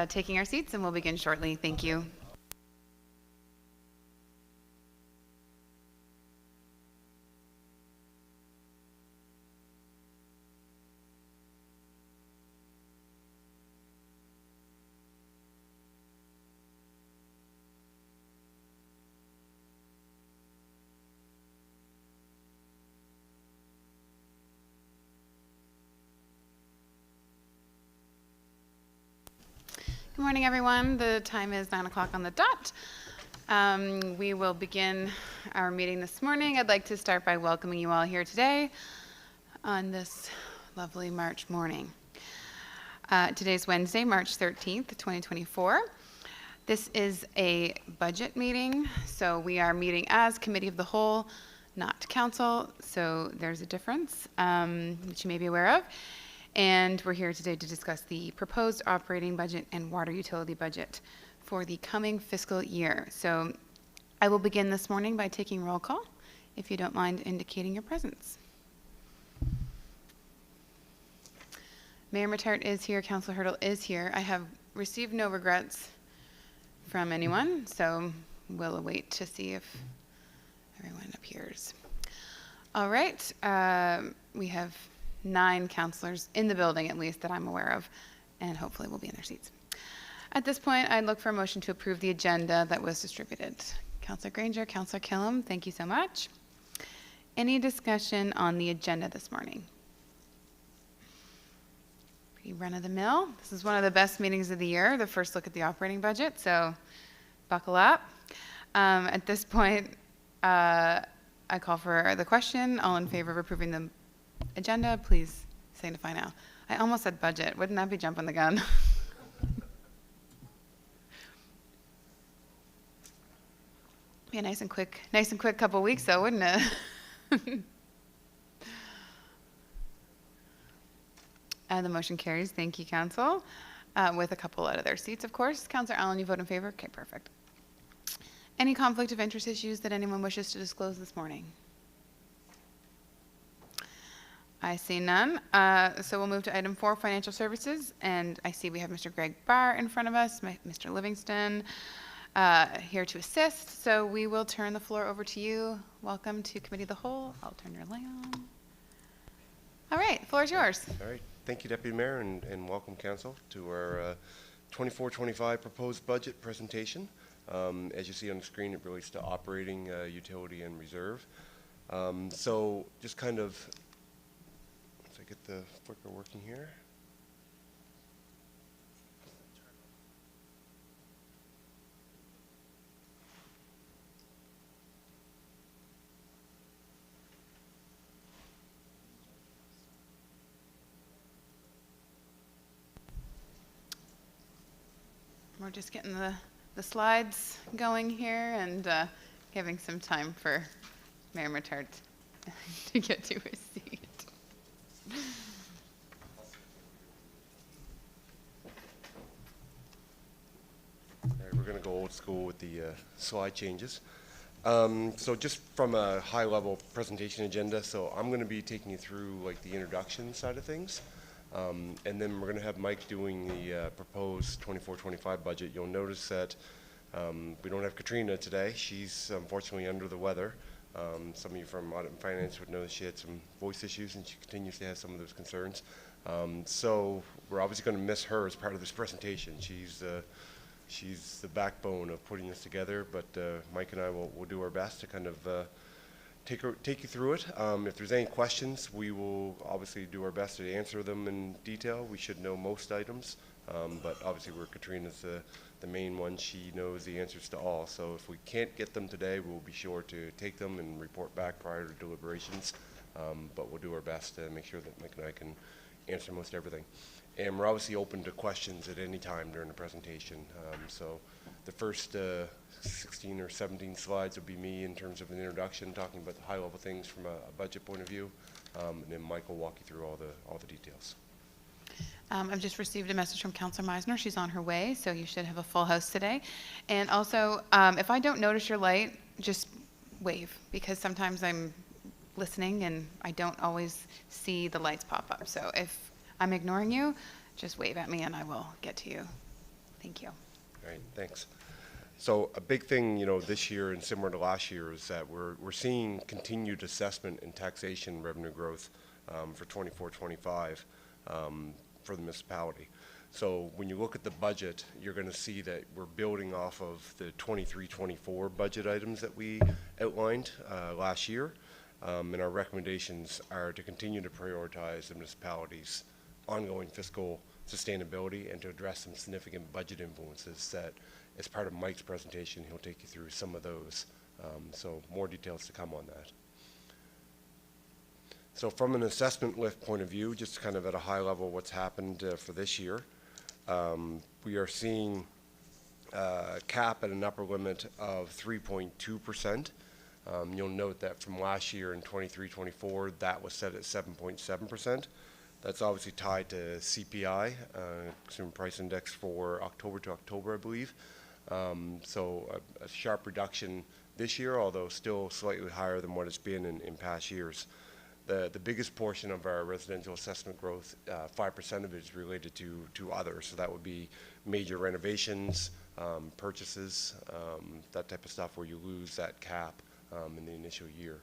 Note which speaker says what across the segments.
Speaker 1: taking our seats, and we'll begin shortly. Thank you. Good morning, everyone. The time is 9 o'clock on the dot. We will begin our meeting this morning. I'd like to start by welcoming you all here today on this lovely March morning. Today's Wednesday, March 13th, 2024. This is a budget meeting, so we are meeting as Committee of the Whole, not Council, so there's a difference that you may be aware of. And we're here today to discuss the proposed operating budget and water utility budget for the coming fiscal year. So I will begin this morning by taking roll call, if you don't mind indicating your presence. Mayor Matart is here, Councilor Hurdle is here. I have received no regrets from anyone, so we'll await to see if everyone appears. All right, we have 9 councilors in the building, at least that I'm aware of, and hopefully will be in their seats. At this point, I'd look for a motion to approve the agenda that was distributed. Councilor Granger, Councilor Killam, thank you so much. Any discussion on the agenda this morning? Pretty run-of-the-mill. This is one of the best meetings of the year, the first look at the operating budget, so buckle up. At this point, I call for the question. All in favor of approving the agenda, please signify now. I almost said budget. Wouldn't that be jumping the gun? Be a nice and quick couple weeks though, wouldn't it? The motion carries. Thank you, Council. With a couple out of their seats, of course. Councilor Allen, you vote in favor? Okay, perfect. Any conflict of interest issues that anyone wishes to disclose this morning? I see none. So we'll move to item 4, financial services. And I see we have Mr. Greg Barr in front of us, Mr. Livingston here to assist. So we will turn the floor over to you. Welcome to Committee of the Whole. I'll turn your light on. All right, the floor is yours.
Speaker 2: All right. Thank you, Deputy Mayor, and welcome, Council, to our 24-25 proposed budget presentation. As you see on the screen, it relates to operating, utility, and reserve. So just kind of get the flicker working here.
Speaker 1: We're just getting the slides going here and giving some time for Mayor Matart to get to his seat.
Speaker 2: All right, we're going to go old school with the slide changes. So just from a high-level presentation agenda, so I'm going to be taking you through like the introduction side of things, and then we're going to have Mike doing the proposed 24-25 budget. You'll notice that we don't have Katrina today. She's unfortunately under the weather. Some of you from Audit and Finance would know that she had some voice issues and she continues to have some of those concerns. So we're obviously going to miss her as part of this presentation. She's the backbone of putting this together, but Mike and I will do our best to kind of take you through it. If there's any questions, we will obviously do our best to answer them in detail. We should know most items, but obviously where Katrina's the main one, she knows the answers to all. So if we can't get them today, we'll be sure to take them and report back prior to deliberations. But we'll do our best to make sure that Mike and I can answer most everything. And we're obviously open to questions at any time during the presentation. So the first 16 or 17 slides will be me in terms of an introduction, talking about the high-level things from a budget point of view, and then Mike will walk you through all the details.
Speaker 1: I've just received a message from Councilor Meisner. She's on her way, so you should have a full house today. And also, if I don't notice your light, just wave, because sometimes I'm listening and I don't always see the lights pop up. So if I'm ignoring you, just wave at me and I will get to you Thank you.
Speaker 2: All right, thanks. So a big thing, this year and similar to last year is that we're seeing continued assessment and taxation revenue growth for 24-25 for the municipality. So when you look at the budget, you're going to see that we're building off of the 23-24 budget items that we outlined last year. And our recommendations are to continue to prioritize the municipality's ongoing fiscal sustainability and to address some significant budget influences that, as part of Mike's presentation, he'll take you through some of those. So more details to come on that. So from an assessment lift point of view, just kind of at a high level what's happened for this year, we are seeing a cap at an upper limit of 3.2%. You'll note that from last year in 23-24, that was set at 7.7%. That's obviously tied to CPI, Consumer Price Index for October to October, I believe. So a sharp reduction this year, although still slightly higher than what it's been in past years. The biggest portion of our residential assessment growth, 5% of it is related to others. So that would be major renovations, purchases, that type of stuff where you lose that cap in the initial year.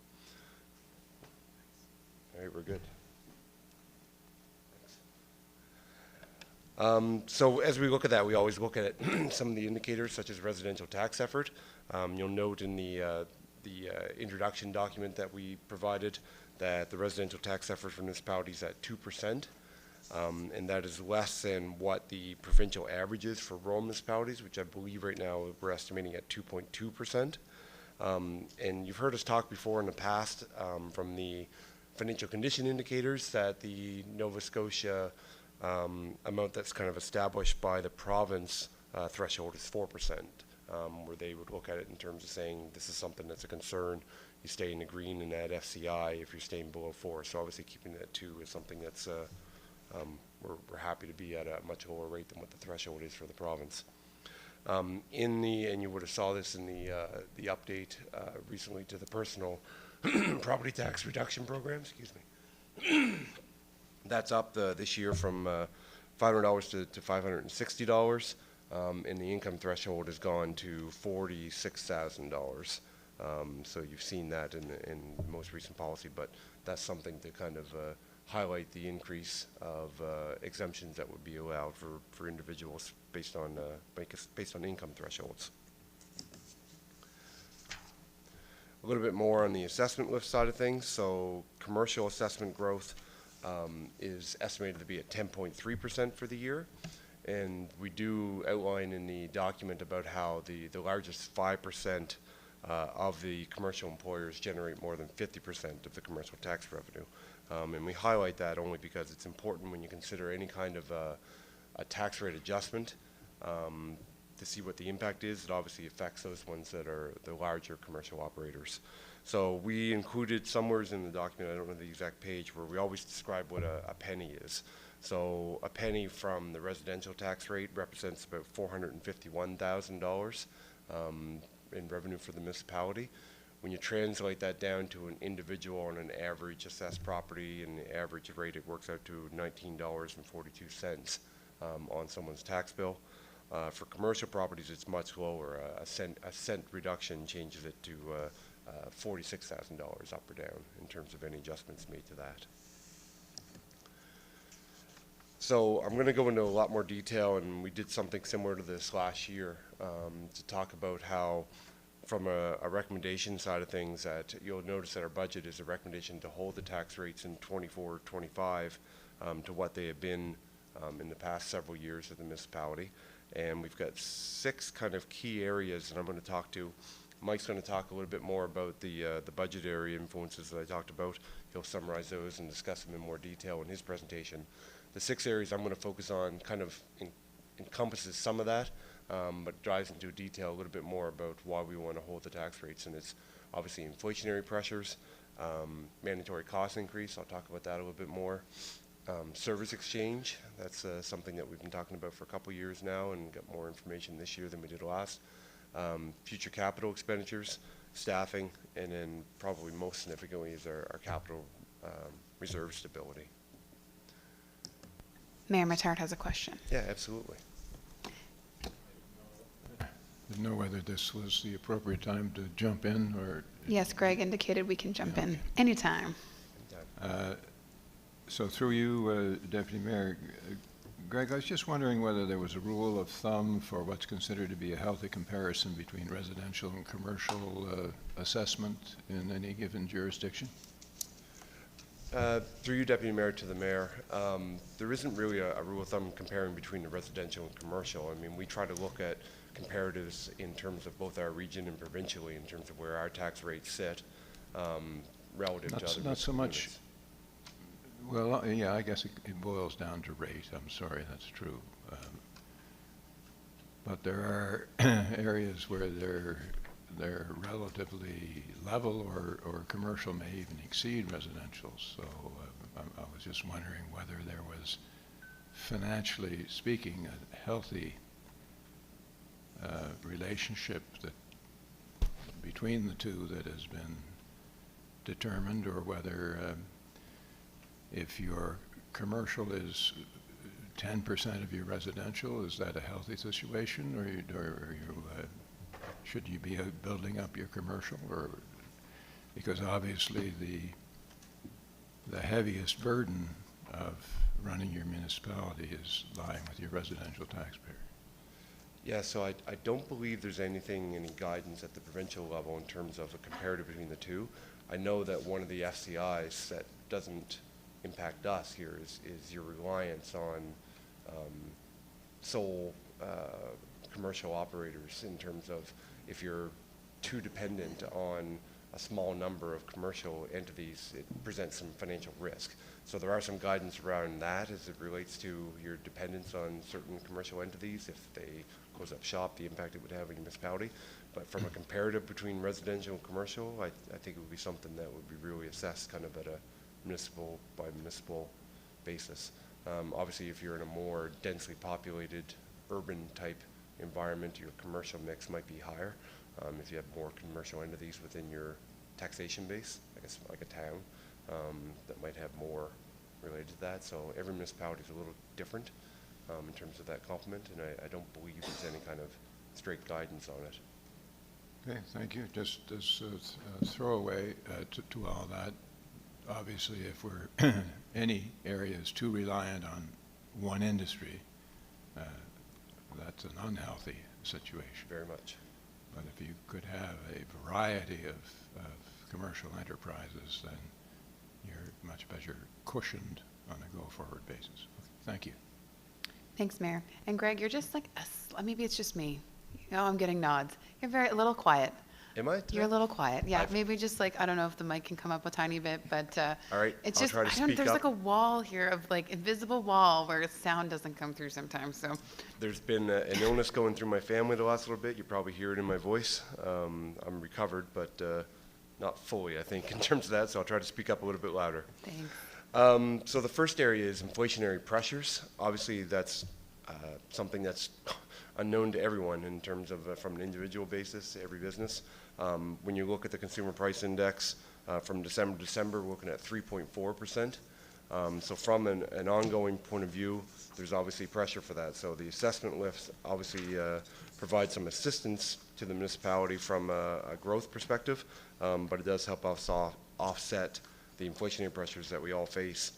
Speaker 2: All right, we're good. So as we look at that, we always look at some of the indicators such as residential tax effort. You'll note in the introduction document that we provided that the residential tax effort for municipalities at 2%, and that is less than what the provincial average is for rural municipalities, which I believe right now we're estimating at 2.2%. And you've heard us talk before in the past from the financial condition indicators that the Nova Scotia amount that's kind of established by the province threshold is 4%, where they would look at it in terms of saying this is something that's a concern. You stay in the green and add FCI if you're staying below 4. So obviously keeping it at 2 is something that's we're happy to be at a much lower rate than what the threshold is for the province. And you would have saw this in the update recently to the personal property tax reduction program. Excuse me. That's up this year from $500 to $560, and the income threshold has gone to $46,000. So you've seen that in the most recent policy, but that's something to kind of highlight the increase of exemptions that would be allowed for individuals based on income thresholds. A little bit more on the assessment lift side of things. So commercial assessment growth is estimated to be at 10.3% for the year. And we do outline in the document about how the largest 5% of the commercial employers generate more than 50% of the commercial tax revenue. And we highlight that only because it's important when you consider any kind of a tax rate adjustment to see what the impact is. It obviously affects those ones that are the larger commercial operators. So we included somewhere in the document, I don't know the exact page, where we always describe what a penny is. So a penny from the residential tax rate represents about $451,000 in revenue for the municipality. When you translate that down to an individual on an average assessed property and the average rate, it works out to $19.42 on someone's tax bill. For commercial properties, it's much lower. A cent reduction changes it to $46,000 up or down in terms of any adjustments made to that. So I'm going to go into a lot more detail, and we did something similar to this last year to talk about how, from a recommendation side of things, that you'll notice that our budget is a recommendation to hold the tax rates in 24-25 to what they have been in the past several years of the municipality. And we've got 6 kind of key areas that I'm going to talk to. Mike's going to talk a little bit more about the budget area influences that I talked about. He'll summarize those and discuss them in more detail in his presentation. The 6 areas I'm going to focus on kind of encompasses some of that, but dives into detail a little bit more about why we want to hold the tax rates. And it's obviously inflationary pressures, mandatory cost increase. I'll talk about that a little bit more. Service exchange, that's something that we've been talking about for a couple years now and got more information this year than we did last. Future capital expenditures, staffing, and then probably most significantly is our capital reserve stability.
Speaker 1: Mayor Mattard has a question.
Speaker 2: Yeah, absolutely.
Speaker 3: know whether this was the appropriate time to jump in, or...
Speaker 1: Yes, Greg indicated we can jump in
Speaker 3: Okay.
Speaker 1: anytime.
Speaker 3: So through you, Deputy Mayor, Greg, I was just wondering whether there was a rule of thumb for what's considered to be a healthy comparison between residential and commercial assessment in any given jurisdiction?
Speaker 2: Through you, Deputy Mayor, to the Mayor, there isn't really a rule of thumb comparing between the residential and commercial. I mean, we try to look at comparatives in terms of both our region and provincially, in terms of where our tax rates sit relative to other
Speaker 3: Not so much.
Speaker 2: municipalities.
Speaker 3: Well, yeah, I guess it boils down to rate. I'm sorry, that's true. But there are areas where they're relatively level, or commercial may even exceed residential. So I was just wondering whether there was, financially speaking, a healthy relationship that between the two that has been determined, or whether if your commercial is 10% of your residential, is that a healthy situation, or should you be building up your commercial? Or because obviously the heaviest burden of running your municipality is lying with your residential taxpayer.
Speaker 2: Yeah, so I don't believe there's any guidance at the provincial level in terms of a comparative between the two. I know that one of the FCIs that doesn't impact us here is your reliance on sole commercial operators, in terms of if you're too dependent on a small number of commercial entities, it presents some financial risk. So there are some guidance around that as it relates to your dependence on certain commercial entities. If they close up shop, the impact it would have on your municipality. But from a comparative between residential and commercial, I think it would be something that would be really assessed kind of at a municipal by municipal basis. Obviously, if you're in a more densely populated urban type environment, your commercial mix might be higher. If you have more commercial entities within your taxation base, I guess like a town, that might have more related to that. So every municipality is a little different in terms of that complement, and I don't believe there's any kind of straight guidance on it.
Speaker 3: Okay, thank you. Just as a throwaway to all that, obviously if any area is too reliant on one industry, that's an unhealthy situation.
Speaker 2: Very much.
Speaker 3: But if you could have a variety of commercial enterprises, then you're much better cushioned on a go-forward basis. Okay, thank you.
Speaker 1: Thanks, Mayor. And Greg, you're just like, maybe it's just me. I'm getting nods. You're a little quiet.
Speaker 2: Am I?
Speaker 1: You're a little quiet. Yeah, maybe just like, I don't know if the mic can come up a tiny bit, but
Speaker 2: all right,
Speaker 1: it's
Speaker 2: I'll
Speaker 1: just,
Speaker 2: try to speak
Speaker 1: there's
Speaker 2: up.
Speaker 1: like a wall here of like invisible wall where sound doesn't come through sometimes, so.
Speaker 2: There's been an illness going through my family the last little bit. You probably hear it in my voice. I'm recovered, but not fully, I think, in terms of that, so I'll try to speak up a little bit louder.
Speaker 1: Thanks.
Speaker 2: So the first area is inflationary pressures. Obviously, that's something that's unknown to everyone in terms of from an individual basis, every business. When you look at the consumer price index from December to December, we're looking at 3.4%. So from an ongoing point of view, there's obviously pressure for that. So the assessment lifts obviously provide some assistance to the municipality from a growth perspective, but it does help us offset the inflationary pressures that we all face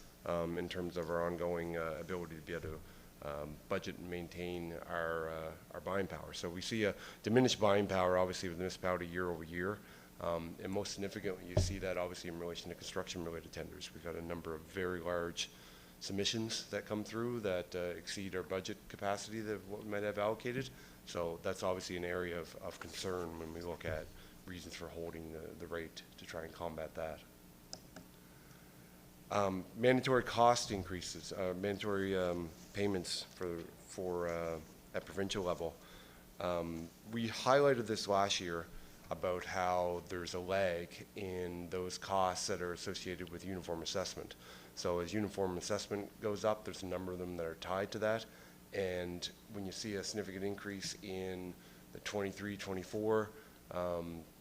Speaker 2: in terms of our ongoing ability to be able to budget and maintain our buying power. So we see a diminished buying power, obviously, with the municipality year over year. And most significantly, you see that obviously in relation to construction-related tenders. We've got a number of very large submissions that come through that exceed our budget capacity that what we might have allocated. So that's obviously an area of concern when we look at reasons for holding the rate to try and combat that. Mandatory cost increases, mandatory payments for at provincial level. We highlighted this last year about how there's a lag in those costs that are associated with uniform assessment. So as uniform assessment goes up, there's a number of them that are tied to that. And when you see a significant increase in the 23-24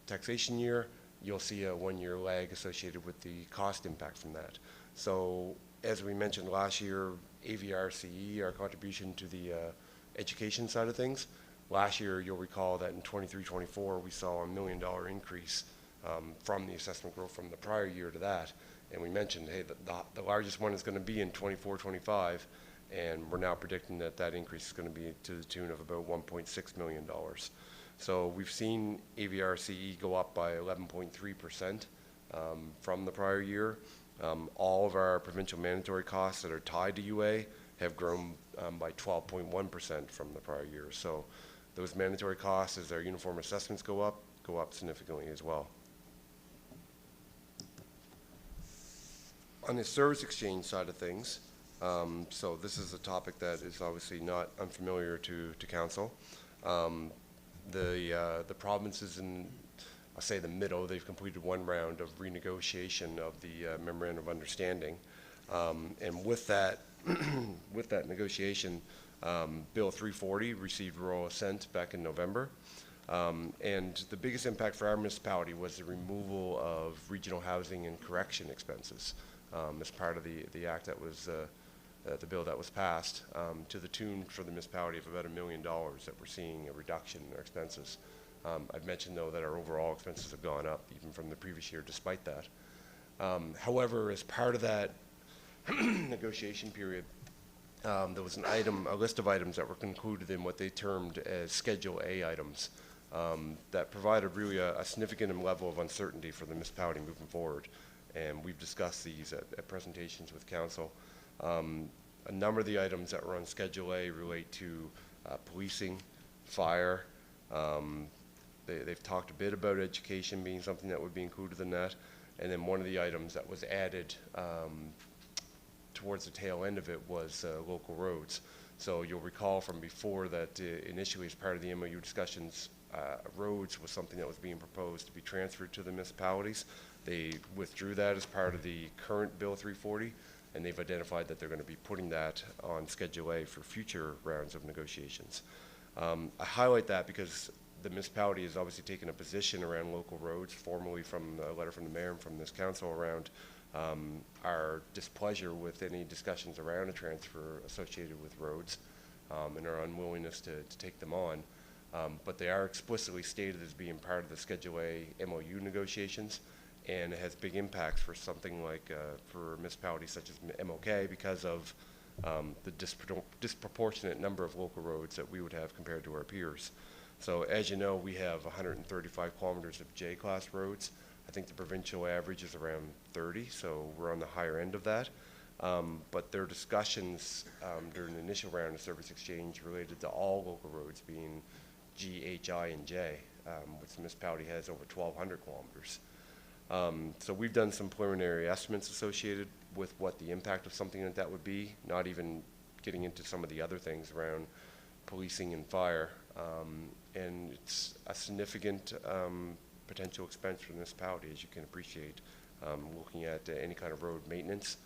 Speaker 2: taxation year, you'll see a one-year lag associated with the cost impact from that. So as we mentioned last year, AVRCE, our contribution to the education side of things, Last year, you'll recall that in 23-24, we saw $1 million increase from the assessment growth from the prior year to that. And we mentioned, hey, the largest one is going to be in 24-25, and we're now predicting that that increase is going to be to the tune of about $1.6 million. So we've seen AVRCE go up by 11.3% from the prior year. All of our provincial mandatory costs that are tied to UA have grown by 12.1% from the prior year. So those mandatory costs, as our uniform assessments go up significantly as well. On the service exchange side of things, so this is a topic that is obviously not unfamiliar to council. The provinces in, I'll say the middle, they've completed one round of renegotiation of the memorandum of understanding, and with that, with that negotiation, Bill 340 received royal assent back in November, and the biggest impact for our municipality was the removal of regional housing and correction expenses as part of the act that was the bill that was passed, to the tune for the municipality of about $1 million that we're seeing a reduction in our expenses. I've mentioned, though, that our overall expenses have gone up even from the previous year despite that. However, as part of that negotiation period, there was a list of items that were concluded in what they termed as Schedule A items that provided really a significant level of uncertainty for the municipality moving forward. And we've discussed these at presentations with council. A number of the items that were on Schedule A relate to policing, fire. They've talked a bit about education being something that would be included in that. And then one of the items that was added towards the tail end of it was local roads. So you'll recall from before that initially as part of the MOU discussions, roads was something that was being proposed to be transferred to the municipalities. They withdrew that as part of the current Bill 340, and they've identified that they're going to be putting that on Schedule A for future rounds of negotiations. I highlight that because the municipality has obviously taken a position around local roads, formally from a letter from the mayor and from this council around our displeasure with any discussions around a transfer associated with roads and our unwillingness to take them on. But they are explicitly stated as being part of the Schedule A MOU negotiations, and it has big impacts for something like for municipalities such as MLK because of the disproportionate number of local roads that we would have compared to our peers. So as you know, we have 135 kilometers of J-class roads. I think the provincial average is around 30, so we're on the higher end of that. But there are discussions during the initial round of service exchange related to all local roads being G, H, I, and J, which the municipality has over 1,200 kilometers. So we've done some preliminary estimates associated with what the impact of something like that would be, not even getting into some of the other things around policing and fire. And it's a significant potential expense for the municipality, as you can appreciate, looking at any kind of road maintenance,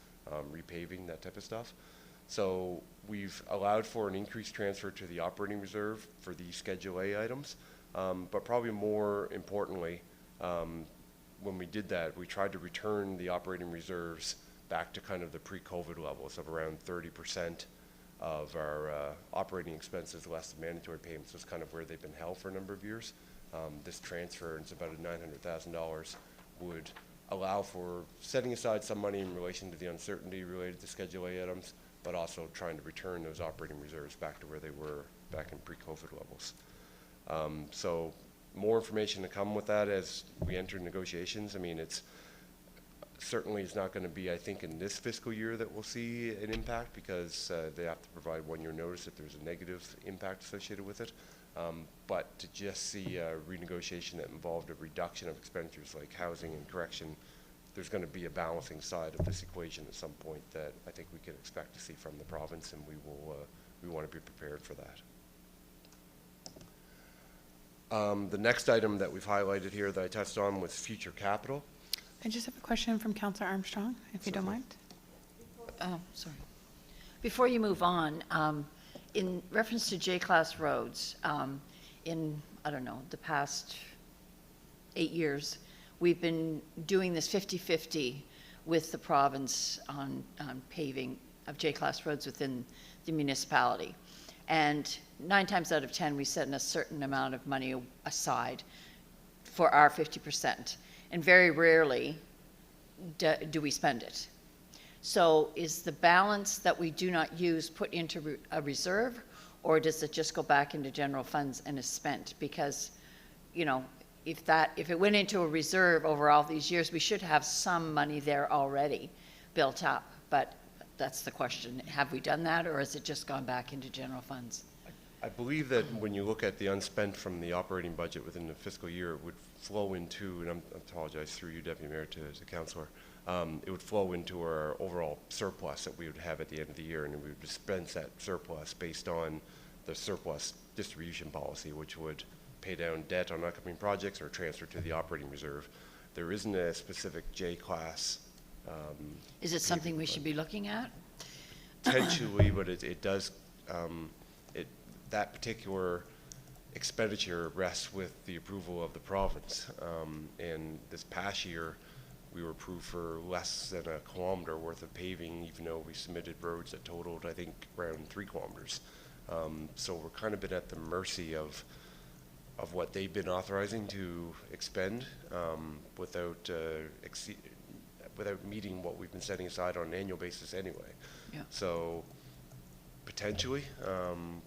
Speaker 2: repaving, that type of stuff. So we've allowed for an increased transfer to the operating reserve for the Schedule A items, but probably more importantly, when we did that, we tried to return the operating reserves back to kind of the pre-COVID levels of around 30% of our operating expenses less the mandatory payments was kind of where they've been held for a number of years. This transfer, and it's about $900,000, would allow for setting aside some money in relation to the uncertainty related to Schedule A items, but also trying to return those operating reserves back to where they were back in pre-COVID levels. So more information to come with that as we enter negotiations. I mean, it's certainly is not going to be, I think, in this fiscal year that we'll see an impact because they have to provide 1 year notice if there's a negative impact associated with it. But to just see a renegotiation that involved a reduction of expenditures like housing and correction, there's going to be a balancing side of this equation at some point that I think we can expect to see from the province, and we want to be prepared for that. The next item that we've highlighted here that I touched on was future capital.
Speaker 1: I just have a question from Councillor Armstrong, if you don't mind.
Speaker 4: Sorry. Before you move on, in reference to J-class roads, in, I don't know, the past 8 years, we've been doing this 50-50 with the province on paving of J-class roads within the municipality. And 9 times out of 10, we set a certain amount of money aside for our 50%, and very rarely do we spend it. So is the balance that we do not use put into a reserve, or does it just go back into general funds and is spent? Because, you know, if it went into a reserve over all these years, we should have some money there already built up. But that's the question. Have we done that, or has it just gone back into general funds?
Speaker 2: I believe that when you look at the unspent from the operating budget within the fiscal year, it would flow into, and I apologize through you, Deputy Mayor, to Councillor, it would flow into our overall surplus that we would have at the end of the year, and we would dispense that surplus based on the surplus distribution policy, which would pay down debt on upcoming projects or transfer to the operating reserve. There isn't a specific J-class.
Speaker 4: Is it something we should be looking at?
Speaker 2: Potentially, but it does, that particular expenditure rests with the approval of the province. And this past year, we were approved for less than a kilometer worth of paving, even though we submitted roads that totaled, I think, around 3 kilometers. So we're kind of been at the mercy of what they've been authorizing to expend without meeting what we've been setting aside on an annual basis anyway.
Speaker 4: Yeah.
Speaker 2: So potentially,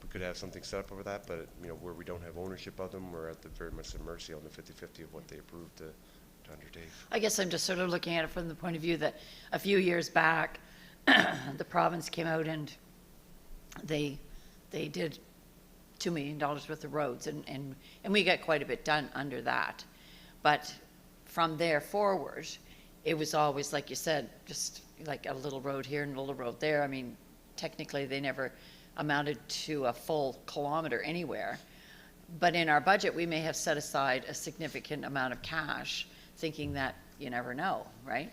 Speaker 2: we could have something set up over that, but you know, where we don't have ownership of them, we're at the very much the mercy on the 50-50 of what they approved to undertake.
Speaker 4: I guess I'm just sort of looking at it from the point of view that a few years back, the province came out and they did $2 million worth of roads, and we got quite a bit done under that. But from there forward, it was always, like you said, just like a little road here and a little road there. I mean, technically, they never amounted to a full kilometer anywhere. But in our budget, we may have set aside a significant amount of cash, thinking that you never know, right?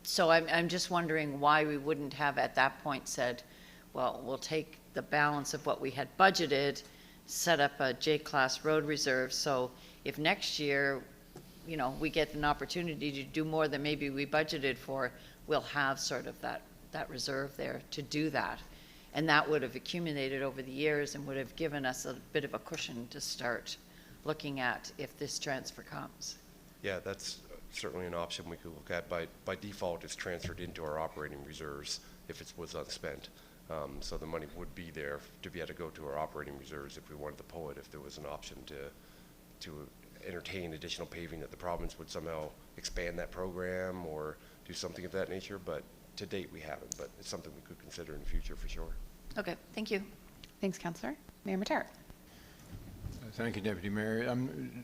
Speaker 4: So I'm just wondering why we wouldn't have at that point said, well, we'll take the balance of what we had budgeted, set up a J-class road reserve, so if next year, you know, we get an opportunity to do more than maybe we budgeted for, we'll have sort of that reserve there to do that. And that would have accumulated over the years and would have given us a bit of a cushion to start looking at if this transfer comes.
Speaker 2: Yeah, that's certainly an option we could look at. By default, it's transferred into our operating reserves if it was unspent. So the money would be there to be able to go to our operating reserves if we wanted to pull it, if there was an option to entertain additional paving, that the province would somehow expand that program or do something of that nature. But to date, we haven't, but it's something we could consider in the future for sure.
Speaker 4: Okay, thank you.
Speaker 1: Thanks, Councillor. Mayor Matera.
Speaker 3: Thank you, Deputy Mayor. I'm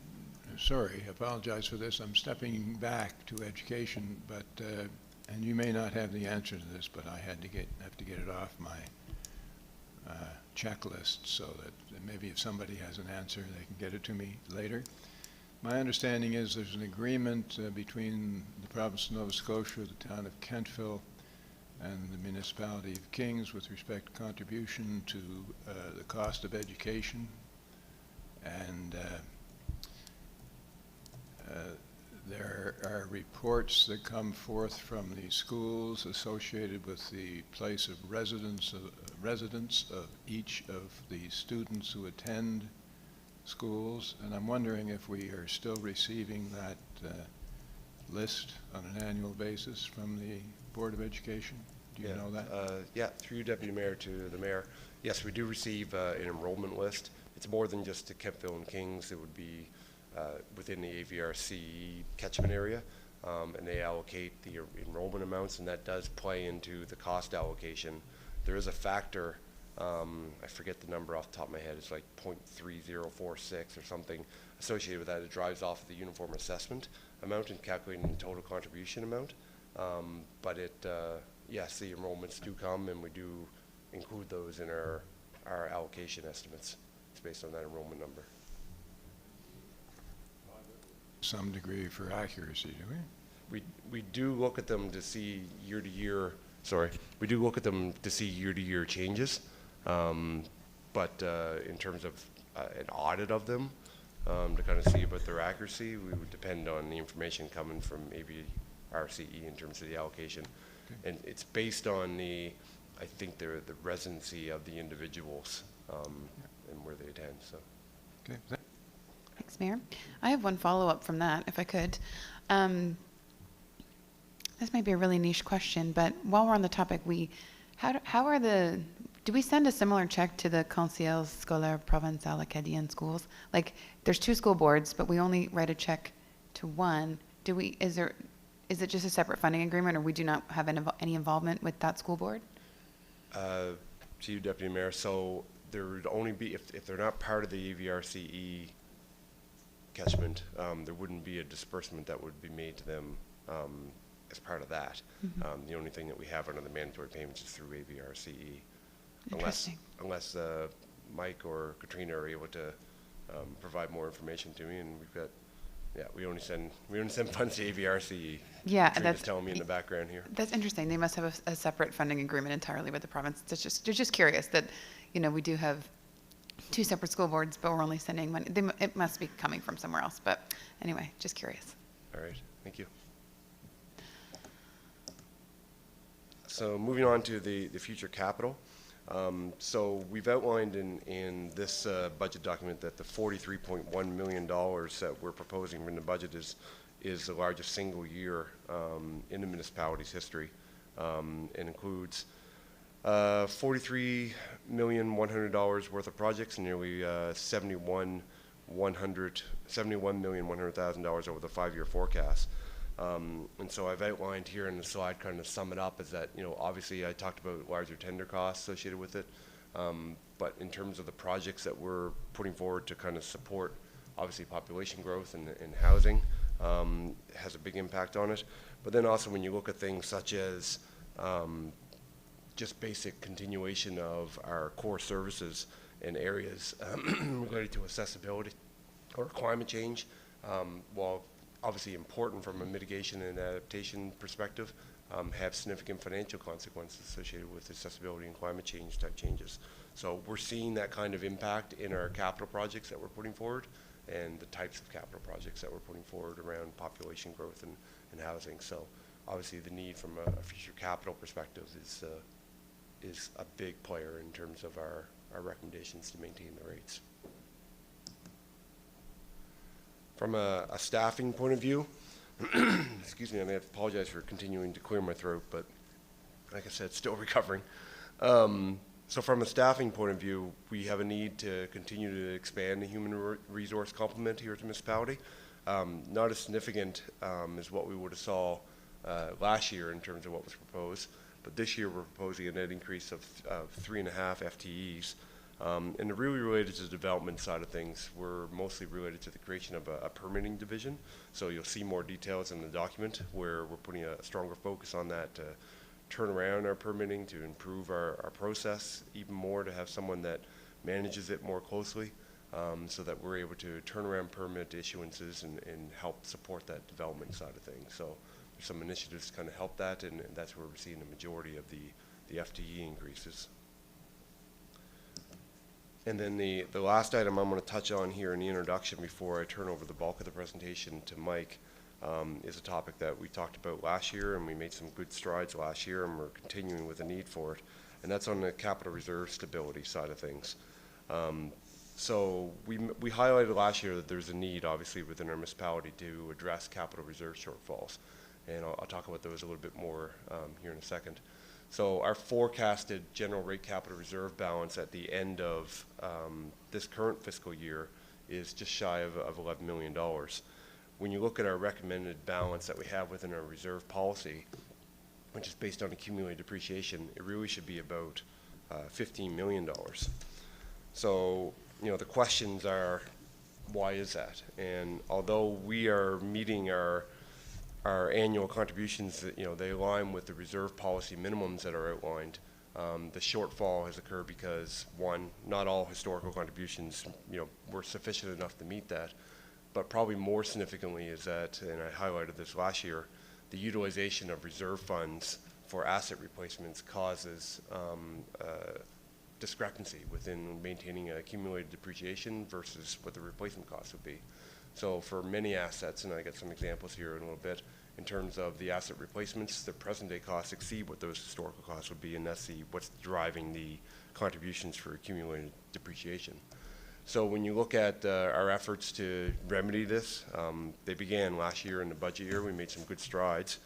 Speaker 3: sorry, I apologize for this. I'm stepping back to education, but and you may not have the answer to this, but I have to get it off my checklist so that maybe if somebody has an answer, they can get it to me later. My understanding is there's an agreement between the province of Nova Scotia, the town of Kentville, and the municipality of Kings with respect to contribution to the cost of education. And there are reports that come forth from the schools associated with the place of residence of each of the students who attend schools, and I'm wondering if we are still receiving that list on an annual basis from the Board of Education. Do you know that?
Speaker 2: Yeah, through you, Deputy Mayor, to the Mayor. Yes, we do receive an enrollment list. It's more than just to Kentville and Kings. It would be within the AVRC catchment area, and they allocate the enrollment amounts, and that does play into the cost allocation. There is a factor, I forget the number off the top of my head, it's like 0.3046 or something associated with that. It drives off of the uniform assessment amount in calculating the total contribution amount. But yes, the enrollments do come, and we do include those in our allocation estimates. It's based on that enrollment number.
Speaker 3: Some degree for accuracy, do we?
Speaker 2: We do look at them to see year-to-year, we do look at them to see year-to-year changes, but in terms of an audit of them, to kind of see about their accuracy, we would depend on the information coming from maybe RCE in terms of the allocation. Okay. And it's based on the I think they're the residency of the individuals and where they attend. So.
Speaker 3: Okay.
Speaker 1: Thanks, Mayor. I have one follow-up from that, if I could. This might be a really niche question, but while we're on the topic, do we send a similar check to the Conseils Scolaires Provincial Acadiens schools? Like, there's 2 school boards, but we only write a check to one. Is it just a separate funding agreement, or we do not have any involvement with that school board?
Speaker 2: To you, Deputy Mayor. So there would only be, if they're not part of the AVRCE catchment, there wouldn't be a disbursement that would be made to them as part of that. The only thing that we have under the mandatory payments is through AVRCE.
Speaker 1: Interesting.
Speaker 2: Unless Mike or Katrina are able to provide more information to me, and we've got, we only send funds to AVRCE.
Speaker 1: Yeah,
Speaker 2: Katrina's telling me in the background here.
Speaker 1: That's interesting. They must have a separate funding agreement entirely with the province. They're just curious that, we do have 2 separate school boards, but we're only sending money. It must be coming from somewhere else. But anyway, just curious.
Speaker 2: All right, thank you. So moving on to the future capital. So we've outlined in this budget document that the $43.1 million that we're proposing in the budget is the largest single year in the municipality's history, and includes $43,100,000 worth of projects, and nearly $71,100,000 over the 5-year forecast. And so I've outlined here in the slide, kind of sum it up, is that, obviously I talked about larger tender costs associated with it, but in terms of the projects that we're putting forward to kind of support, obviously, population growth and housing has a big impact on it. But then also when you look at things such as just basic continuation of our core services in areas related to accessibility or climate change, while obviously important from a mitigation and adaptation perspective, have significant financial consequences associated with accessibility and climate change type changes. So we're seeing that kind of impact in our capital projects that we're putting forward, and the types of capital projects that we're putting forward around population growth and housing. So obviously the need from a future capital perspective is a big player in terms of our recommendations to maintain the rates. From a staffing point of view, excuse me, I have to apologize for continuing to clear my throat, but like I said, still recovering. So from a staffing point of view, we have a need to continue to expand the human resource complement here at the municipality. Not as significant as what we would have saw last year in terms of what was proposed, but this year we're proposing a net increase of 3.5 FTEs. And they're really related to the development side of things. We're mostly related to the creation of a permitting division. So you'll see more details in the document where we're putting a stronger focus on that to turn around our permitting, to improve our process even more, to have someone that manages it more closely, so that we're able to turn around permit issuances and help support that development side of things. So there's some initiatives to kind of help that, and that's where we're seeing the majority of the FTE increases. And then the last item I'm going to touch on here in the introduction before I turn over the bulk of the presentation to Mike is a topic that we talked about last year, and we made some good strides last year, and we're continuing with the need for it. And that's on the capital reserve stability side of things. So we highlighted last year that there's a need, obviously, within our municipality to address capital reserve shortfalls. And I'll talk about those a little bit more here in a second. So our forecasted general rate capital reserve balance at the end of this current fiscal year is just shy of $11 million. When you look at our recommended balance that we have within our reserve policy, which is based on accumulated depreciation, it really should be about $15 million. So, the questions are, why is that? And although we are meeting our annual contributions, they align with the reserve policy minimums that are outlined, the shortfall has occurred because, one, not all historical contributions, were sufficient enough to meet that. But probably more significantly is that, and I highlighted this last year, the utilization of reserve funds for asset replacements causes discrepancy within maintaining accumulated depreciation versus what the replacement cost would be. So for many assets, and I got some examples here in a little bit, in terms of the asset replacements, the present day costs exceed what those historical costs would be, and that's what's driving the contributions for accumulated depreciation. So when you look at our efforts to remedy this, they began last year in the budget year. We made some good strides.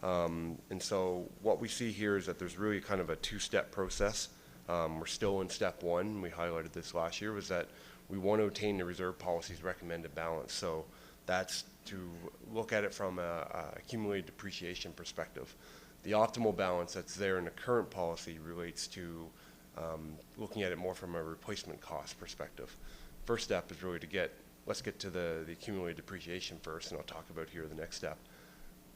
Speaker 2: And so what we see here is that there's really kind of a two-step process. We're still in step one. We highlighted this last year, was that we want to attain the reserve policy's recommended balance. So that's to look at it from a accumulated depreciation perspective. The optimal balance that's there in the current policy relates to looking at it more from a replacement cost perspective. First step is really let's get to the accumulated depreciation first, and I'll talk about here the next step.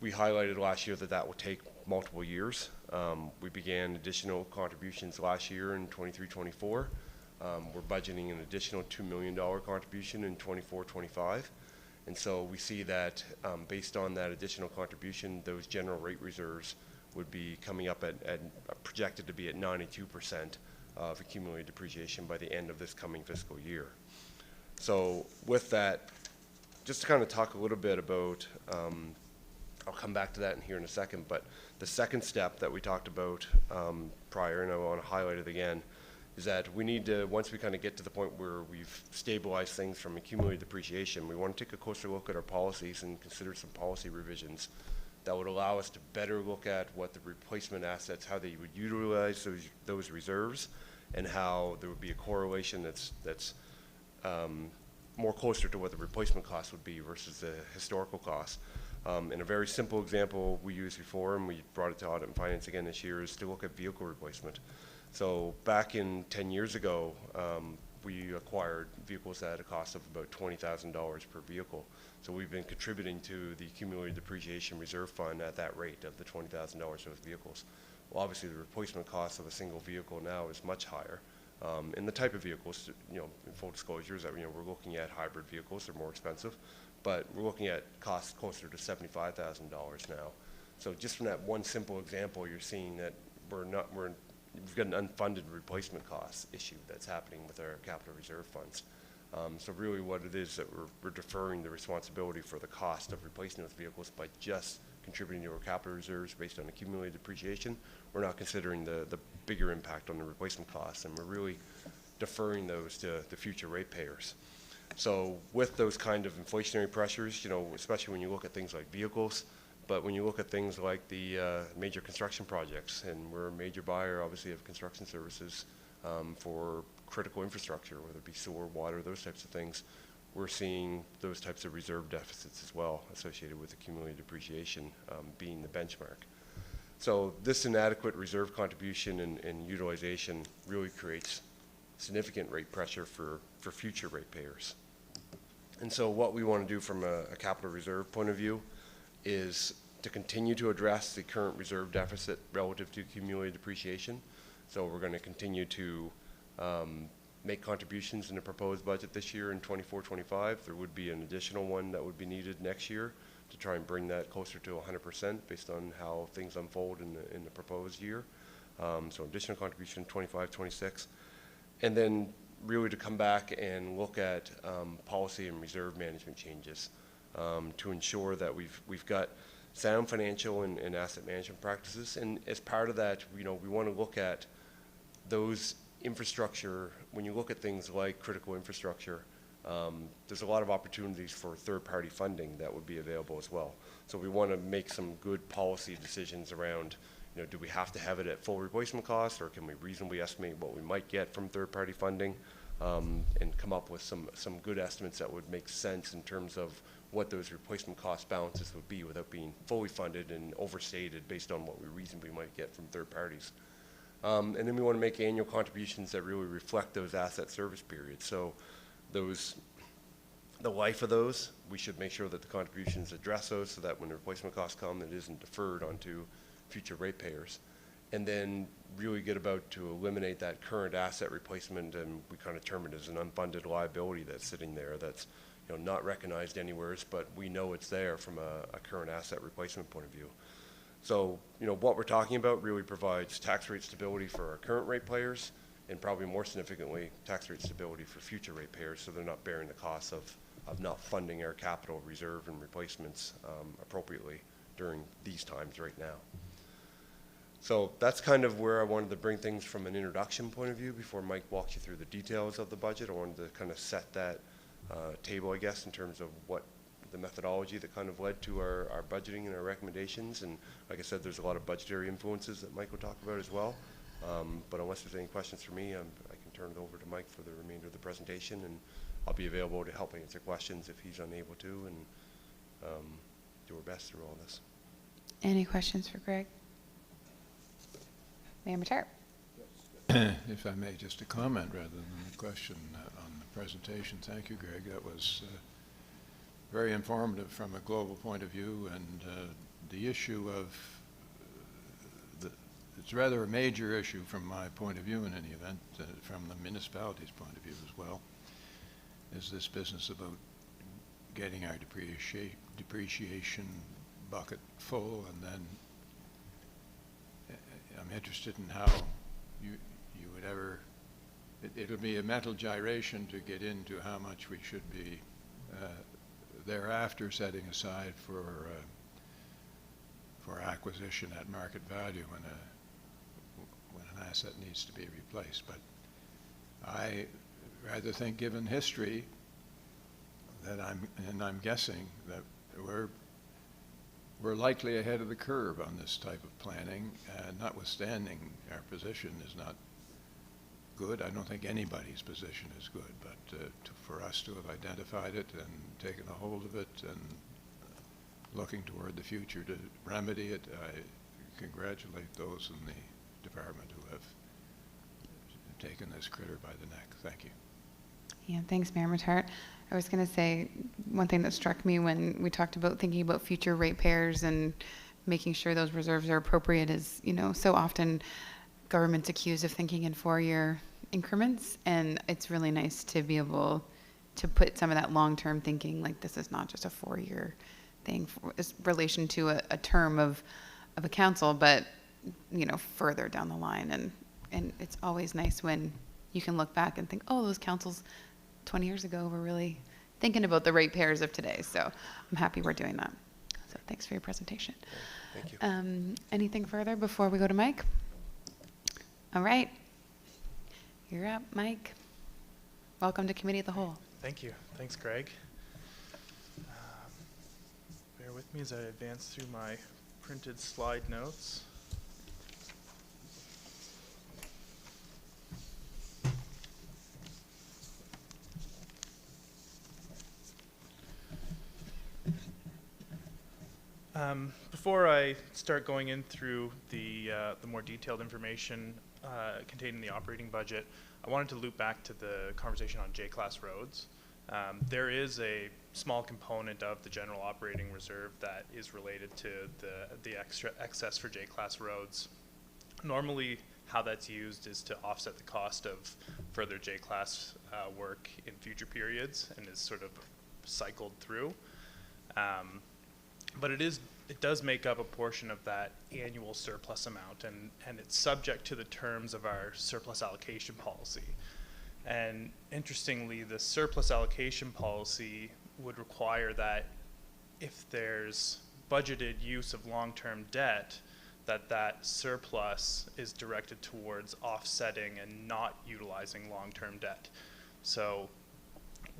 Speaker 2: We highlighted last year that will take multiple years. We began additional contributions last year in 23-24. We're budgeting an additional $2 million contribution in 24-25. And so we see that based on that additional contribution, those general rate reserves would be coming up at projected to be at 92% of accumulated depreciation by the end of this coming fiscal year. So with that, just to kind of talk a little bit about, I'll come back to that in here in a second, but the second step that we talked about prior, and I want to highlight it again, is that we need to, once we kind of get to the point where we've stabilized things from accumulated depreciation, we want to take a closer look at our policies and consider some policy revisions that would allow us to better look at what the replacement assets, how they would utilize those reserves, and how there would be a correlation that's more closer to what the replacement cost would be versus the historical cost. And a very simple example we used before, and we brought it to Audit and Finance again this year, is to look at vehicle replacement. So back in 10 years ago, we acquired vehicles at a cost of about $20,000 per vehicle. So we've been contributing to the accumulated depreciation reserve fund at that rate of the $20,000 for those vehicles. Well, obviously the replacement cost of a single vehicle now is much higher. And the type of vehicles, in full disclosure, is that we're looking at hybrid vehicles. They're more expensive, but we're looking at costs closer to $75,000 now. So just from that one simple example, you're seeing that we've got an unfunded replacement cost issue that's happening with our capital reserve funds. So really what it is that we're deferring the responsibility for the cost of replacing those vehicles by just contributing to our capital reserves based on accumulated depreciation. We're not considering the bigger impact on the replacement costs, and we're really deferring those to the future ratepayers. So with those kind of inflationary pressures, especially when you look at things like vehicles, but when you look at things like the major construction projects, and we're a major buyer, obviously, of construction services for critical infrastructure, whether it be sewer, water, those types of things, we're seeing those types of reserve deficits as well associated with accumulated depreciation being the benchmark. So this inadequate reserve contribution and utilization really creates significant rate pressure for future ratepayers. And so what we want to do from a capital reserve point of view is to continue to address the current reserve deficit relative to accumulated depreciation. So we're going to continue to make contributions in the proposed budget this year in 24-25. There would be an additional one that would be needed next year to try and bring that closer to 100% based on how things unfold in the proposed year. So additional contribution 25-26. And then really to come back and look at policy and reserve management changes to ensure that we've got sound financial and asset management practices. And as part of that, we want to look at those infrastructure. When you look at things like critical infrastructure, there's a lot of opportunities for third-party funding that would be available as well. So we want to make some good policy decisions around, do we have to have it at full replacement cost, or can we reasonably estimate what we might get from third-party funding, and come up with some good estimates that would make sense in terms of what those replacement cost balances would be without being fully funded and overstated based on what we reasonably might get from third parties. And then we want to make annual contributions that really reflect those asset service periods. So the life of those, we should make sure that the contributions address those so that when the replacement costs come, it isn't deferred onto future ratepayers. And then really get about to eliminate that current asset replacement, and we kind of term it as an unfunded liability that's sitting there that's not recognized anywhere, but we know it's there from a current asset replacement point of view. So what we're talking about really provides tax rate stability for our current ratepayers, and probably more significantly, tax rate stability for future ratepayers, so they're not bearing the costs of not funding our capital reserve and replacements appropriately during these times right now. So that's kind of where I wanted to bring things from an introduction point of view before Mike walks you through the details of the budget. I wanted to kind of set that table, I guess, in terms of what the methodology that kind of led to our budgeting and our recommendations. And like I said, there's a lot of budgetary influences that Mike will talk about as well. But unless there's any questions for me, I can turn it over to Mike for the remainder of the presentation, and I'll be available to help answer questions if he's unable to, and do our best through all this.
Speaker 1: Any questions for Greg? Mayor Matart.
Speaker 3: If I may, just a comment rather than a question on the presentation. Thank you, Greg. That was very informative from a global point of view, and the issue of it's rather a major issue from my point of view in any event, from the municipality's point of view as well, is this business about getting our depreciation bucket full, and then I'm interested in how you would ever, it'll be a mental gyration to get into how much we should be thereafter setting aside for acquisition at market value when an asset needs to be replaced. But I rather think, given history, that I'm guessing that we're likely ahead of the curve on this type of planning, notwithstanding our position is not good. I don't think anybody's position is good, but for us to have identified it and taken a hold of it and looking toward the future to remedy it, I congratulate those in the department who have taken this critter by the neck. Thank you.
Speaker 1: Yeah, thanks, Mayor Matart. I was going to say, one thing that struck me when we talked about thinking about future ratepayers and making sure those reserves are appropriate is, so often government's accused of thinking in 4-year increments, and it's really nice to be able to put some of that long-term thinking, like this is not just a 4-year thing in relation to a term of a council, but further down the line. And it's always nice when you can look back and think, oh, those councils 20 years ago were really thinking about the ratepayers of today. So I'm happy we're doing that. So thanks for your presentation.
Speaker 2: Thank you.
Speaker 1: Anything further before we go to Mike? All right. You're up, Mike. Welcome to Committee of the Whole.
Speaker 5: Thank you. Thanks, Greg. Bear with me as I advance through my printed slide notes. Before I start going in through the more detailed information contained in the operating budget, I wanted to loop back to the conversation on J-class roads. There is a small component of the general operating reserve that is related to the extra excess for J-class roads. Normally, how that's used is to offset the cost of further J-class work in future periods, and is sort of cycled through. But it does make up a portion of that annual surplus amount, and it's subject to the terms of our surplus allocation policy. And interestingly, the surplus allocation policy would require that if there's budgeted use of long-term debt, that surplus is directed towards offsetting and not utilizing long-term debt. So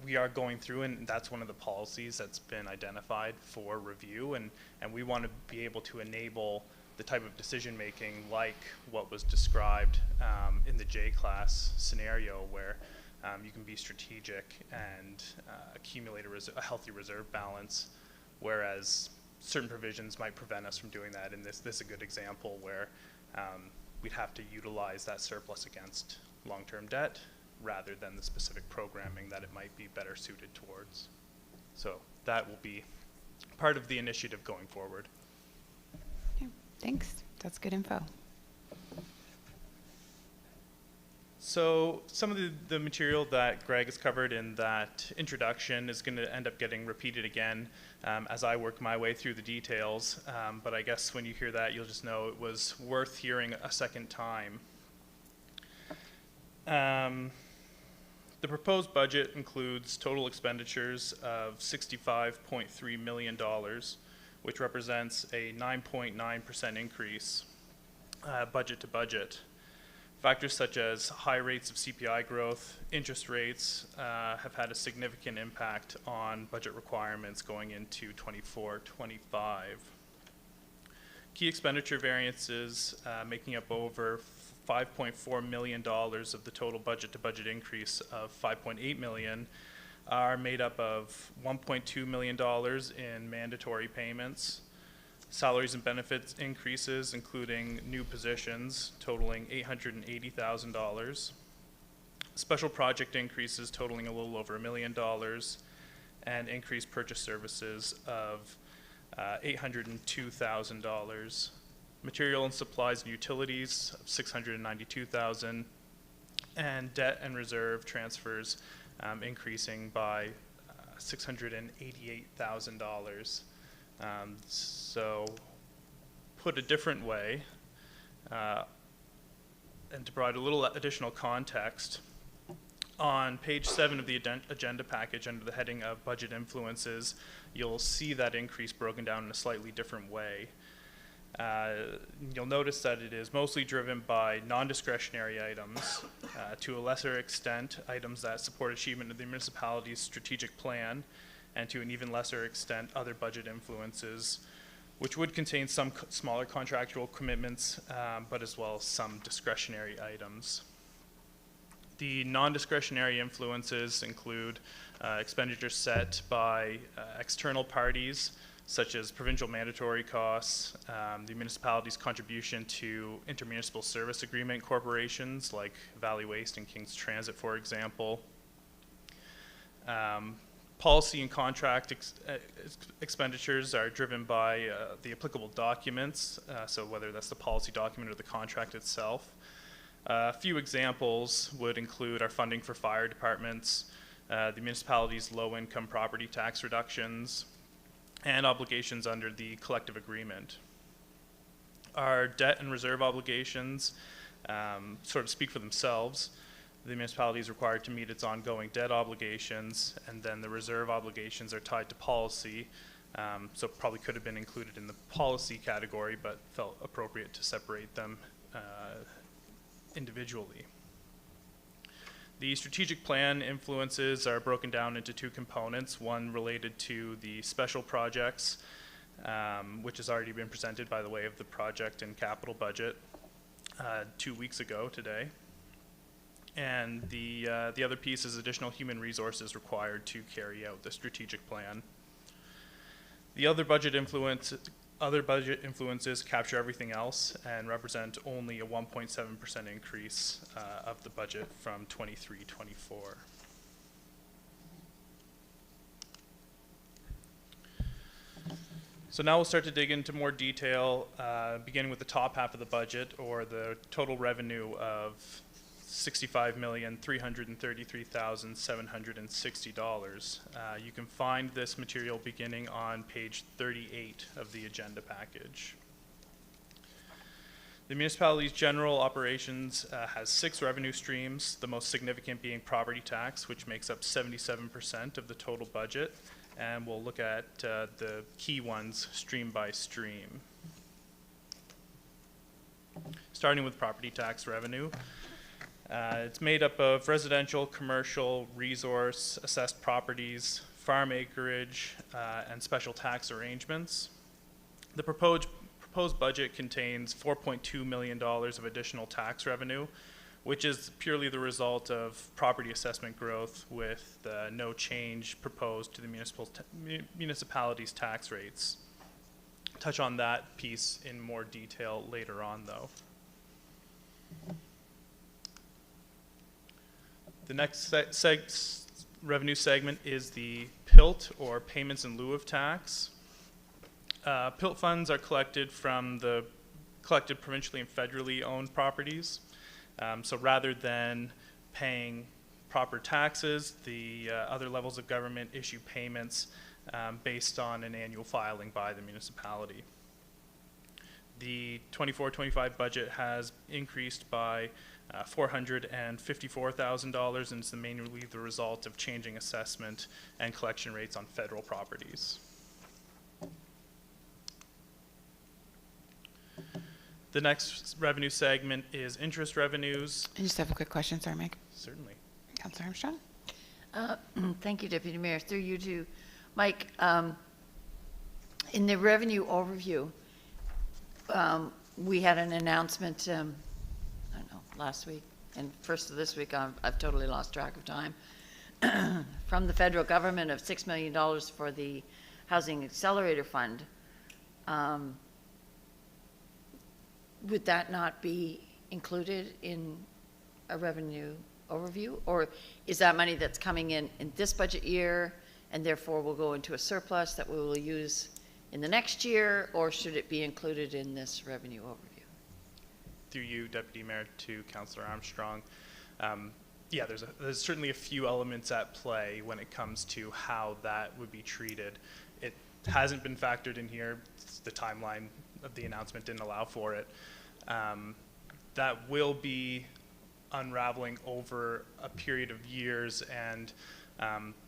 Speaker 5: we are going through, and that's one of the policies that's been identified for review, and we want to be able to enable the type of decision making like what was described in the J-class scenario, where you can be strategic and accumulate a healthy reserve balance, whereas certain provisions might prevent us from doing that. And this is a good example where we'd have to utilize that surplus against long-term debt rather than the specific programming that it might be better suited towards. So that will be part of the initiative going forward.
Speaker 1: Yeah, thanks. That's good info.
Speaker 5: So some of the material that Greg has covered in that introduction is going to end up getting repeated again as I work my way through the details. But I guess when you hear that, you'll just know it was worth hearing a second time. The proposed budget includes total expenditures of $65.3 million, which represents a 9.9% increase budget to budget. Factors such as high rates of CPI growth, interest rates have had a significant impact on budget requirements going into 24-25. Key expenditure variances making up over $5.4 million of the total budget to budget increase of $5.8 million are made up of $1.2 million in mandatory payments, salaries and benefits increases, including new positions totaling $880,000, special project increases totaling a little over $1 million, and increased purchase services of $802,000, material and supplies and utilities of $692,000, and debt and reserve transfers increasing by $688,000. So, put a different way, and to provide a little additional context, on page 7 of the agenda package under the heading of budget influences, you'll see that increase broken down in a slightly different way. You'll notice that it is mostly driven by non-discretionary items, to a lesser extent items that support achievement of the municipality's strategic plan, and to an even lesser extent other budget influences, which would contain some smaller contractual commitments, but as well as some discretionary items. The non-discretionary influences include expenditures set by external parties, such as provincial mandatory costs, the municipality's contribution to intermunicipal service agreement corporations like Valley Waste and King's Transit, for example. Policy and contract expenditures are driven by the applicable documents, so whether that's the policy document or the contract itself. A few examples would include our funding for fire departments, the municipality's low-income property tax reductions, and obligations under the collective agreement. Our debt and reserve obligations sort of speak for themselves. The municipality is required to meet its ongoing debt obligations, and then the reserve obligations are tied to policy, so probably could have been included in the policy category, but felt appropriate to separate them individually. The strategic plan influences are broken down into two components, one related to the special projects, which has already been presented by the way of the project and capital budget 2 weeks ago today. And the other piece is additional human resources required to carry out the strategic plan. The other budget influences capture everything else and represent only a 1.7% increase of the budget from 23-24. So now we'll start to dig into more detail, beginning with the top half of the budget, or the total revenue of $65,333,760. You can find this material beginning on page 38 of the agenda package. The municipality's general operations has 6 revenue streams, the most significant being property tax, which makes up 77% of the total budget, and we'll look at the key ones stream by stream. Starting with property tax revenue. It's made up of residential, commercial, resource, assessed properties, farm acreage, and special tax arrangements. The proposed budget contains $4.2 million of additional tax revenue, which is purely the result of property assessment growth with no change proposed to the municipality's tax rates. Touch on that piece in more detail later on, though. The next revenue segment is the PILT, or payments in lieu of tax. PILT funds are collected provincially and federally owned properties. So rather than paying proper taxes, the other levels of government issue payments based on an annual filing by the municipality. The 24-25 budget has increased by $454,000, and it's mainly the result of changing assessment and collection rates on federal properties. The next revenue segment is interest revenues.
Speaker 1: I just have a quick question. Sorry, Mike.
Speaker 5: Certainly.
Speaker 1: Councilor Armstrong?
Speaker 4: Thank you, Deputy Mayor. Through you to Mike. In the revenue overview, we had an announcement, I don't know, last week, and first of this week, I've totally lost track of time, from the federal government of $6 million for the Housing Accelerator Fund. Would that not be included in a revenue overview? Or is that money that's coming in this budget year and therefore will go into a surplus that we will use in the next year, or should it be included in this revenue overview?
Speaker 5: Through you, Deputy Mayor, to Councillor Armstrong. Yeah, there's certainly a few elements at play when it comes to how that would be treated. It hasn't been factored in here. The timeline of the announcement didn't allow for it. That will be unraveling over a period of years, and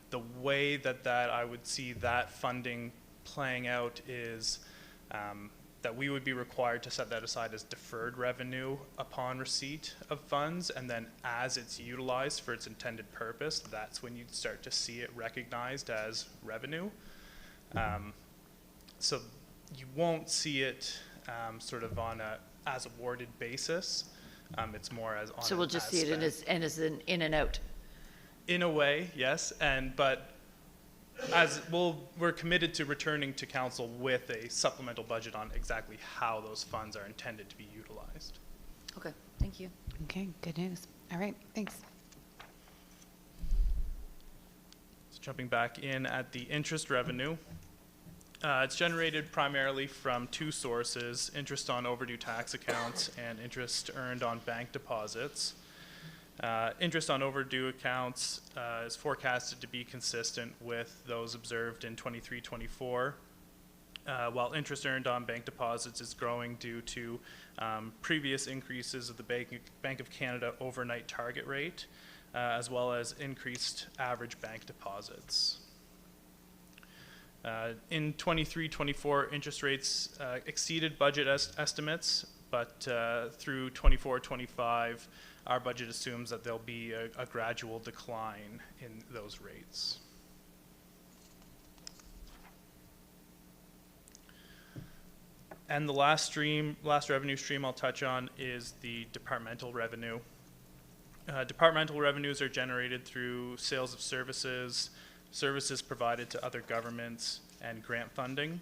Speaker 5: the way that I would see that funding playing out is that we would be required to set that aside as deferred revenue upon receipt of funds, and then as it's utilized for its intended purpose, that's when you'd start to see it recognized as revenue. So you won't see it sort of on a as awarded basis. It's more as on.
Speaker 4: So we'll just see it as an in and out.
Speaker 5: In a way, yes, but we're committed to returning to council with a supplemental budget on exactly how those funds are intended to be utilized.
Speaker 4: Okay, thank you.
Speaker 1: Okay, good news. All right, thanks.
Speaker 5: So jumping back in at the interest revenue, it's generated primarily from two sources: interest on overdue tax accounts and interest earned on bank deposits. Interest on overdue accounts is forecasted to be consistent with those observed in 23-24, while interest earned on bank deposits is growing due to previous increases of the Bank of Canada overnight target rate, as well as increased average bank deposits. In 23-24, interest rates exceeded budget estimates, but through 24-25, our budget assumes that there'll be a gradual decline in those rates. And the last revenue stream I'll touch on is the departmental revenue. Departmental revenues are generated through sales of services provided to other governments, and grant funding.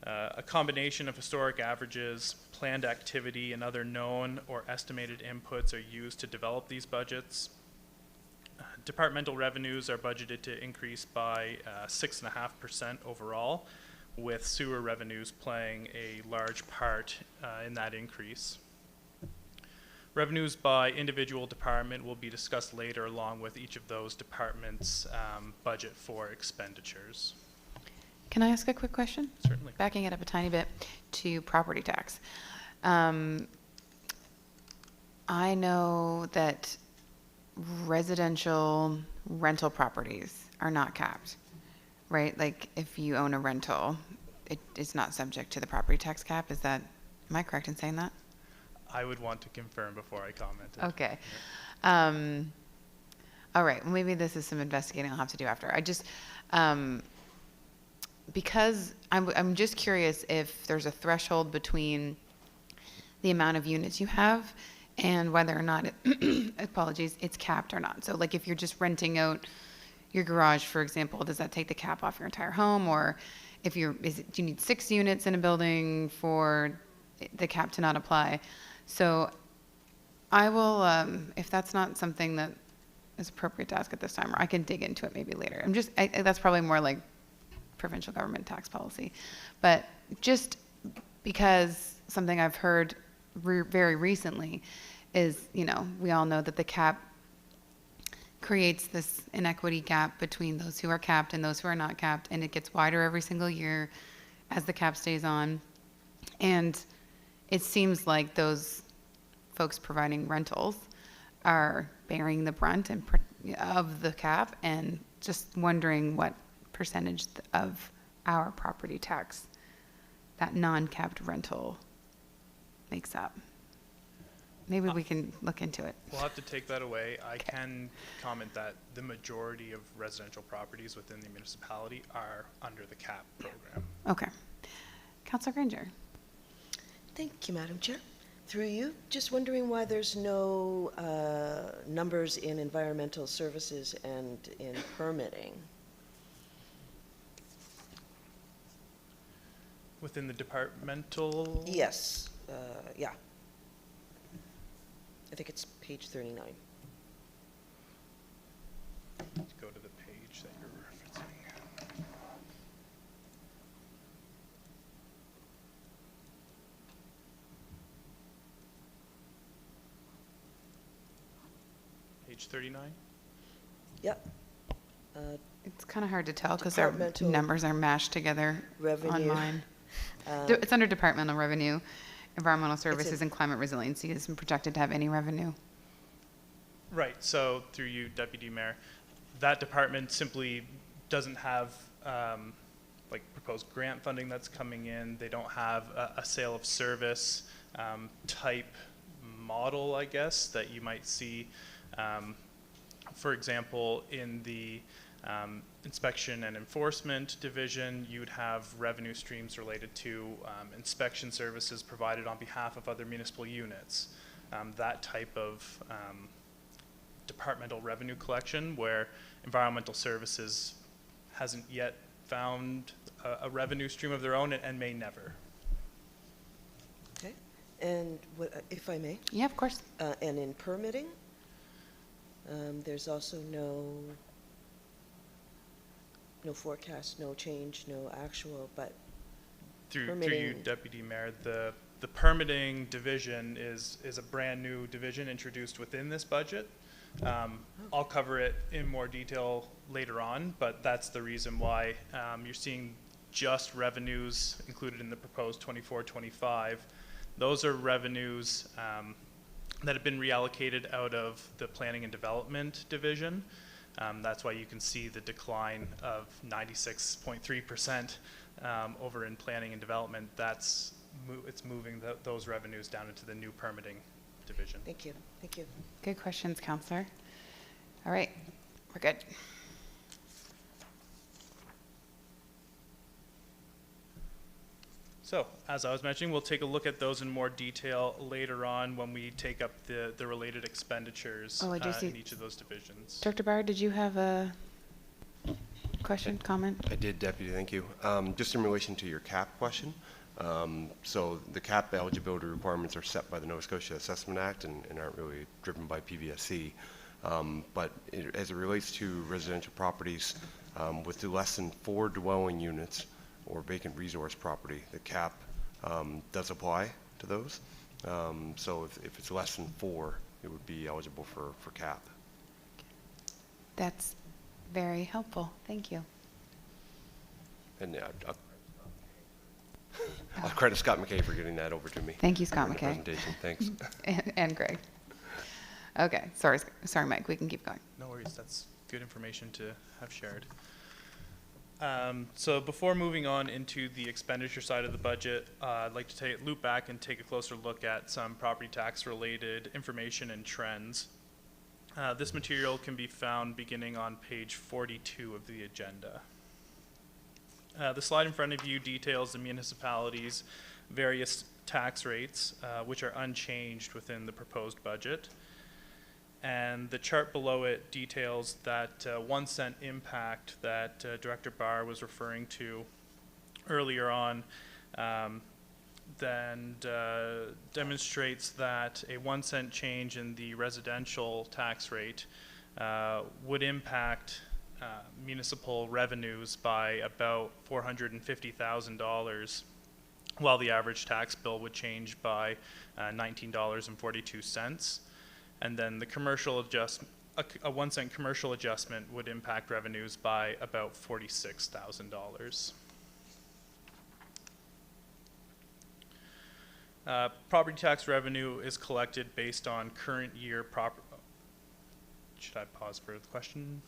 Speaker 5: A combination of historic averages, planned activity, and other known or estimated inputs are used to develop these budgets. Departmental revenues are budgeted to increase by 6.5% overall, with sewer revenues playing a large part in that increase. Revenues by individual department will be discussed later, along with each of those departments' budget for expenditures.
Speaker 1: Can I ask a quick question?
Speaker 5: Certainly.
Speaker 1: Backing it up a tiny bit to property tax. I know that residential rental properties are not capped, right? Like if you own a rental, it is not subject to the property tax cap. Am I correct in saying that?
Speaker 5: I would want to confirm before I commented.
Speaker 1: Okay. All right. Well, maybe this is some investigating I'll have to do after. I just, because I'm just curious if there's a threshold between the amount of units you have and whether or not apologies, it's capped or not. So like if you're just renting out your garage, for example, does that take the cap off your entire home? Or if do you need 6 units in a building for the cap to not apply? So I will, if that's not something that is appropriate to ask at this time, or I can dig into it maybe later. That's probably more like provincial government tax policy. But just because something I've heard very recently is, we all know that the cap creates this inequity gap between those who are capped and those who are not capped, and it gets wider every single year as the cap stays on. And it seems like those folks providing rentals are bearing the brunt of the cap, and just wondering what percentage of our property tax that non-capped rental makes up. Maybe we can look into it.
Speaker 5: We'll have to take that away. I can comment that the majority of residential properties within the municipality are under the CAP program.
Speaker 1: Okay. Councilor Granger.
Speaker 6: Thank you, Madam Chair. Through you, just wondering why there's no numbers in environmental services and in permitting.
Speaker 5: Within the departmental?
Speaker 6: Yes, yeah. I think it's page 39.
Speaker 5: Let's go to the page that you're referencing. Page 39?
Speaker 6: Yep.
Speaker 1: It's kind of hard to tell because our
Speaker 6: Departmental
Speaker 1: numbers are mashed together
Speaker 6: revenue.
Speaker 1: on mine. It's under departmental revenue. Environmental services and climate resiliency isn't projected to have any revenue.
Speaker 5: Right, so through you, Deputy Mayor, that department simply doesn't have like proposed grant funding that's coming in. They don't have a sale of service type model, I guess, that you might see. For example, in the inspection and enforcement division, you'd have revenue streams related to inspection services provided on behalf of other municipal units. That type of departmental revenue collection, where environmental services hasn't yet found a revenue stream of their own and may never.
Speaker 6: Okay. And what, if I may,
Speaker 1: Yeah, of course.
Speaker 6: and in permitting, there's also no forecast, no change, no actual, but
Speaker 5: Through you,
Speaker 6: permitting.
Speaker 5: Deputy Mayor, the permitting division is a brand new division introduced within this budget. I'll cover it in more detail later on, but that's the reason why you're seeing just revenues included in the proposed 24-25. Those are revenues that have been reallocated out of the planning and development division. That's why you can see the decline of 96.3% over in planning and development. It's moving those revenues down into the new permitting division.
Speaker 6: Thank you. Thank you.
Speaker 1: Good questions, Counselor. All right, we're good.
Speaker 5: So, as I was mentioning, we'll take a look at those in more detail later on when we take up the related expenditures
Speaker 1: Oh, I do see.
Speaker 5: in each of those divisions.
Speaker 1: Dr. Bauer, did you have a question, comment?
Speaker 2: I did, Deputy, thank you. Just in relation to your CAP question, so the CAP eligibility requirements are set by the Nova Scotia Assessment Act and aren't really driven by PVSC. But as it relates to residential properties with less than 4 dwelling units or vacant resource property, the CAP does apply to those. So if it's less than 4, it would be eligible for CAP.
Speaker 1: That's very helpful. Thank you.
Speaker 2: And I'll credit Scott McKay for getting that over to me.
Speaker 1: Thank you, Scott
Speaker 2: during the
Speaker 1: McKay.
Speaker 2: presentation. Thanks.
Speaker 1: And Greg. Okay, sorry, Mike, we can keep going.
Speaker 5: No worries, that's good information to have shared. So before moving on into the expenditure side of the budget, I'd like to loop back and take a closer look at some property tax related information and trends. This material can be found beginning on page 42 of the agenda. The slide in front of you details the municipality's various tax rates, which are unchanged within the proposed budget. And the chart below it details that 1 cent impact that Director Barr was referring to earlier on, then demonstrates that a 1 cent change in the residential tax rate would impact municipal revenues by about $450,000, while the average tax bill would change by $19.42. And then the commercial adjustment, a 1 cent commercial adjustment would impact revenues by about $46,000. Property tax revenue is collected based on current year Should I pause for the question?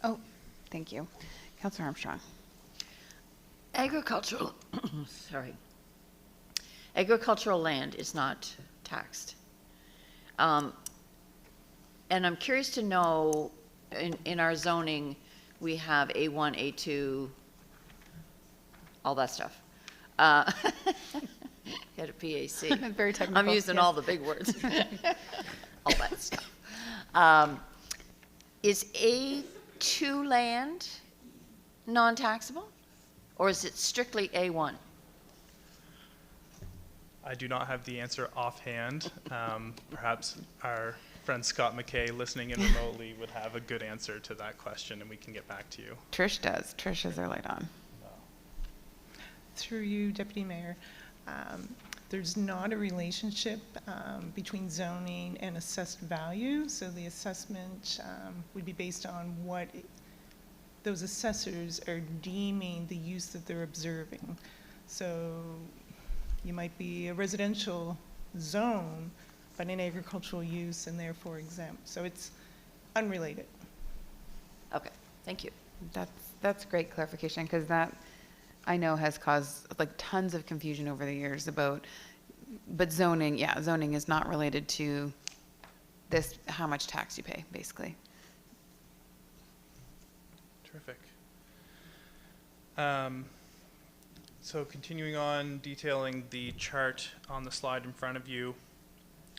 Speaker 1: Oh, thank you. Councilor Armstrong.
Speaker 4: Agricultural, sorry. agricultural land is not taxed. And I'm curious to know, in our zoning, we have A1, A2, all that stuff. Got a PAC.
Speaker 1: Very technical.
Speaker 4: I'm using
Speaker 1: yes.
Speaker 4: all the big words. All that stuff. Is A2 land non-taxable? Or is it strictly A1?
Speaker 5: I do not have the answer offhand. Perhaps our friend Scott McKay, listening in remotely, would have a good answer to that question, and we can get back to you.
Speaker 1: Trish does. Trish has her light on.
Speaker 7: Through you, Deputy Mayor, there's not a relationship between zoning and assessed value, so the assessment would be based on what those assessors are deeming the use that they're observing. So you might be a residential zone, but an agricultural use and therefore exempt. So it's unrelated.
Speaker 4: Okay, thank you.
Speaker 1: That's great clarification, because that I know has caused like tons of confusion over the years about, but zoning, yeah, zoning is not related to this, how much tax you pay, basically.
Speaker 5: Terrific. So continuing on, detailing the chart on the slide in front of you,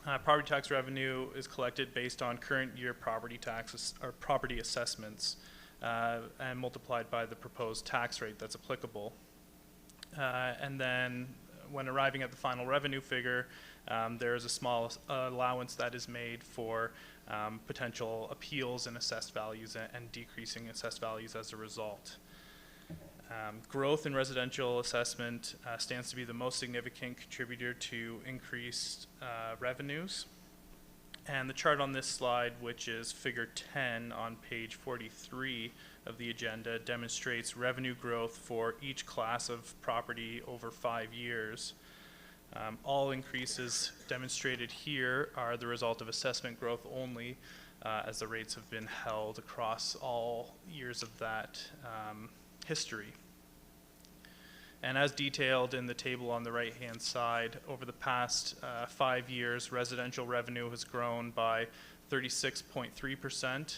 Speaker 5: property tax revenue is collected based on current year property taxes or property assessments and multiplied by the proposed tax rate that's applicable. And then when arriving at the final revenue figure, there is a small allowance that is made for potential appeals in assessed values and decreasing assessed values as a result. Growth in residential assessment stands to be the most significant contributor to increased revenues. And the chart on this slide, which is figure 10 on page 43 of the agenda, demonstrates revenue growth for each class of property over 5 years. All increases demonstrated here are the result of assessment growth only, as the rates have been held across all years of that history. And as detailed in the table on the right-hand side, over the past 5 years, residential revenue has grown by 36.3%,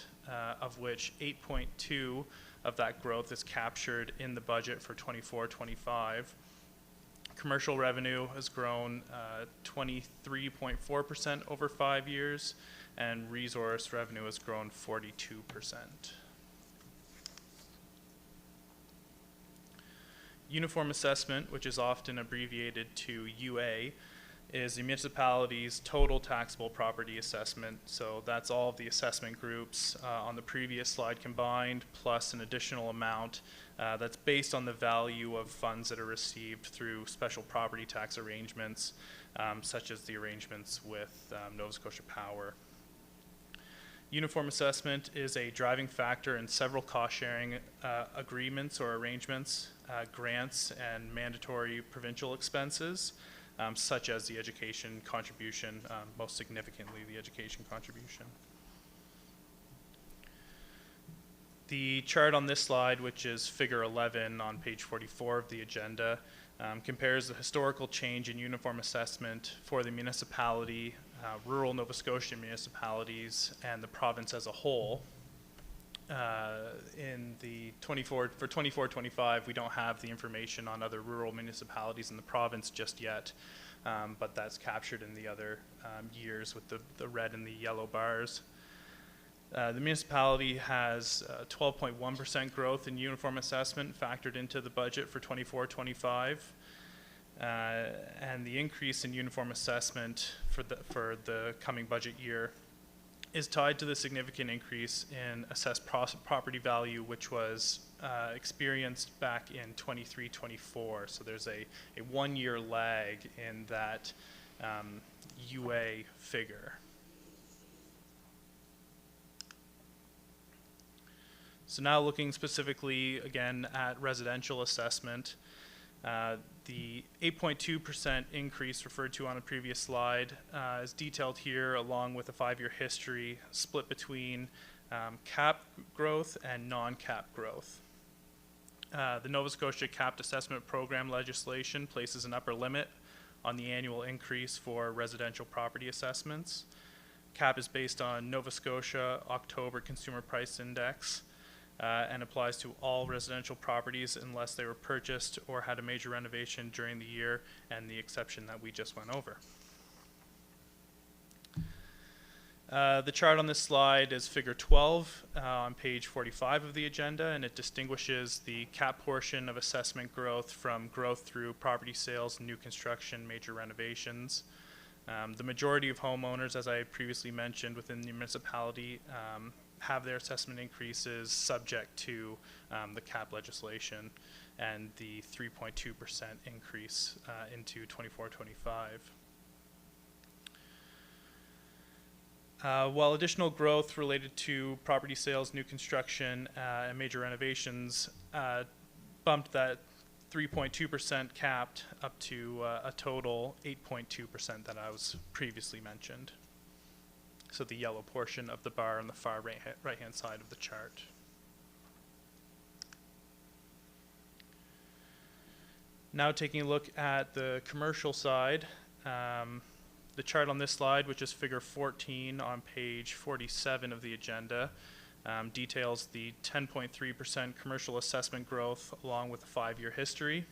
Speaker 5: of which 8.2 of that growth is captured in the budget for 24-25. Commercial revenue has grown 23.4% over 5 years, and resource revenue has grown 42%. Uniform assessment, which is often abbreviated to UA, is the municipality's total taxable property assessment. So that's all of the assessment groups on the previous slide combined, plus an additional amount that's based on the value of funds that are received through special property tax arrangements, such as the arrangements with Nova Scotia Power. Uniform assessment is a driving factor in several cost-sharing agreements or arrangements, grants, and mandatory provincial expenses, such as the education contribution, most significantly the education contribution. The chart on this slide, which is figure 11 on page 44 of the agenda, compares the historical change in uniform assessment for the municipality, rural Nova Scotian municipalities, and the province as a whole. In the 24-25, we don't have the information on other rural municipalities in the province just yet, but that's captured in the other years with the red and the yellow bars. The municipality has 12.1% growth in uniform assessment factored into the budget for 24-25. And the increase in uniform assessment for the coming budget year is tied to the significant increase in assessed property value, which was experienced back in 23-24. So there's a 1-year lag in that UA figure. So now looking specifically again at residential assessment, the 8.2% increase referred to on a previous slide is detailed here along with a 5-year history split between cap growth and non-cap growth. The Nova Scotia Capped Assessment Program legislation places an upper limit on the annual increase for residential property assessments. Cap is based on Nova Scotia October Consumer Price Index and applies to all residential properties unless they were purchased or had a major renovation during the year, and the exception that we just went over. The chart on this slide is figure 12 on page 45 of the agenda, and it distinguishes the cap portion of assessment growth from growth through property sales, new construction, major renovations. The majority of homeowners, as I previously mentioned, within the municipality have their assessment increases subject to the cap legislation and the 3.2% increase into 24-25. While additional growth related to property sales, new construction, and major renovations bumped that 3.2% capped up to a total 8.2% that I was previously mentioned. So the yellow portion of the bar on the far right-hand side of the chart. Now taking a look at the commercial side, the chart on this slide, which is figure 14 on page 47 of the agenda, details the 10.3% commercial assessment growth along with a 5-year history.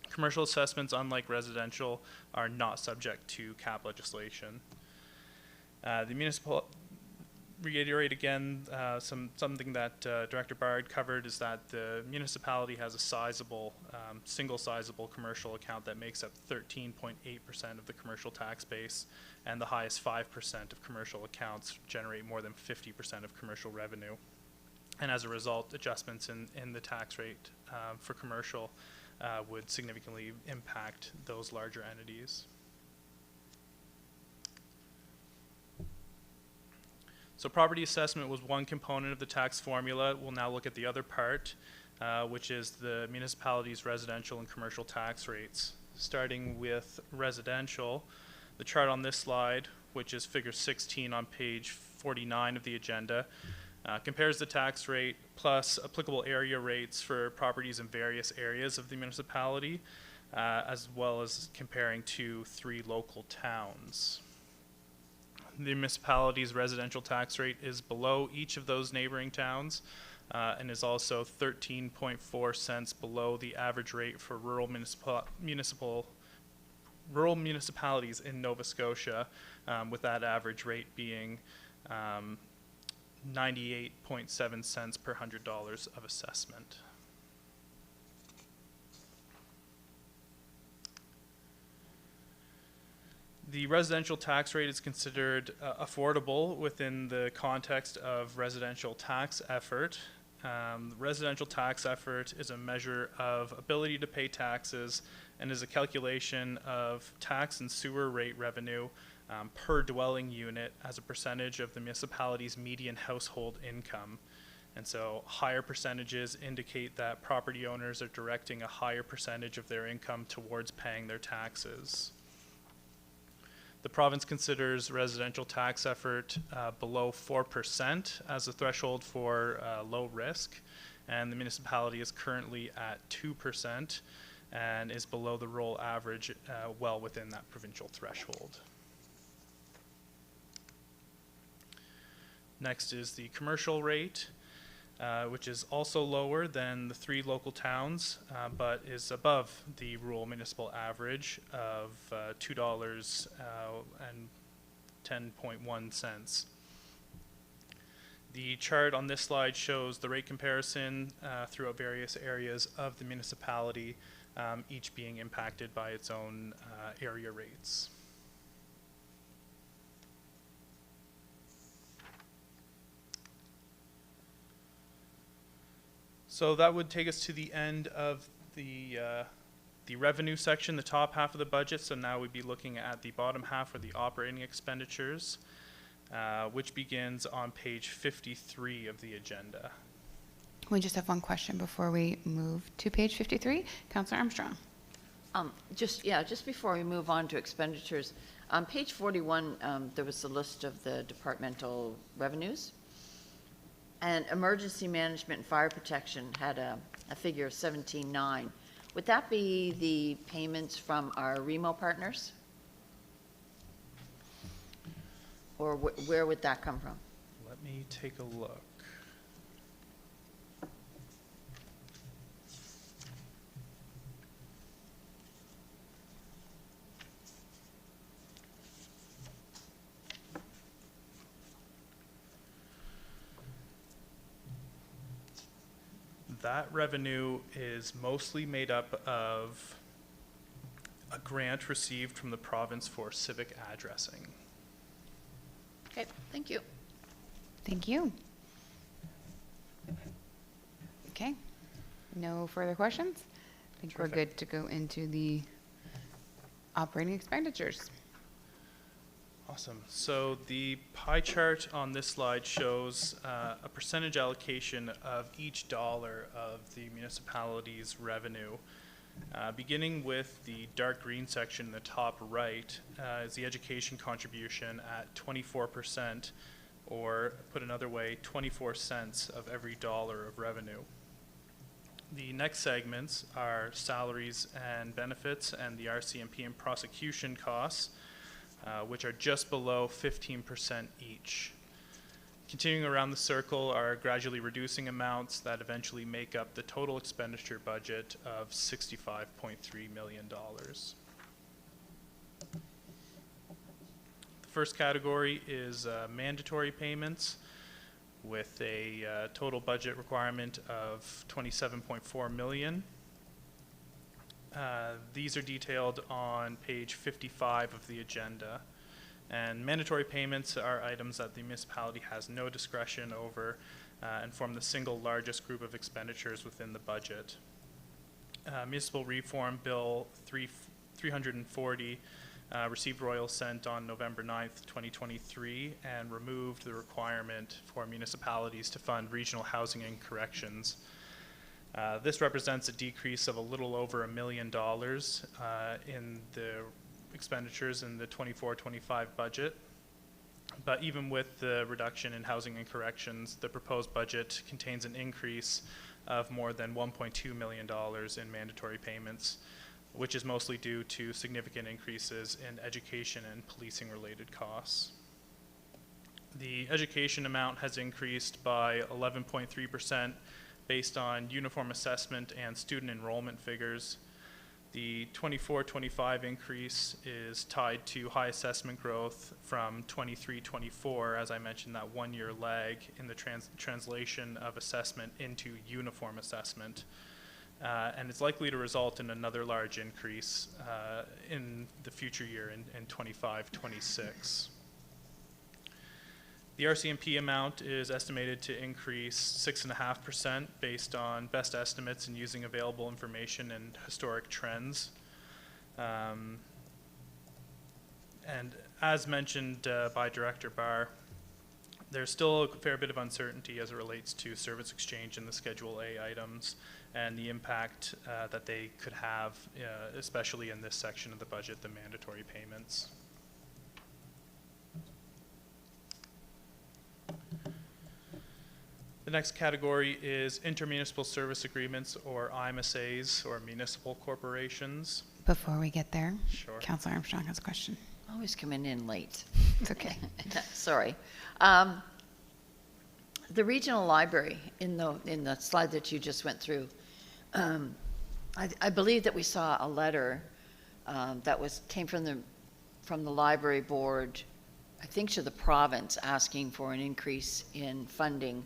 Speaker 5: Commercial assessments, unlike residential, are not subject to cap legislation. The municipal, reiterate again, something that Director Bard covered is that the municipality has a sizable, single sizable commercial account that makes up 13.8% of the commercial tax base, and the highest 5% of commercial accounts generate more than 50% of commercial revenue. And as a result, adjustments in the tax rate for commercial would significantly impact those larger entities. So property assessment was one component of the tax formula. We'll now look at the other part, which is the municipality's residential and commercial tax rates. Starting with residential, the chart on this slide, which is figure 16 on page 49 of the agenda, compares the tax rate plus applicable area rates for properties in various areas of the municipality, as well as comparing to 3 local towns. The municipality's residential tax rate is below each of those neighboring towns and is also 13.4 cents below the average rate for rural municipalities in Nova Scotia, with that average rate being 98.7 cents per $100 of assessment. The residential tax rate is considered affordable within the context of residential tax effort. Residential tax effort is a measure of ability to pay taxes and is a calculation of tax and sewer rate revenue per dwelling unit as a percentage of the municipality's median household income. And so higher percentages indicate that property owners are directing a higher percentage of their income towards paying their taxes. The province considers residential tax effort below 4% as a threshold for low risk, and the municipality is currently at 2% and is below the rural average, well within that provincial threshold. Next is the commercial rate, which is also lower than the 3 local towns, but is above the rural municipal average of $2.10.1. The chart on this slide shows the rate comparison throughout various areas of the municipality, each being impacted by its own area rates. So that would take us to the end of the revenue section, the top half of the budget. So now we'd be looking at the bottom half, or the operating expenditures, which begins on page 53 of the agenda.
Speaker 1: We just have one question before we move to page 53. Councillor Armstrong.
Speaker 4: Just before we move on to expenditures, on page 41, there was a list of the departmental revenues. And emergency management and fire protection had a figure of 17.9, would that be the payments from our REMO partners? Or where would that come from?
Speaker 5: Let me take a look. That revenue is mostly made up of a grant received from the province for civic addressing.
Speaker 4: Okay, thank you.
Speaker 1: Thank you. Okay, no further questions? I think we're
Speaker 5: Terrific.
Speaker 1: good to go into the operating expenditures.
Speaker 5: Awesome. So the pie chart on this slide shows a percentage allocation of each dollar of the municipality's revenue. Beginning with the dark green section in the top right is the education contribution at 24%, or put another way, 24 cents of every dollar of revenue. The next segments are salaries and benefits and the RCMP and prosecution costs, which are just below 15% each. Continuing around the circle are gradually reducing amounts that eventually make up the total expenditure budget of $65.3 million. The first category is mandatory payments, with a total budget requirement of $27.4 million. These are detailed on page 55 of the agenda. And mandatory payments are items that the municipality has no discretion over and form the single largest group of expenditures within the budget. Municipal Reform Bill 340 received royal assent on November 9th, 2023, and removed the requirement for municipalities to fund regional housing and corrections. This represents a decrease of a little over $1 million in the expenditures in the 24-25 budget. But even with the reduction in housing and corrections, the proposed budget contains an increase of more than $1.2 million in mandatory payments, which is mostly due to significant increases in education and policing related costs. The education amount has increased by 11.3% based on uniform assessment and student enrollment figures. The 24-25 increase is tied to high assessment growth from 23-24, as I mentioned, that one-year lag in the translation of assessment into uniform assessment. And it's likely to result in another large increase in the future year in 25-26. The RCMP amount is estimated to increase 6.5% based on best estimates and using available information and historic trends. And as mentioned by Director Barr, there's still a fair bit of uncertainty as it relates to service exchange in the Schedule A items and the impact that they could have, especially in this section of the budget, the mandatory payments. The next category is intermunicipal service agreements, or IMSAs, or municipal corporations.
Speaker 1: Before we get there,
Speaker 5: Sure.
Speaker 1: Councillor Armstrong has a question.
Speaker 4: Always coming in late.
Speaker 1: It's okay.
Speaker 4: Sorry. The regional library, in the slide that you just went through, I believe that we saw a letter that came from the library board, I think to the province, asking for an increase in funding.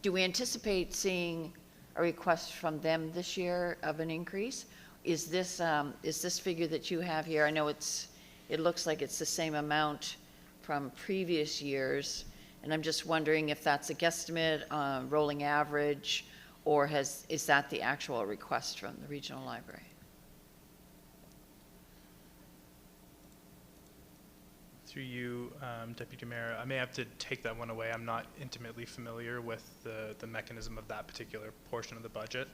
Speaker 4: Do we anticipate seeing a request from them this year of an increase? Is this figure that you have here? I know it looks like it's the same amount from previous years, and I'm just wondering if that's a guesstimate, rolling average, or is that the actual request from the regional library?
Speaker 5: Through you, Deputy Mayor, I may have to take that one away. I'm not intimately familiar with the mechanism of that particular portion of the budget.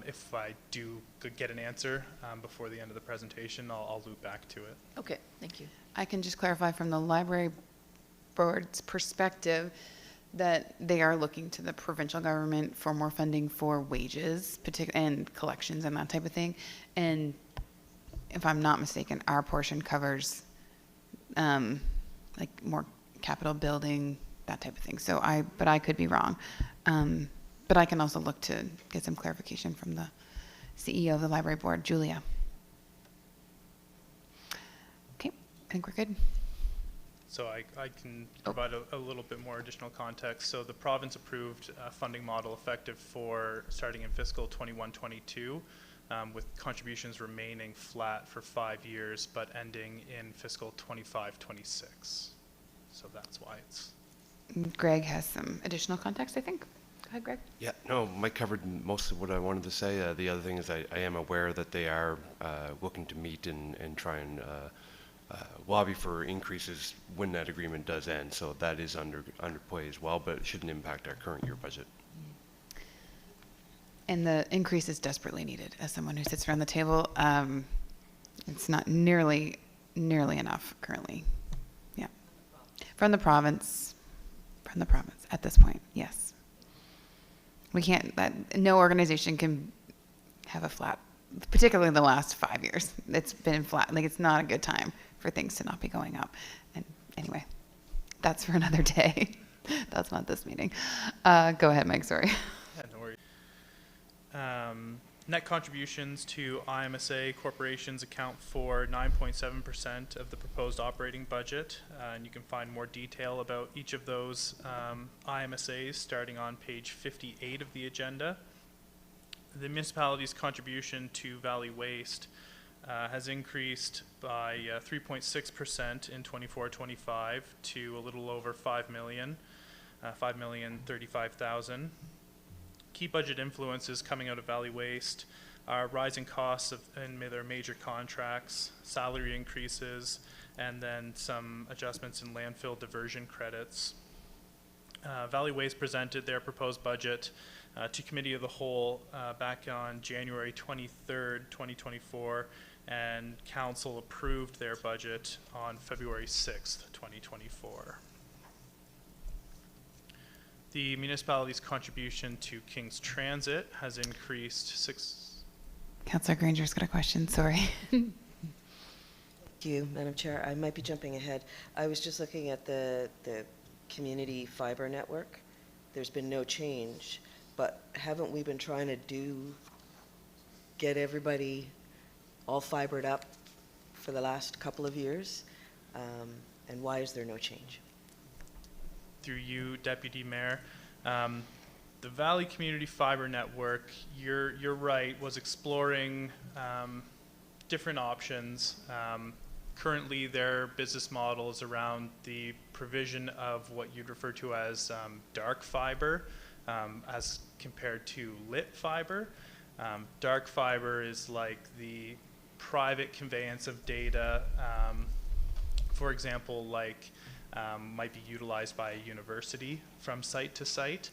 Speaker 5: If I do get an answer before the end of the presentation, I'll loop back to it.
Speaker 4: Okay, thank you.
Speaker 1: I can just clarify from the library board's perspective, that they are looking to the provincial government for more funding for wages, and collections and that type of thing. And if I'm not mistaken, our portion covers like more capital building, that type of thing. So but I could be wrong. But I can also look to get some clarification from the CEO of the library board, Julia. Okay, I think we're good.
Speaker 5: So I can provide a little bit more additional context. So the province approved a funding model effective for starting in fiscal 21-22, with contributions remaining flat for 5 years, but ending in fiscal 25-26. So that's why it's.
Speaker 1: Greg has some additional context, I think. Go ahead, Greg.
Speaker 8: Yeah, no, Mike covered most of what I wanted to say. The other thing is I am aware that they are looking to meet and try and lobby for increases when that agreement does end. So that is under play as well, but it shouldn't impact our current year budget.
Speaker 1: And the increase is desperately needed. As someone who sits around the table, it's not nearly enough currently. Yeah, from the province at this point. Yes, we can't. No organization can have a flat, particularly in the last 5 years. It's been flat. Like, it's not a good time for things to not be going up. And anyway, that's for another day. That's not this meeting. Go ahead, Mike. Sorry.
Speaker 5: Yeah, no worries. Net contributions to IMSA corporations account for 9.7% of the proposed operating budget, and you can find more detail about each of those IMSAs starting on page 58 of the agenda. The municipality's contribution to Valley Waste has increased by 3.6% in 24-25 to a little over $5 million, $5,035,000. Key budget influences coming out of Valley Waste are rising costs in their major contracts, salary increases, and then some adjustments in landfill diversion credits. Valley Waste presented their proposed budget to Committee of the Whole back on January 23rd, 2024, and Council approved their budget on February 6th, 2024. The municipality's contribution to King's Transit has increased
Speaker 1: Councillor Granger's got a question. Sorry.
Speaker 6: Thank you, Madam Chair. I might be jumping ahead. I was just looking at the community fiber network. There's been no change, but haven't we been trying to get everybody all fibered up for the last couple of years? And why is there no change?
Speaker 5: Through you, Deputy Mayor. The Valley Community Fiber Network, you're right, was exploring different options. Currently, their business model is around the provision of what you'd refer to as dark fiber, as compared to lit fiber. Dark fiber is like the private conveyance of data, for example, like might be utilized by a university from site to site.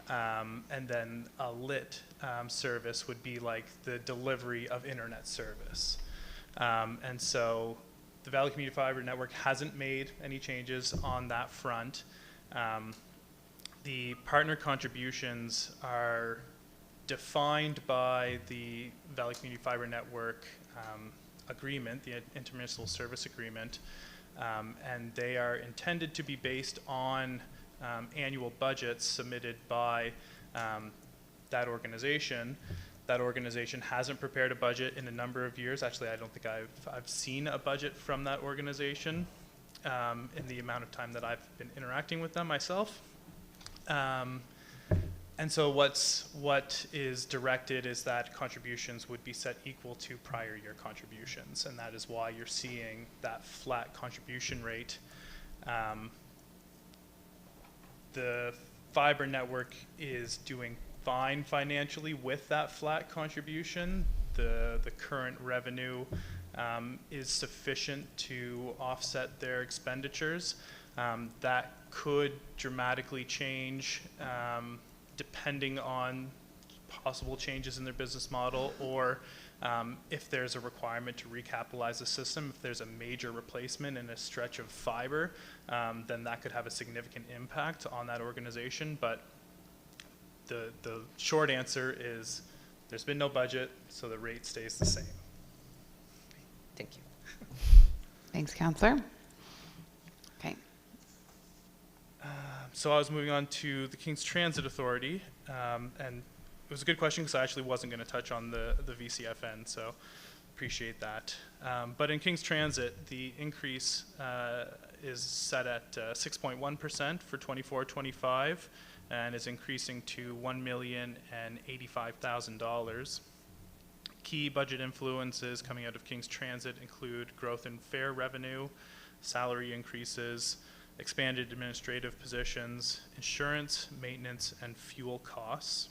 Speaker 5: And then a lit service would be like the delivery of internet service. And so the Valley Community Fiber Network hasn't made any changes on that front. The partner contributions are defined by the Valley Community Fiber Network agreement, the intermunicipal service agreement, and they are intended to be based on annual budgets submitted by that organization. That organization hasn't prepared a budget in a number of years. Actually, I don't think I've seen a budget from that organization in the amount of time that I've been interacting with them myself. And so what is directed is that contributions would be set equal to prior year contributions, and that is why you're seeing that flat contribution rate. The fiber network is doing fine financially with that flat contribution. The current revenue is sufficient to offset their expenditures. That could dramatically change depending on possible changes in their business model, or if there's a requirement to recapitalize the system. If there's a major replacement in a stretch of fiber, then that could have a significant impact on that organization. But the short answer is there's been no budget, so the rate stays the same.
Speaker 6: Thank you.
Speaker 1: Thanks, Counselor. Okay.
Speaker 5: So I was moving on to the King's Transit Authority, and it was a good question because I actually wasn't going to touch on the VCFN, so appreciate that. But in King's Transit, the increase is set at 6.1% for 24-25, and is increasing to $1,085,000. Key budget influences coming out of King's Transit include growth in fare revenue, salary increases, expanded administrative positions, insurance, maintenance, and fuel costs.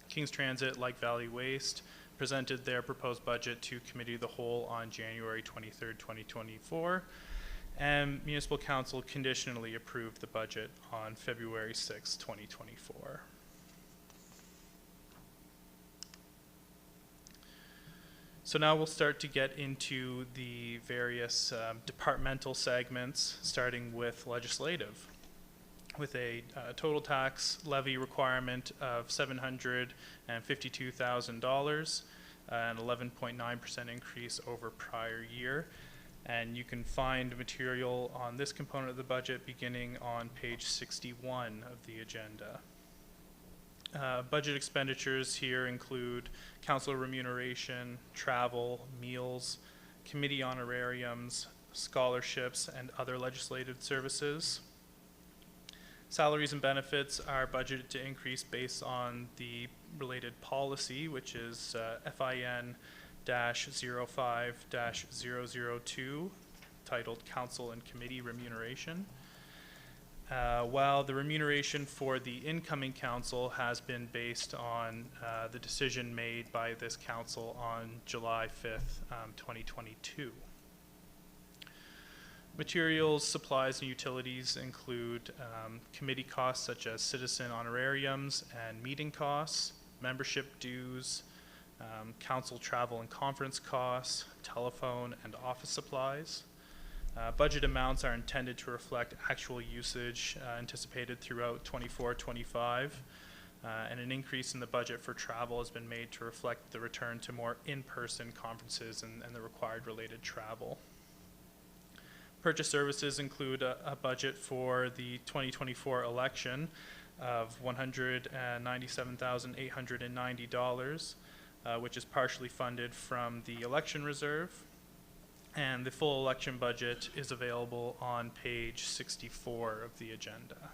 Speaker 5: King's Transit, like Valley Waste, presented their proposed budget to Committee of the Whole on January 23rd, 2024, and Municipal Council conditionally approved the budget on February 6, 2024. So now we'll start to get into the various departmental segments, starting with legislative, with a total tax levy requirement of $752,000, an 11.9% increase over prior year. And you can find material on this component of the budget beginning on page 61 of the agenda. Budget expenditures here include council remuneration, travel, meals, committee honorariums, scholarships, and other legislative services. Salaries and benefits are budgeted to increase based on the related policy, which is FIN-05-002, titled Council and Committee Remuneration. While the remuneration for the incoming council has been based on the decision made by this council on July 5th, 2022. Materials, supplies, and utilities include committee costs such as citizen honorariums and meeting costs, membership dues, council travel and conference costs, telephone and office supplies. Budget amounts are intended to reflect actual usage anticipated throughout 24-25, and an increase in the budget for travel has been made to reflect the return to more in-person conferences and the required related travel. Purchase services include a budget for the 2024 election of $197,890, which is partially funded from the election reserve. And the full election budget is available on page 64 of the agenda.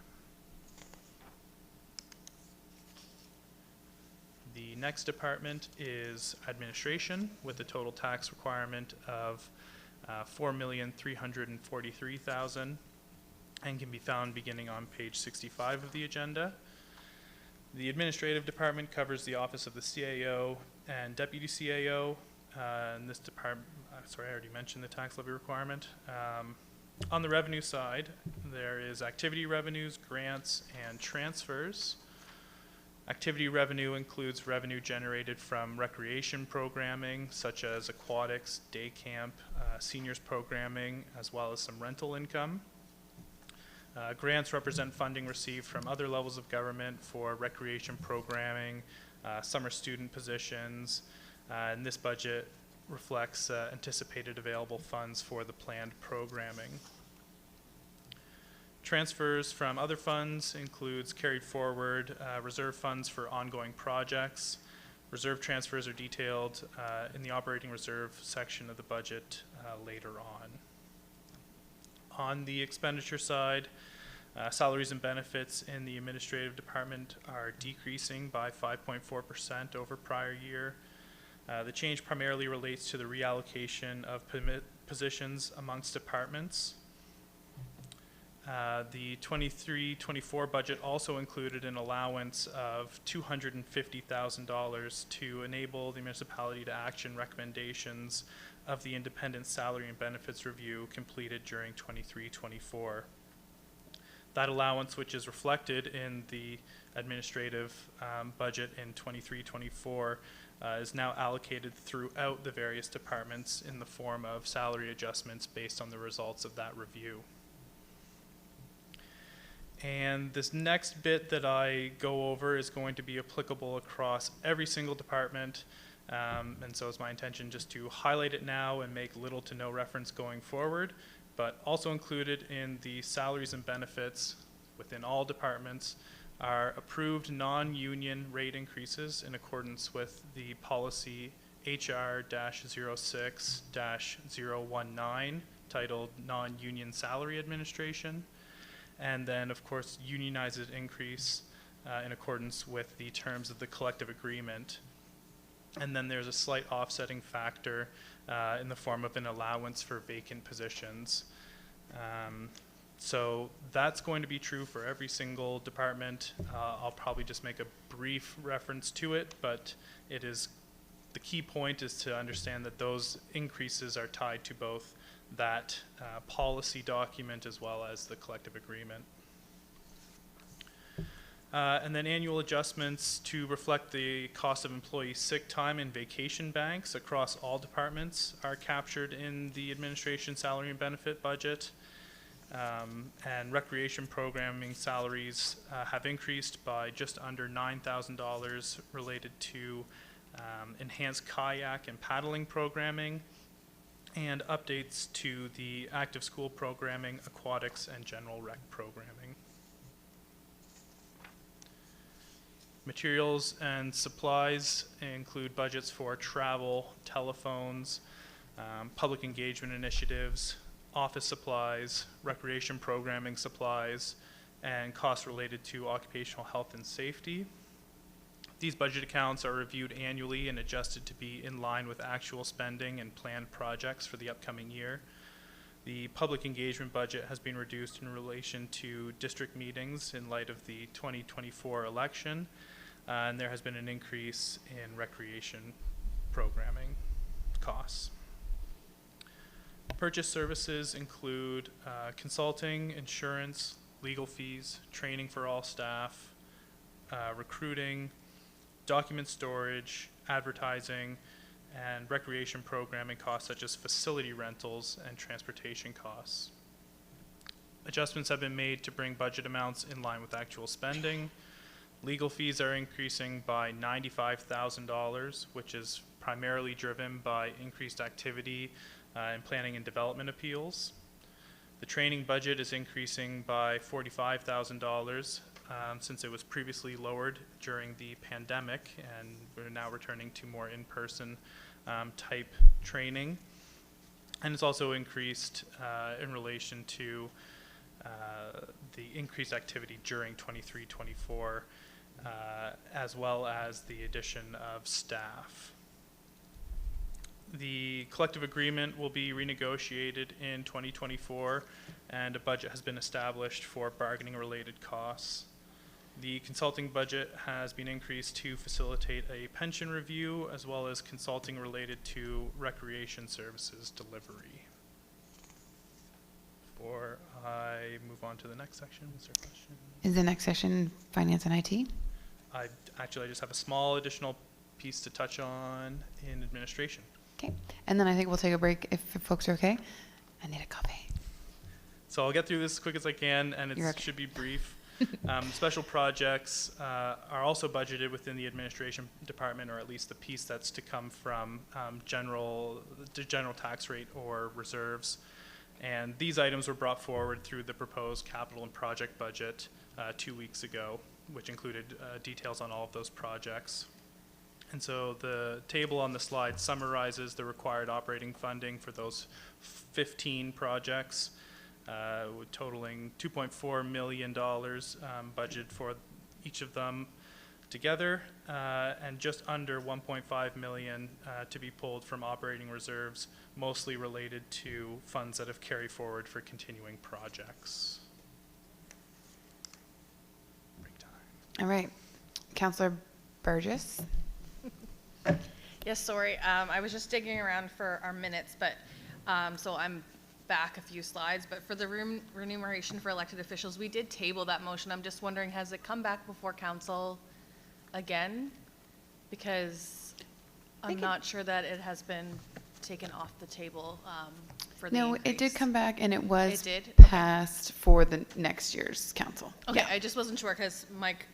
Speaker 5: The next department is administration, with a total tax requirement of $4,343,000, and can be found beginning on page 65 of the agenda. The administrative department covers the office of the CAO and deputy CAO. In this department, sorry, I already mentioned the tax levy requirement. On the revenue side, there is activity revenues, grants, and transfers. Activity revenue includes revenue generated from recreation programming, such as aquatics, day camp, seniors programming, as well as some rental income. Grants represent funding received from other levels of government for recreation programming, summer student positions, and this budget reflects anticipated available funds for the planned programming. Transfers from other funds includes carried forward reserve funds for ongoing projects. Reserve transfers are detailed in the operating reserve section of the budget later on. On the expenditure side, salaries and benefits in the administrative department are decreasing by 5.4% over prior year. The change primarily relates to the reallocation of positions amongst departments. The 23-24 budget also included an allowance of $250,000 to enable the municipality to action recommendations of the independent salary and benefits review completed during 23-24. That allowance, which is reflected in the administrative budget in 23-24, is now allocated throughout the various departments in the form of salary adjustments based on the results of that review. And this next bit that I go over is going to be applicable across every single department. And so it's my intention just to highlight it now and make little to no reference going forward, but also included in the salaries and benefits within all departments are approved non-union rate increases in accordance with the policy HR-06-019 titled Non-Union Salary Administration, and then of course unionized increase in accordance with the terms of the collective agreement. And then there's a slight offsetting factor in the form of an allowance for vacant positions. So that's going to be true for every single department. I'll probably just make a brief reference to it, but it is, the key point is to understand that those increases are tied to both that policy document as well as the collective agreement. And then annual adjustments to reflect the cost of employee sick time and vacation banks across all departments are captured in the administration salary and benefit budget. And recreation programming salaries have increased by just under $9,000 related to enhanced kayak and paddling programming and updates to the active school programming, aquatics, and general rec programming. Materials and supplies include budgets for travel, telephones, public engagement initiatives, office supplies, recreation programming supplies, and costs related to occupational health and safety. These budget accounts are reviewed annually and adjusted to be in line with actual spending and planned projects for the upcoming year. The public engagement budget has been reduced in relation to district meetings in light of the 2024 election, and there has been an increase in recreation programming costs. Purchase services include consulting, insurance, legal fees, training for all staff, recruiting, document storage, advertising, and recreation programming costs such as facility rentals and transportation costs. Adjustments have been made to bring budget amounts in line with actual spending. Legal fees are increasing by $95,000, which is primarily driven by increased activity in planning and development appeals. The training budget is increasing by $45,000 since it was previously lowered during the pandemic, and we're now returning to more in-person type training. And it's also increased in relation to the increased activity during 23-24, as well as the addition of staff. The collective agreement will be renegotiated in 2024, and a budget has been established for bargaining-related costs. The consulting budget has been increased to facilitate a pension review, as well as consulting related to recreation services delivery. Before I move on to the next section, is there a question?
Speaker 1: Is the next session finance and IT?
Speaker 5: I just have a small additional piece to touch on in administration.
Speaker 1: Okay, and then I think we'll take a break if folks are okay. I need a coffee.
Speaker 5: So I'll get through this as quick as I can, and it
Speaker 1: You're okay.
Speaker 5: should be brief. Special projects are also budgeted within the administration department, or at least the piece that's to come from the general tax rate or reserves. And these items were brought forward through the proposed capital and project budget 2 weeks ago, which included details on all of those projects. And so the table on the slide summarizes the required operating funding for those 15 projects, totaling $2.4 million budget for each of them together, and just under $1.5 million to be pulled from operating reserves, mostly related to funds that have carried forward for continuing projects. Break time.
Speaker 1: All right, Councillor Burgess.
Speaker 9: Yes, sorry. I was just digging around for our minutes, but so I'm back a few slides, but for the remuneration for elected officials, we did table that motion. I'm just wondering, has it come back before council again? Because I'm not sure that it has been taken off the table for the
Speaker 1: No,
Speaker 9: increase.
Speaker 1: it did come back, and it was
Speaker 9: It did?
Speaker 1: passed for the next year's council.
Speaker 9: Okay,
Speaker 1: Yeah.
Speaker 9: I just wasn't sure because Mike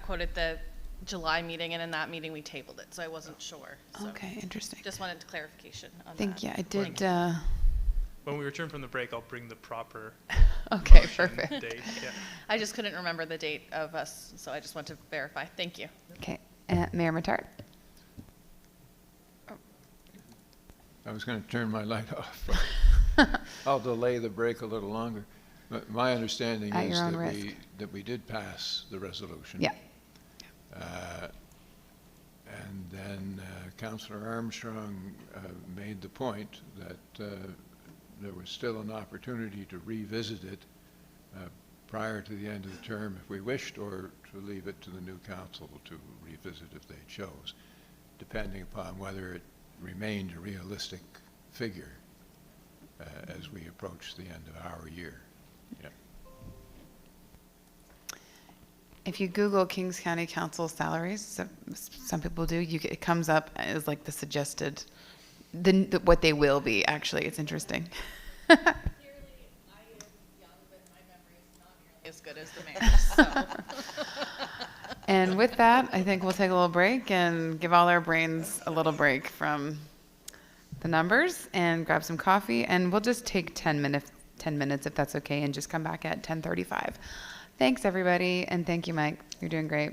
Speaker 9: quoted the July meeting, and in that meeting we tabled it, so I wasn't sure. So
Speaker 1: Okay, interesting.
Speaker 9: just wanted clarification on that.
Speaker 1: Thank you. I did.
Speaker 5: When we return from the break, I'll bring the proper
Speaker 1: Okay,
Speaker 5: motion
Speaker 1: perfect.
Speaker 5: date. Yeah.
Speaker 9: I just couldn't remember the date of us, so I just want to verify. Thank you.
Speaker 1: Okay, Mayor Matard.
Speaker 3: I was going to turn my light off. I'll delay the break a little longer. But my understanding
Speaker 1: At
Speaker 3: is
Speaker 1: your own
Speaker 3: that
Speaker 1: risk.
Speaker 3: that we did pass the resolution.
Speaker 1: Yeah.
Speaker 3: And then Councillor Armstrong made the point that there was still an opportunity to revisit it prior to the end of the term if we wished, or to leave it to the new council to revisit if they chose, depending upon whether it remained a realistic figure as we approach the end of our year. Yeah.
Speaker 1: If you Google Kings County Council salaries, some people do, it comes up as like the suggested, what they will be, actually. It's interesting.
Speaker 9: Clearly, I am young, but my memory is not nearly as good as the mayor's, so.
Speaker 1: And with that, I think we'll take a little break and give all our brains a little break from the numbers and grab some coffee. And we'll just take 10 minutes if that's okay, and just come back at 10:35. Thanks, everybody. And thank you, Mike. You're doing great.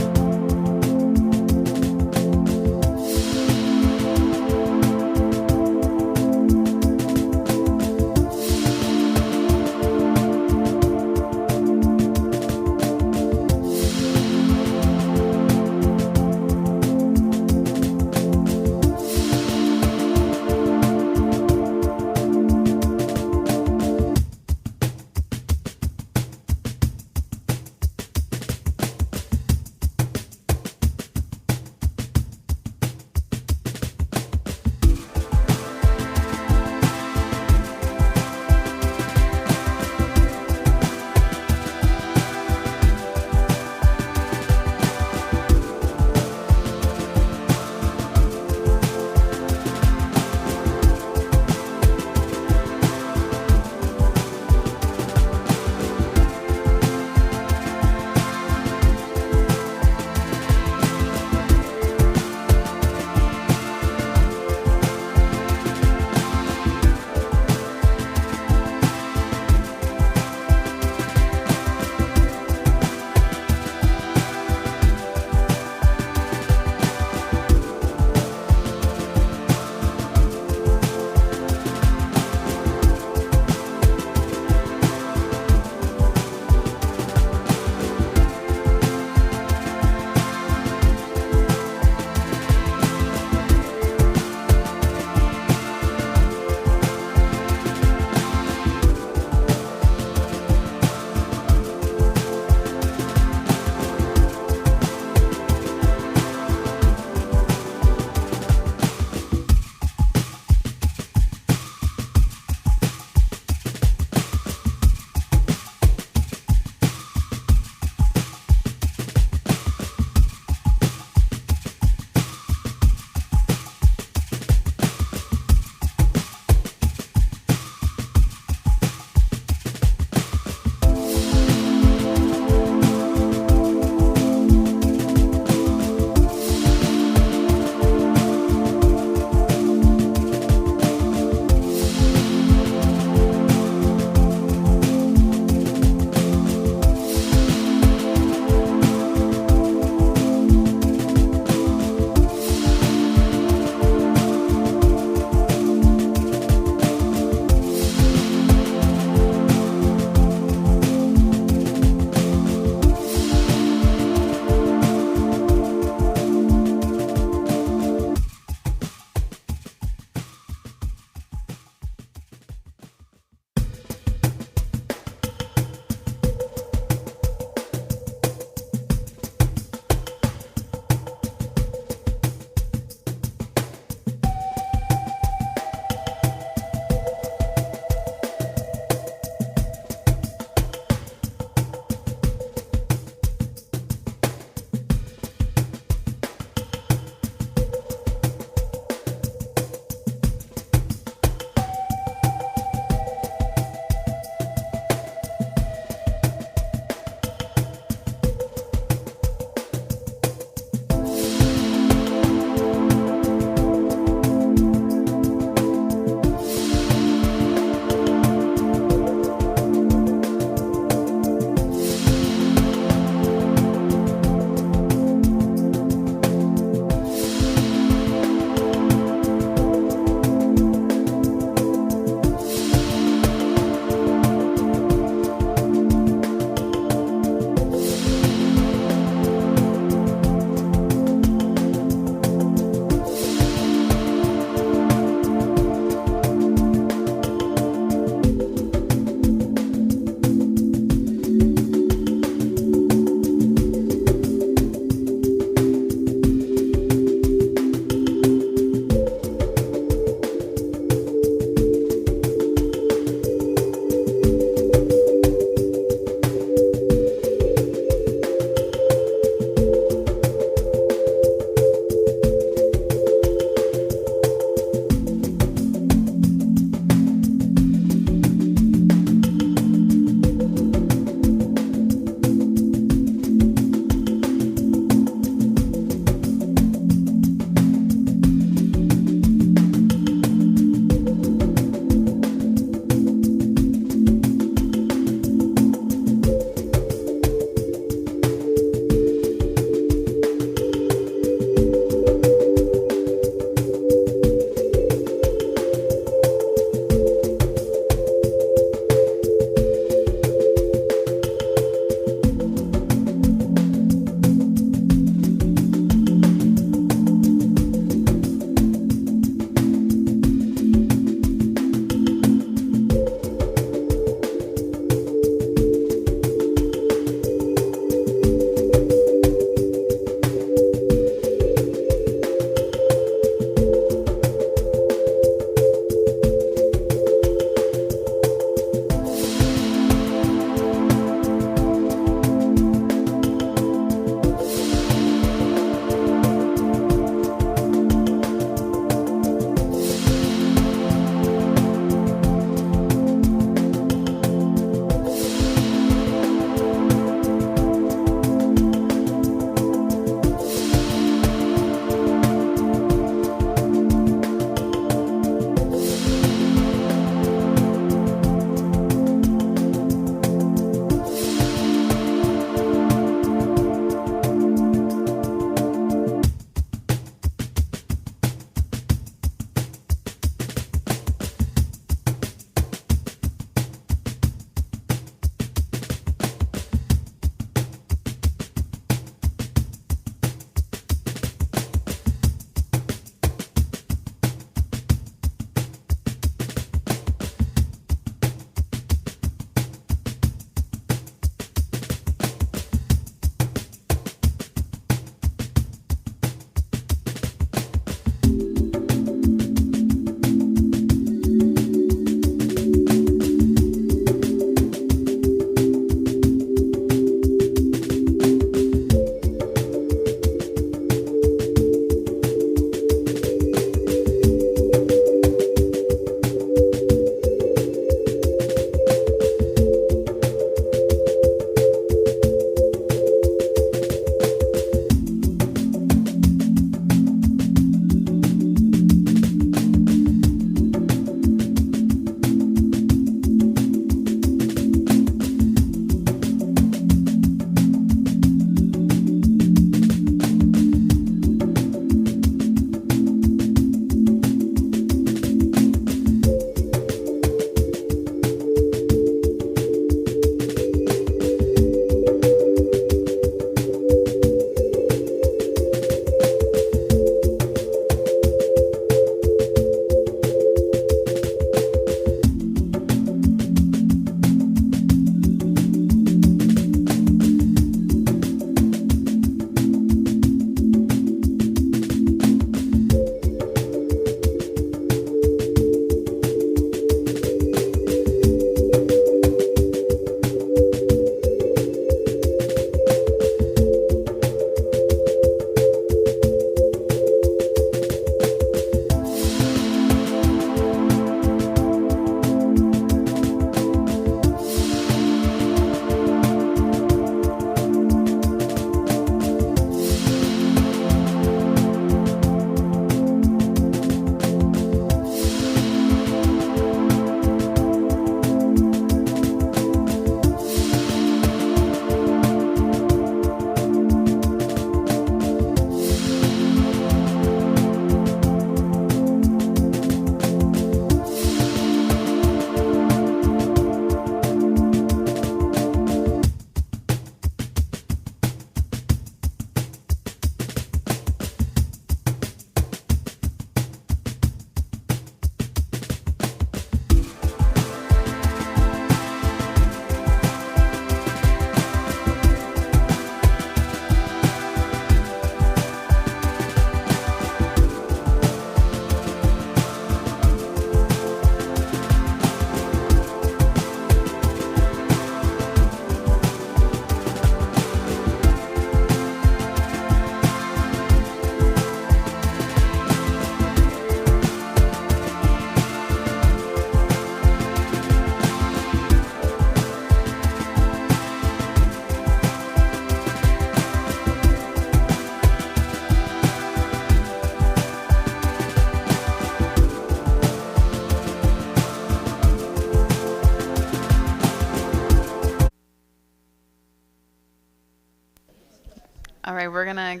Speaker 1: All right, we're gonna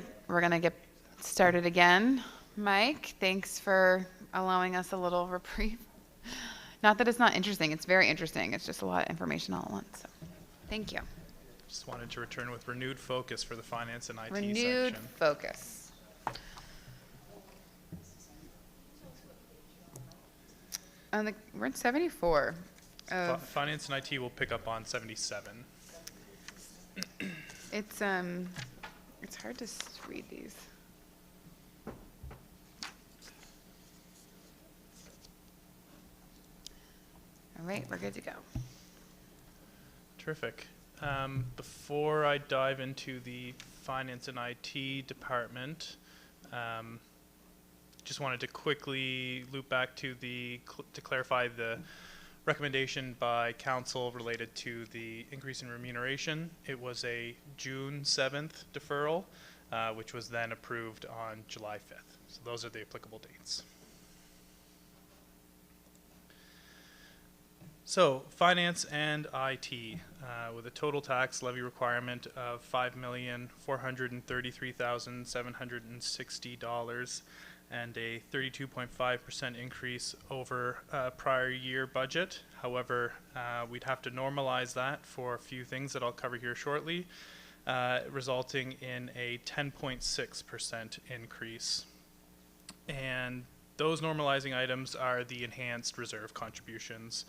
Speaker 1: get started again. Mike, thanks for allowing us a little reprieve. Not that it's not interesting, it's very interesting. It's just a lot of information all at once. So, thank you.
Speaker 5: Just wanted to return with renewed focus for the finance and IT
Speaker 1: Renewed
Speaker 5: section.
Speaker 1: focus. We're at 74.
Speaker 5: Finance and IT will pick up on 77.
Speaker 1: It's hard to read these. All right, we're good to go.
Speaker 5: Terrific. Before I dive into the finance and IT department, just wanted to quickly loop back to to clarify the recommendation by council related to the increase in remuneration. It was a June 7th deferral, which was then approved on July 5th. So those are the applicable dates. So, finance and IT, with a total tax levy requirement of $5,433,760 and a 32.5% increase over prior year budget. However, we'd have to normalize that for a few things that I'll cover here shortly, resulting in a 10.6% increase. And those normalizing items are the enhanced reserve contributions.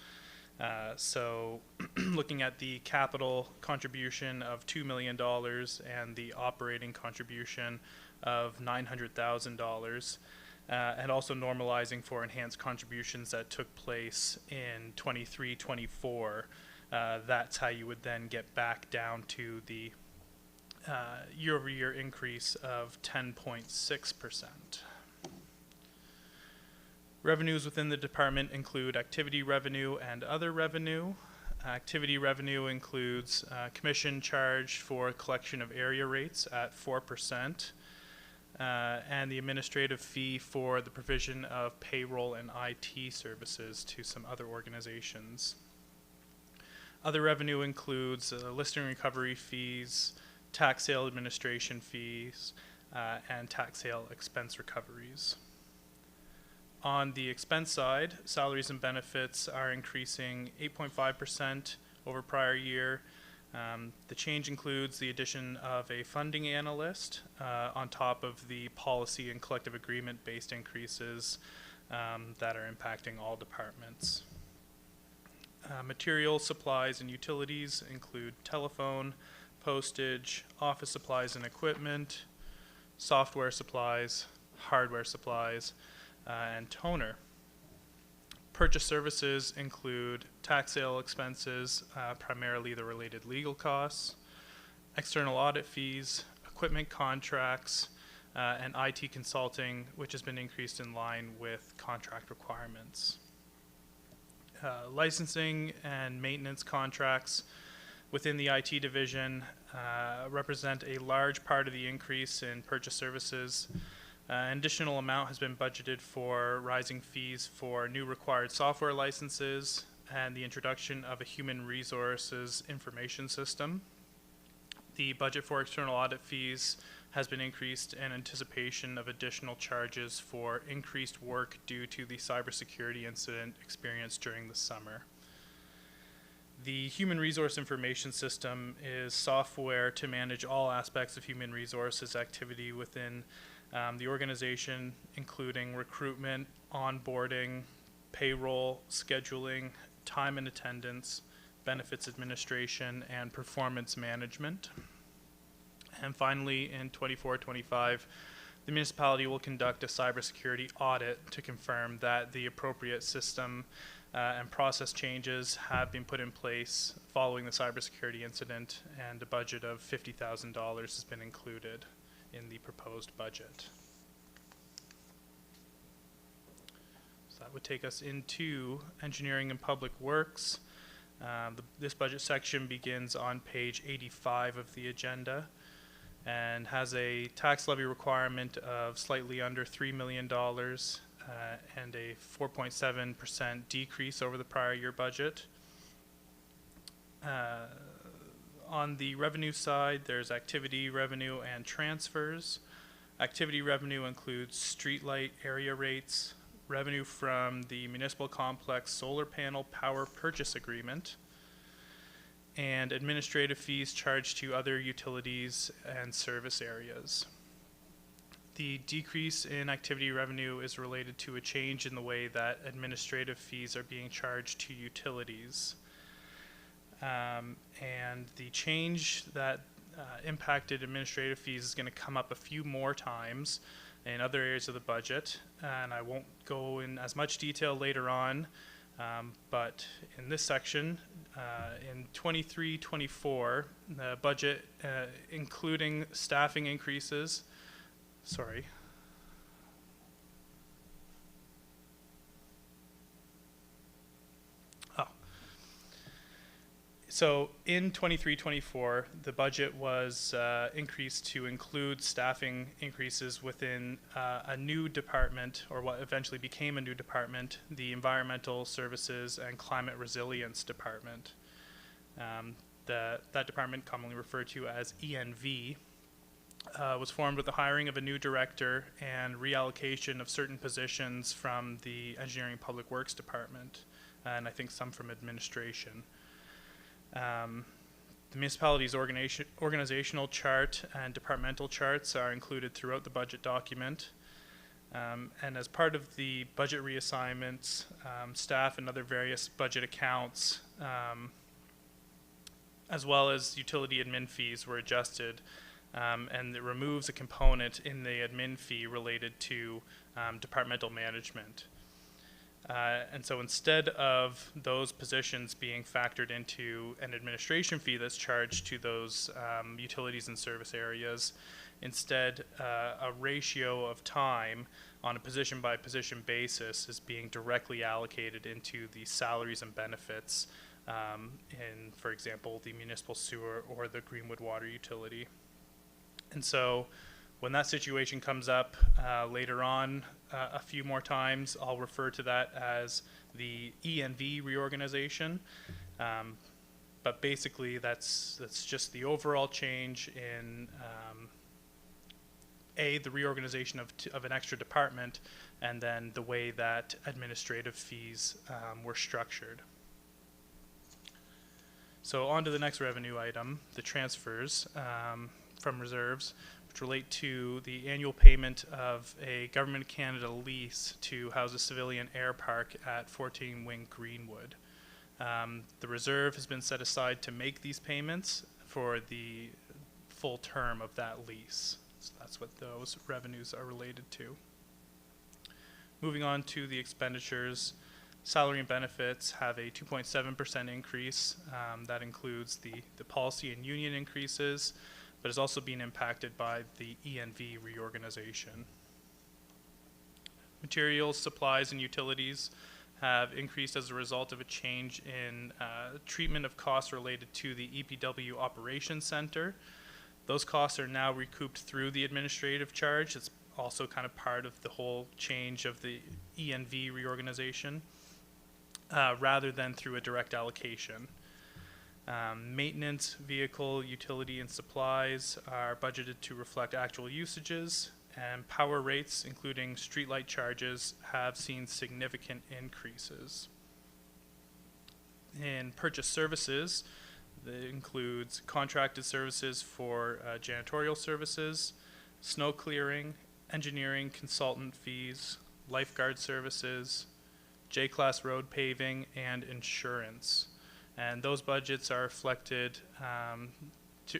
Speaker 5: So looking at the capital contribution of $2 million and the operating contribution of $900,000, and also normalizing for enhanced contributions that took place in 23-24, that's how you would then get back down to the year-over-year increase of 10.6%. Revenues within the department include activity revenue and other revenue. Activity revenue includes commission charged for collection of area rates at 4%, and the administrative fee for the provision of payroll and IT services to some other organizations. Other revenue includes listing recovery fees, tax sale administration fees, and tax sale expense recoveries. On the expense side, salaries and benefits are increasing 8.5% over prior year. The change includes the addition of a funding analyst on top of the policy and collective agreement-based increases that are impacting all departments. Materials, supplies, and utilities include telephone, postage, office supplies and equipment, software supplies, hardware supplies, and toner. Purchase services include tax sale expenses, primarily the related legal costs, external audit fees, equipment contracts, and IT consulting, which has been increased in line with contract requirements. Licensing and maintenance contracts within the IT division represent a large part of the increase in purchase services. An additional amount has been budgeted for rising fees for new required software licenses and the introduction of a human resources information system. The budget for external audit fees has been increased in anticipation of additional charges for increased work due to the cybersecurity incident experienced during the summer. The Human Resource Information System is software to manage all aspects of human resources activity within the organization, including recruitment, onboarding, payroll, scheduling, time and attendance, benefits administration, and performance management. And finally, in 24-25, the municipality will conduct a cybersecurity audit to confirm that the appropriate system and process changes have been put in place following the cybersecurity incident, and a budget of $50,000 has been included in the proposed budget. So that would take us into engineering and public works. This budget section begins on page 85 of the agenda and has a tax levy requirement of slightly under $3 million and a 4.7% decrease over the prior year budget. On On the revenue side, there's activity revenue and transfers. Activity revenue includes streetlight area rates, revenue from the municipal complex solar panel power purchase agreement, and administrative fees charged to other utilities and service areas. The decrease in activity revenue is related to a change in the way that administrative fees are being charged to utilities. And the change that impacted administrative fees is going to come up a few more times in other areas of the budget, and I won't go in as much detail later on, but in this section, in 23-24, the budget, including staffing increases, sorry. Oh. So in 23-24, the budget was increased to include staffing increases within a new department, or what eventually became a new department, the Environmental Services and Climate Resilience Department. That department, commonly referred to as ENV, was formed with the hiring of a new director and reallocation of certain positions from the Engineering Public Works Department, and I think some from administration. The municipality's organizational chart and departmental charts are included throughout the budget document. And as part of the budget reassignments, staff and other various budget accounts, as well as utility admin fees were adjusted. And it removes a component in the admin fee related to departmental management. And so instead of those positions being factored into an administration fee that's charged to those utilities and service areas, instead a ratio of time on a position-by-position basis is being directly allocated into the salaries and benefits in, for example, the municipal sewer or the Greenwood water utility. And so when that situation comes up later on a few more times, I'll refer to that as the ENV reorganization. But basically that's just the overall change in the reorganization of an extra department, and then the way that administrative fees were structured. So on to the next revenue item, the transfers from reserves, which relate to the annual payment of a Government of Canada lease to house a civilian air park at 14 Wing Greenwood. The reserve has been set aside to make these payments for the full term of that lease. So that's what those revenues are related to. Moving on to the expenditures, salary and benefits have a 2.7% increase. That includes the policy and union increases, but is also being impacted by the ENV reorganization. Materials, supplies, and utilities have increased as a result of a change in treatment of costs related to the EPW Operations Center. Those costs are now recouped through the administrative charge. It's also kind of part of the whole change of the ENV reorganization, rather than through a direct allocation. Maintenance, vehicle, utility, and supplies are budgeted to reflect actual usages, and power rates, including streetlight charges, have seen significant increases. In purchase services, that includes contracted services for janitorial services, snow clearing, engineering consultant fees, lifeguard services, J-class road paving, and insurance. And those budgets are reflected,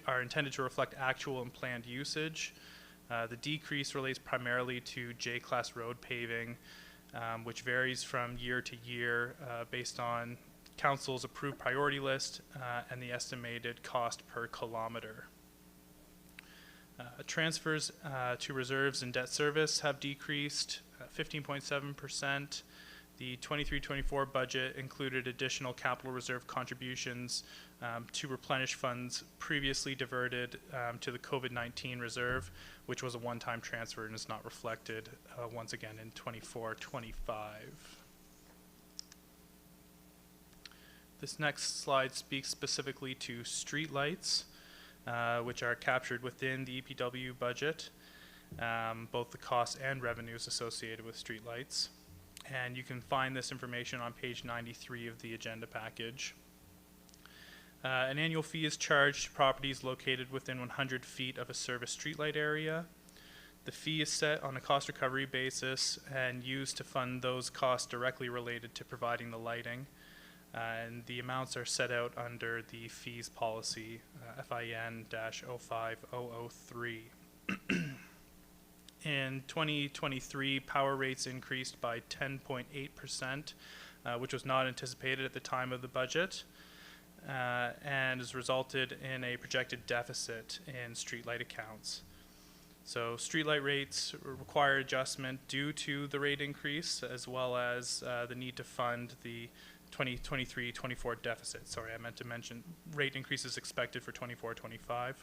Speaker 5: are intended to reflect actual and planned usage. The decrease relates primarily to J-class road paving, which varies from year to year based on Council's approved priority list and the estimated cost per kilometer. Transfers to reserves and debt service have decreased 15.7%. The 23-24 budget included additional capital reserve contributions to replenish funds previously diverted to the COVID-19 reserve, which was a one-time transfer and is not reflected once again in 24-25. This next slide speaks specifically to streetlights. which are captured within the EPW budget, both the costs and revenues associated with streetlights. And you can find this information on page 93 of the agenda package. An annual fee is charged to properties located within 100 feet of a service streetlight area. The fee is set on a cost recovery basis and used to fund those costs directly related to providing the lighting. And the amounts are set out under the fees policy, FIN-05003. In 2023, power rates increased by 10.8%, which was not anticipated at the time of the budget, and has resulted in a projected deficit in streetlight accounts. So streetlight rates require adjustment due to the rate increase, as well as the need to fund the 2023-24 deficit. Sorry, I meant to mention rate increases expected for 24-25.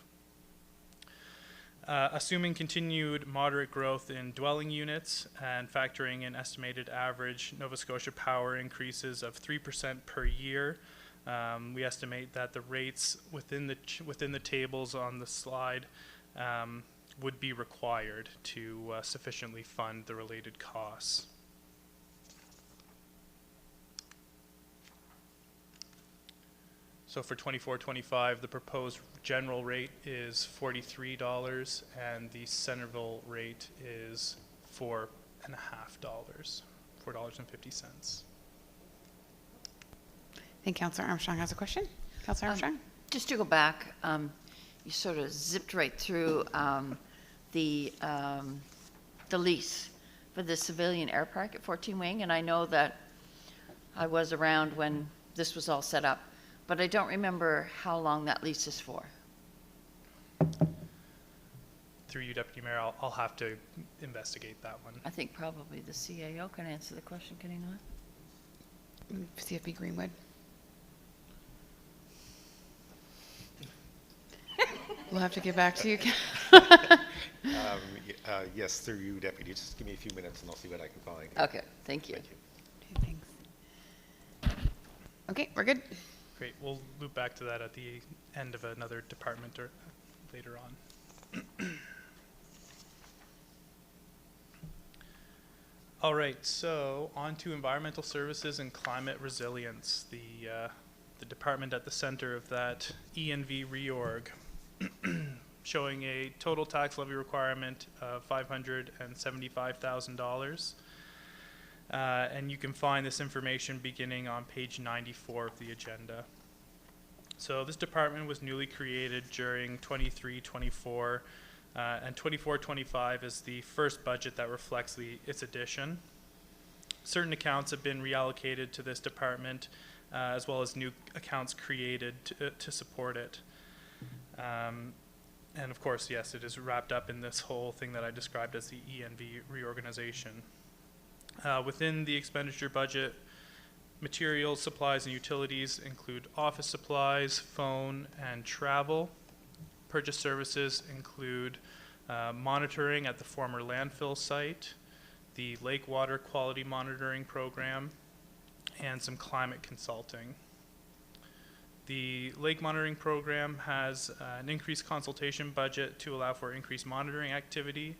Speaker 5: Assuming continued moderate growth in dwelling units and factoring in estimated average Nova Scotia power increases of 3% per year, we estimate that the rates within the tables on the slide would be required to sufficiently fund the related costs. So for 24-25, the proposed general rate is $43, and the Centerville rate is $4.50, $4.50.
Speaker 1: I think Councillor Armstrong has a question. Councillor Armstrong?
Speaker 4: Just to go back, you sort of zipped right through the lease for the civilian air park at 14 Wing, and I know that I was around when this was all set up, but I don't remember how long that lease is for.
Speaker 5: Through you, Deputy Mayor, I'll have to investigate that one.
Speaker 4: I think probably the CAO can answer the question, can he not?
Speaker 1: CFP Greenwood. We'll have to get back to you.
Speaker 10: Yes, through you, Deputy. Just give me a few minutes and I'll see what I can find.
Speaker 4: Okay, thank you.
Speaker 10: Thank you.
Speaker 1: Okay, thanks. Okay, we're good.
Speaker 5: Great, we'll loop back to that at the end of another department or later on. All right, so on to environmental services and climate resilience, the department at the center of that E&V reorg, showing a total tax levy requirement of $575,000. And you can find this information beginning on page 94 of the agenda. So this department was newly created during 23-24, and 24-25 is the first budget that reflects its addition. Certain accounts have been reallocated to this department, as well as new accounts created to support it. And of course, yes, it is wrapped up in this whole thing that I described as the E&V reorganization. Within the expenditure budget, materials, supplies, and utilities include office supplies, phone, and travel. Purchase services include monitoring at the former landfill site, the lake water quality monitoring program, and some climate consulting. The lake monitoring program has an increased consultation budget to allow for increased monitoring activity.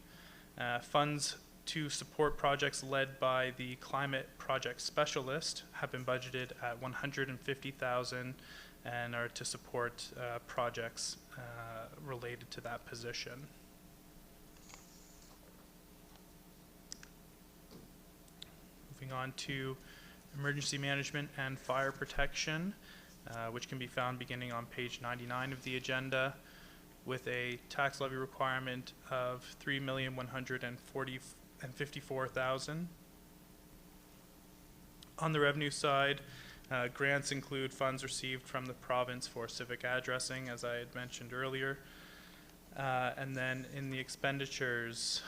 Speaker 5: Funds to support projects led by the climate project specialist have been budgeted at $150,000 and are to support projects related to that position. Moving on to emergency management and fire protection, which can be found beginning on page 99 of the agenda, with a tax levy requirement of $3,154,000. On the revenue side, grants include funds received from the province for civic addressing, as I had mentioned earlier. And then in the expenditures,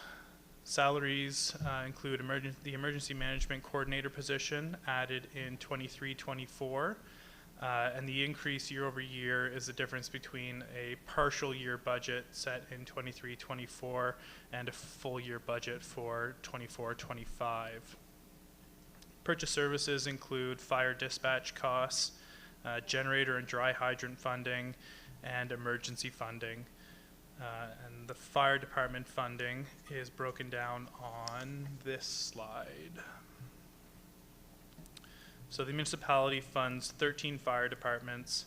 Speaker 5: salaries include the emergency management coordinator position added in 23-24. And the increase year over year is the difference between a partial year budget set in 23-24 and a full year budget for 24-25. Purchase services include fire dispatch costs, generator and dry hydrant funding, and emergency funding. And the fire department funding is broken down on this slide. So the municipality funds 13 fire departments.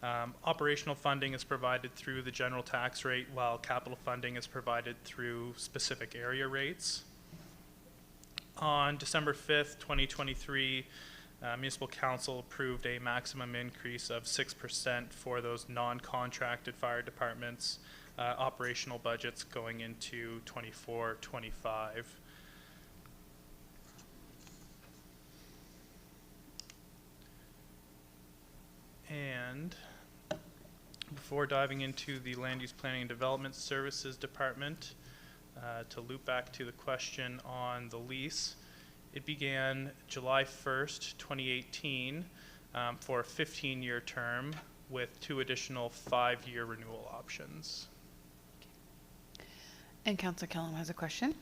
Speaker 5: Operational funding is provided through the general tax rate, while capital funding is provided through specific area rates. On December 5th, 2023, Municipal Council approved a maximum increase of 6% for those non-contracted fire departments, operational budgets going into 24-25. And before diving into the Land Use Planning and Development Services Department, to loop back to the question on the lease, it began July 1st, 2018, for a 15-year term with 2 additional 5-year renewal options.
Speaker 1: And Councillor Kellum has a question.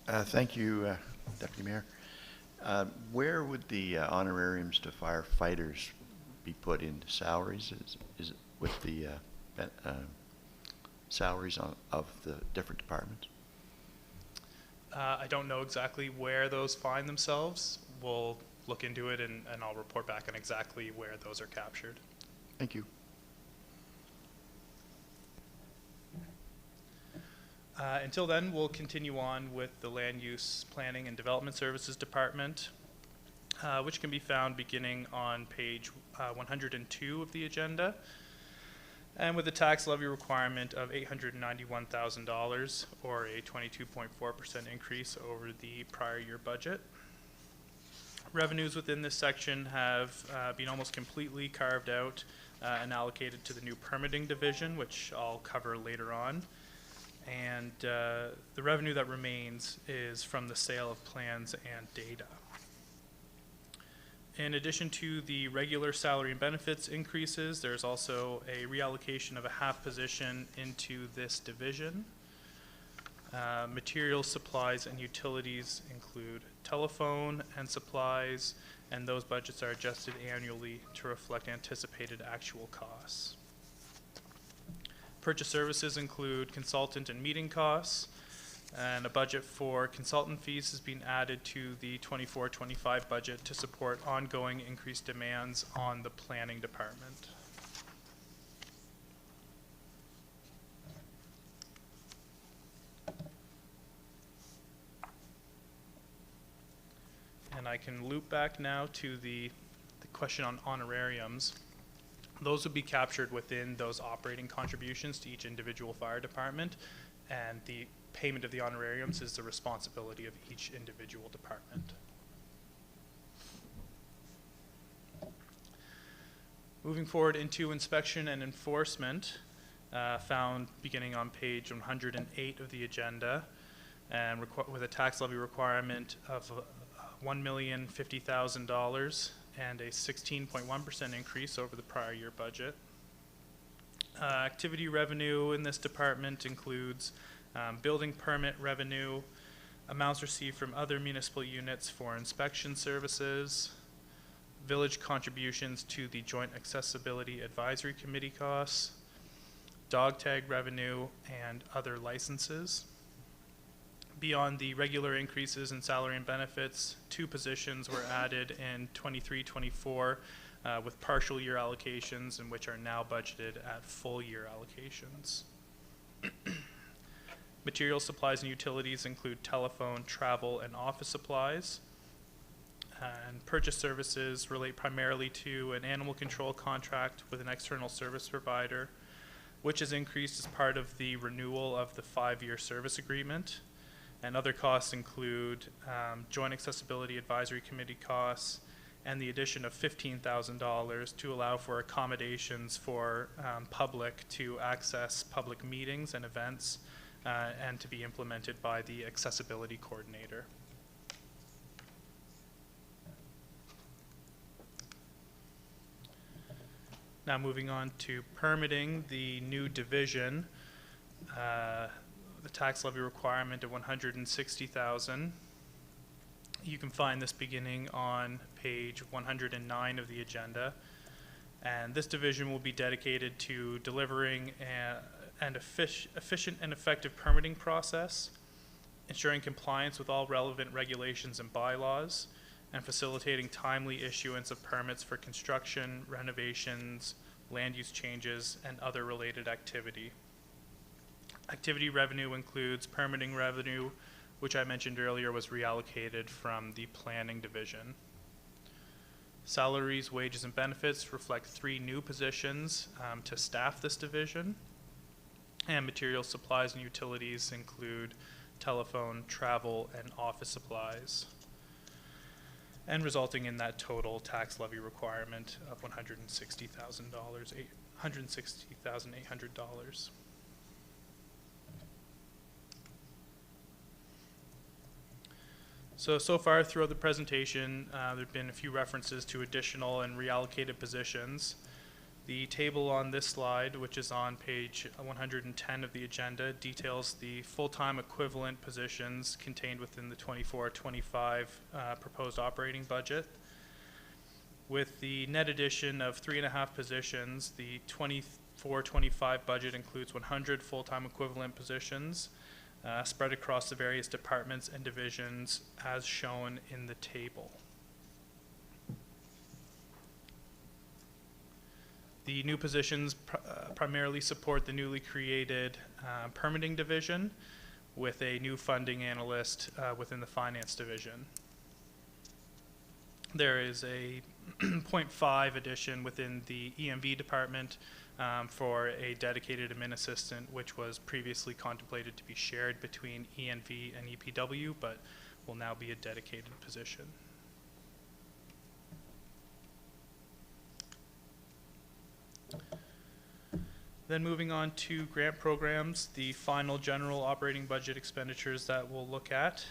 Speaker 11: Thank you, Deputy Mayor. Where would the honorariums to firefighters be put into salaries? Is it with the salaries of the different departments?
Speaker 5: I don't know exactly where those find themselves. We'll look into it and I'll report back on exactly where those are captured.
Speaker 11: Thank you.
Speaker 5: Until then, we'll continue on with the Land Use Planning and Development Services Department, which can be found beginning on page 102 of the agenda, and with a tax levy requirement of $891,000, or a 22.4% increase over the prior year budget. Revenues within this section have been almost completely carved out and allocated to the new permitting division, which I'll cover later on. And the revenue that remains is from the sale of plans and data. In addition to the regular salary and benefits increases, there's also a reallocation of a half position into this division. Materials, supplies, and utilities include telephone and supplies, and those budgets are adjusted annually to reflect anticipated actual costs. Purchase services include consultant and meeting costs, and a budget for consultant fees has been added to the 24-25 budget to support ongoing increased demands on the planning department. And I can loop back now to the question on honorariums. Those would be captured within those operating contributions to each individual fire department, and the payment of the honorariums is the responsibility of each individual department. Moving forward into inspection and enforcement, found beginning on page 108 of the agenda, and with a tax levy requirement of $1,050,000 and a 16.1% increase over the prior year budget. Activity revenue in this department includes building permit revenue, amounts received from other municipal units for inspection services, village contributions to the Joint Accessibility Advisory Committee costs, dog tag revenue, and other licenses. Beyond the regular increases in salary and benefits, 2 positions were added in 23-24 with partial year allocations, and which are now budgeted at full year allocations. Material, supplies, and utilities include telephone, travel, and office supplies. And purchase services relate primarily to an animal control contract with an external service provider, which has increased as part of the renewal of the 5-year service agreement. And other costs include Joint Accessibility Advisory Committee costs and the addition of $15,000 to allow for accommodations for public to access public meetings and events and to be implemented by the accessibility coordinator. Now moving on to permitting, the new division, the tax levy requirement of $160,000. You can find this beginning on page 109 of the agenda. And this division will be dedicated to delivering an efficient and effective permitting process, ensuring compliance with all relevant regulations and bylaws, and facilitating timely issuance of permits for construction, renovations, land use changes, and other related activity. Activity revenue includes permitting revenue, which I mentioned earlier was reallocated from the planning division. Salaries, wages, and benefits reflect 3 new positions to staff this division. And materials, supplies, and utilities include telephone, travel, and office supplies, and resulting in that total tax levy requirement of $160,800. So far throughout the presentation, there have been a few references to additional and reallocated positions. The table on this slide, which is on page 110 of the agenda, details the full-time equivalent positions contained within the 24-25 proposed operating budget. With the net addition of 3.5 positions, the 24-25 budget includes 100 full-time equivalent positions spread across the various departments and divisions as shown in the table. The new positions primarily support the newly created permitting division with a new funding analyst within the finance division. There is a 0.5 addition within the EMV department for a dedicated admin assistant, which was previously contemplated to be shared between ENV and EPW, but will now be a dedicated position. Then moving on to grant programs, the final general operating budget expenditures that we'll look at,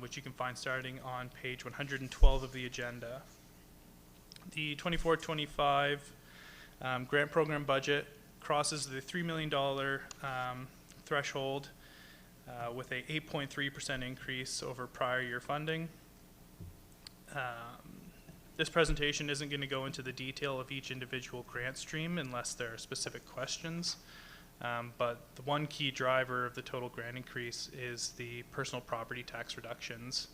Speaker 5: which you can find starting on page 112 of the agenda. The 24-25 grant program budget crosses the $3 million threshold with a 8.3% increase over prior year funding. This presentation isn't going to go into the detail of each individual grant stream unless there are specific questions. But the one key driver of the total grant increase is the personal property tax reductions.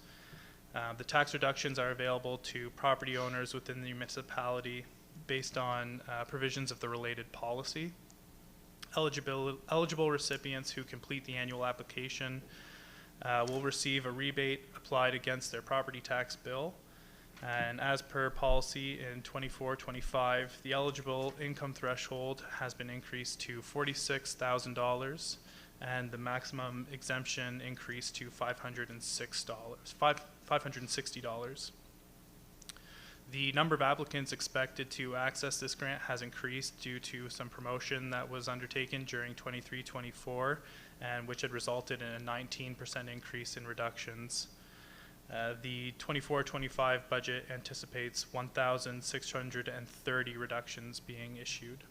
Speaker 5: The tax reductions are available to property owners within the municipality based on provisions of the related policy. Eligible recipients who complete the annual application will receive a rebate applied against their property tax bill. And as per policy in 24-25, the eligible income threshold has been increased to $46,000 and the maximum exemption increased to $560. The number of applicants expected to access this grant has increased due to some promotion that was undertaken during 23-24 and which had resulted in a 19% increase in reductions. The 24-25 budget anticipates 1,630 reductions being issued.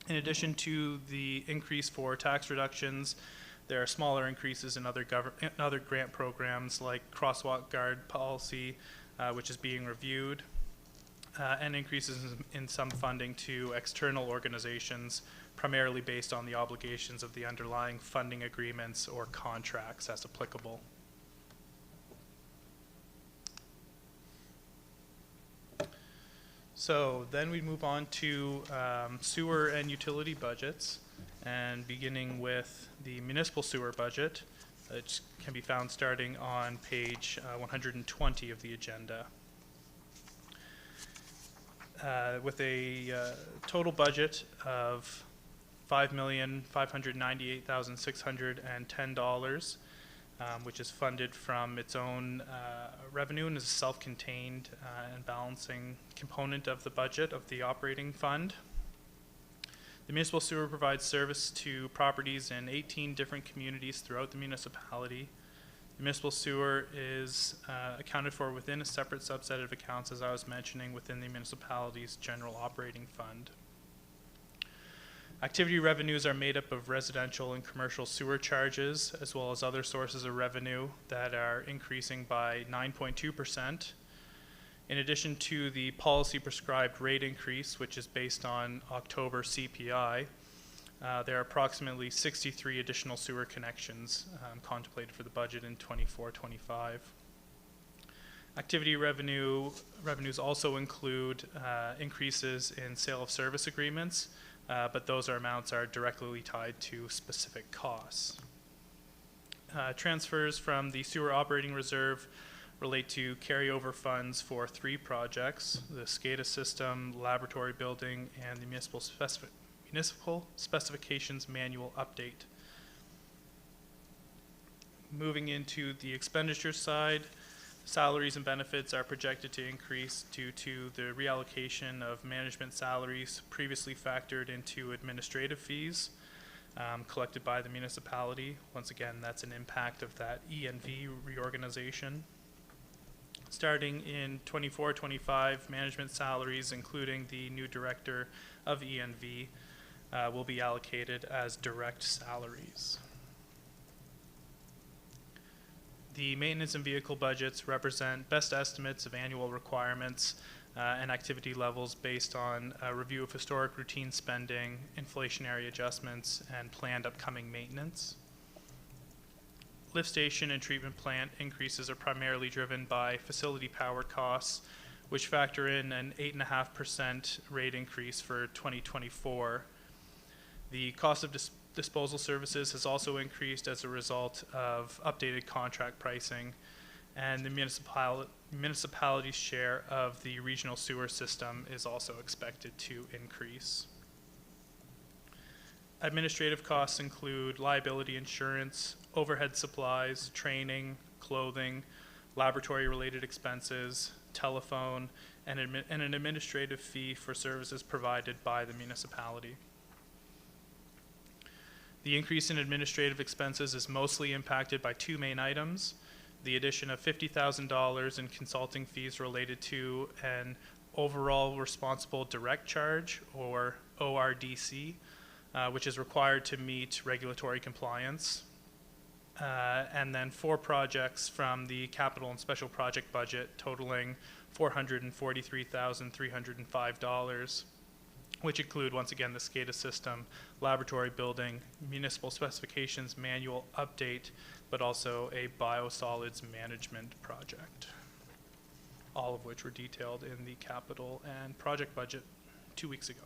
Speaker 5: In addition to the increase for tax reductions, there are smaller increases in other grant programs like crosswalk guard policy, which is being reviewed, and increases in some funding to external organizations, primarily based on the obligations of the underlying funding agreements or contracts as applicable. So then we move on to sewer and utility budgets, and beginning with the municipal sewer budget, which can be found starting on page 120 of the agenda. With a total budget of $5,598,610, which is funded from its own revenue and is a self-contained and balancing component of the budget of the operating fund. The municipal sewer provides service to properties in 18 different communities throughout the municipality. The municipal sewer is accounted for within a separate subset of accounts, as I was mentioning, within the municipality's general operating fund. Activity revenues are made up of residential and commercial sewer charges, as well as other sources of revenue that are increasing by 9.2%. In addition to the policy prescribed rate increase, which is based on October CPI, there are approximately 63 additional sewer connections contemplated for the budget in 24-25. Activity revenues also include increases in sale of service agreements, but those amounts are directly tied to specific costs. Transfers from the sewer operating reserve relate to carryover funds for 3 projects: the SCADA system, laboratory building, and the municipal specifications manual update. Moving into the expenditure side, salaries and benefits are projected to increase due to the reallocation of management salaries previously factored into administrative fees collected by the municipality. Once again, that's an impact of that E&V reorganization. Starting in 24-25, management salaries, including the new director of E&V, will be allocated as direct salaries. The maintenance and vehicle budgets represent best estimates of annual requirements and activity levels based on a review of historic routine spending, inflationary adjustments, and planned upcoming maintenance. Lift station and treatment plant increases are primarily driven by facility power costs, which factor in an 8.5% rate increase for 2024. The cost of disposal services has also increased as a result of updated contract pricing, and the municipality's share of the regional sewer system is also expected to increase. Administrative costs include liability insurance, overhead supplies, training, clothing, laboratory-related expenses, telephone, and an administrative fee for services provided by the municipality. The increase in administrative expenses is mostly impacted by 2 main items: the addition of $50,000 in consulting fees related to an overall responsible direct charge, or ORDC, which is required to meet regulatory compliance, and then 4 projects from the capital and special project budget totaling $443,305, which include, once again, the SCADA system, laboratory building, municipal specifications manual update, but also a biosolids management project, all of which were detailed in the capital and project budget 2 weeks ago.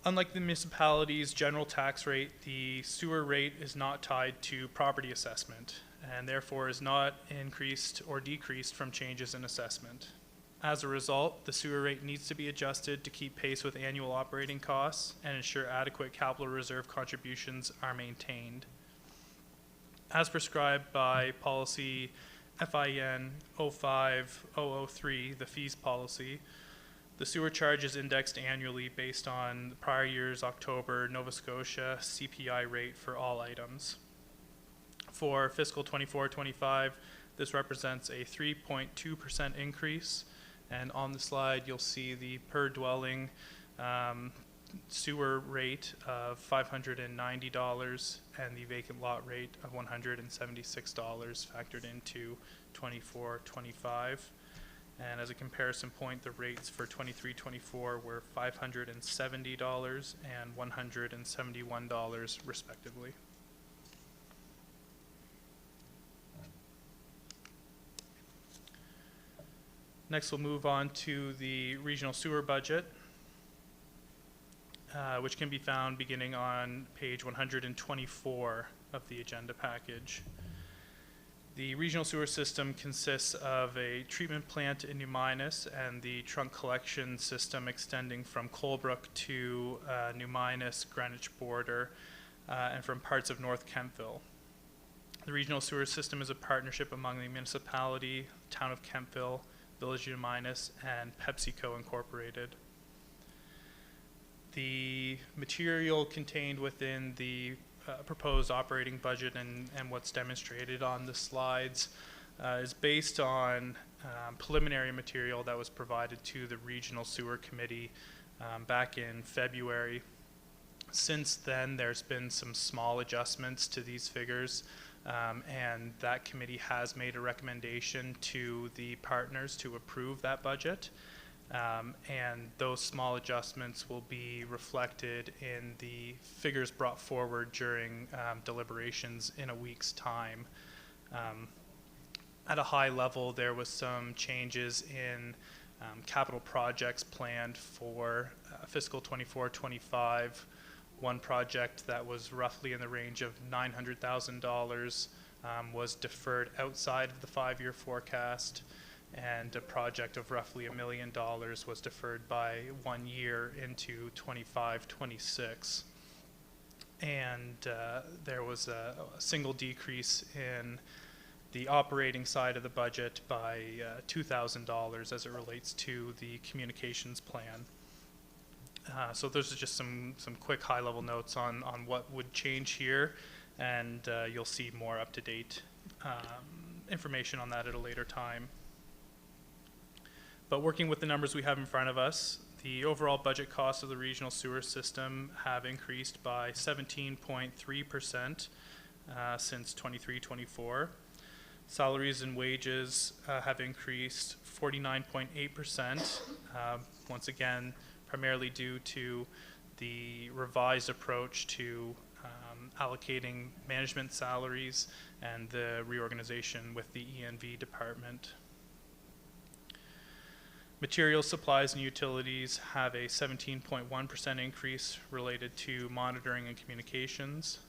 Speaker 5: Unlike the municipality's general tax rate, the sewer rate is not tied to property assessment, and therefore is not increased or decreased from changes in assessment. As a result, the sewer rate needs to be adjusted to keep pace with annual operating costs and ensure adequate capital reserve contributions are maintained. As prescribed by policy FIN 05003, the fees policy, the sewer charge is indexed annually based on the prior year's October Nova Scotia CPI rate for all items. For fiscal 24-25, this represents a 3.2% increase, and on the slide you'll see the per dwelling sewer rate of $590 and the vacant lot rate of $176 factored into 24-25. And as a comparison point, the rates for 23-24 were $570 and $171 respectively. Next, we'll move on to the regional sewer budget, which can be found beginning on page 124 of the agenda package. The regional sewer system consists of a treatment plant in New Minas and the trunk collection system extending from Colebrook to New Minas, Greenwich border, and from parts of North Kemptville. The regional sewer system is a partnership among the municipality, town of Kemptville, Village of New Minas, and PepsiCo Incorporated. The material contained within the proposed operating budget and what's demonstrated on the slides is based on preliminary material that was provided to the Regional Sewer Committee back in February. Since then, there's been some small adjustments to these figures, and that committee has made a recommendation to the partners to approve that budget. And those small adjustments will be reflected in the figures brought forward during deliberations in a week's time. At a high level, there was some changes in capital projects planned for fiscal 24-25. One project that was roughly in the range of $900,000 was deferred outside of the 5-year forecast, and a project of roughly $1 million was deferred by 1 year into 25-26. And there was a single decrease in the operating side of the budget by $2,000 as it relates to the communications plan. So those are just some quick high-level notes on what would change here, and you'll see more up-to-date information on that at a later time. But working with the numbers we have in front of us, the overall budget costs of the regional sewer system have increased by 17.3% since 23-24. Salaries and wages have increased 49.8%, once again, primarily due to the revised approach to allocating management salaries and the reorganization with the E&V department. Materials, supplies, and utilities have a 17.1% increase related to monitoring and communications,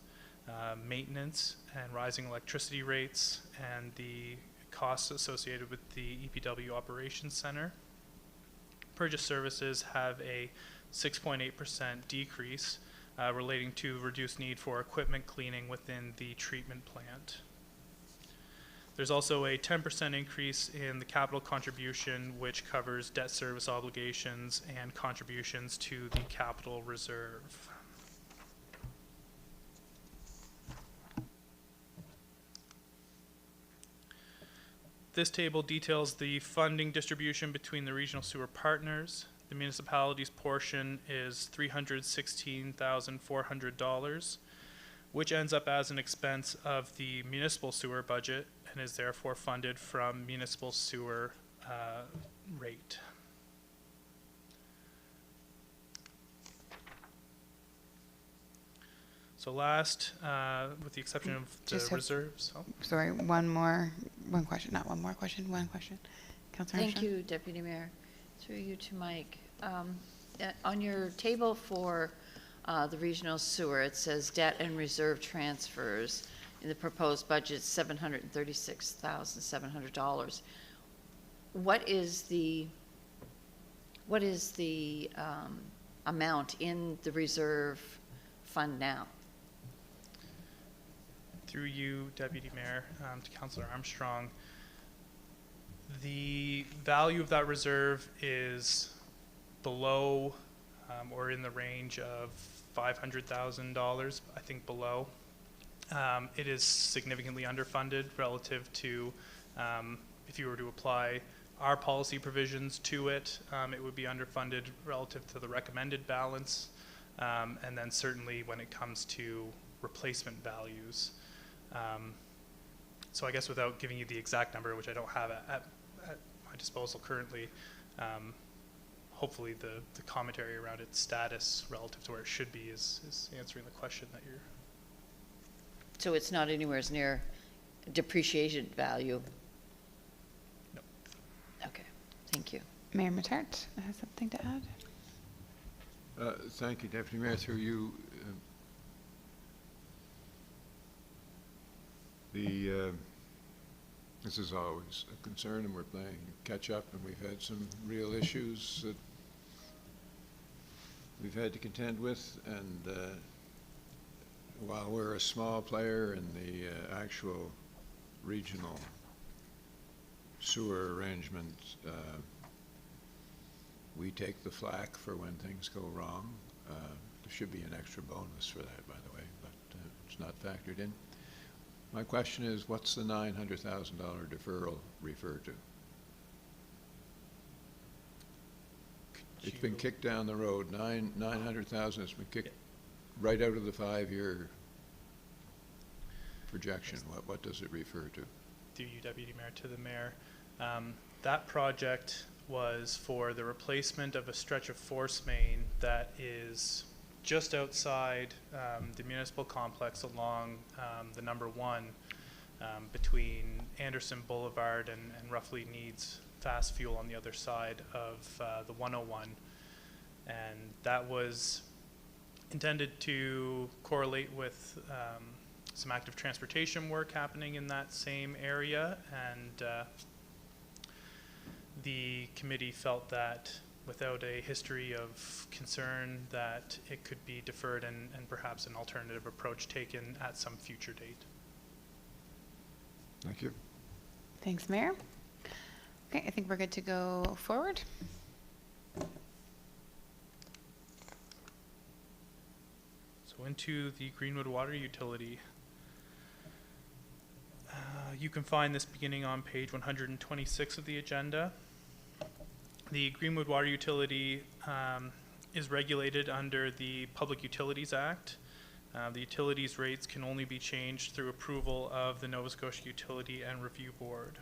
Speaker 5: maintenance and rising electricity rates, and the costs associated with the EPW Operations Center. Purchase services have a 6.8% decrease relating to reduced need for equipment cleaning within the treatment plant. There's also a 10% increase in the capital contribution, which covers debt service obligations and contributions to the capital reserve. This table details the funding distribution between the regional sewer partners. The municipality's portion is $316,400, which ends up as an expense of the municipal sewer budget and is therefore funded from municipal sewer rate. So last, with the exception of the reserves. Oh.
Speaker 1: Sorry, one question. Councilor
Speaker 4: Thank
Speaker 1: Armstrong?
Speaker 4: you, Deputy Mayor. Through you to Mike. On your table for the regional sewer, it says debt and reserve transfers in the proposed budget, $736,700. What is the amount in the reserve fund now?
Speaker 5: Through you, Deputy Mayor, to Councilor Armstrong, the value of that reserve is below or in the range of $500,000, I think below. It is significantly underfunded relative to if you were to apply our policy provisions to it, it would be underfunded relative to the recommended balance, and then certainly when it comes to replacement values. So I guess without giving you the exact number, which I don't have at my disposal currently, hopefully the commentary around its status relative to where it should be is answering the question that you're...
Speaker 4: So it's not anywhere near depreciation value?
Speaker 5: No.
Speaker 4: Okay, thank you.
Speaker 1: Mayor Matart has something to add.
Speaker 3: Thank you, Deputy Mayor. Through you, this is always a concern, and we're playing catch up, and we've had some real issues that we've had to contend with, and while we're a small player in the actual regional sewer arrangement, we take the flak for when things go wrong. There should be an extra bonus for that, by the way, but it's not factored in. My question is, what's the $900,000 deferral refer to? It's been kicked down the road, 900,000 has been kicked right out of the 5-year projection. What does it refer to?
Speaker 5: Through you, Deputy Mayor, to the Mayor. That project was for the replacement of a stretch of force main that is just outside the municipal complex along the number 1 between Anderson Boulevard and roughly needs fast fuel on the other side of the 101. And that was intended to correlate with some active transportation work happening in that same area, and the committee felt that without a history of concern that it could be deferred and perhaps an alternative approach taken at some future date.
Speaker 3: Thank you.
Speaker 1: Thanks, Mayor. Okay, I think we're good to go forward.
Speaker 5: So into the Greenwood Water Utility. You can find this beginning on page 126 of the agenda. The Greenwood Water Utility is regulated under the Public Utilities Act. The utilities rates can only be changed through approval of the Nova Scotia Utility and Review Board.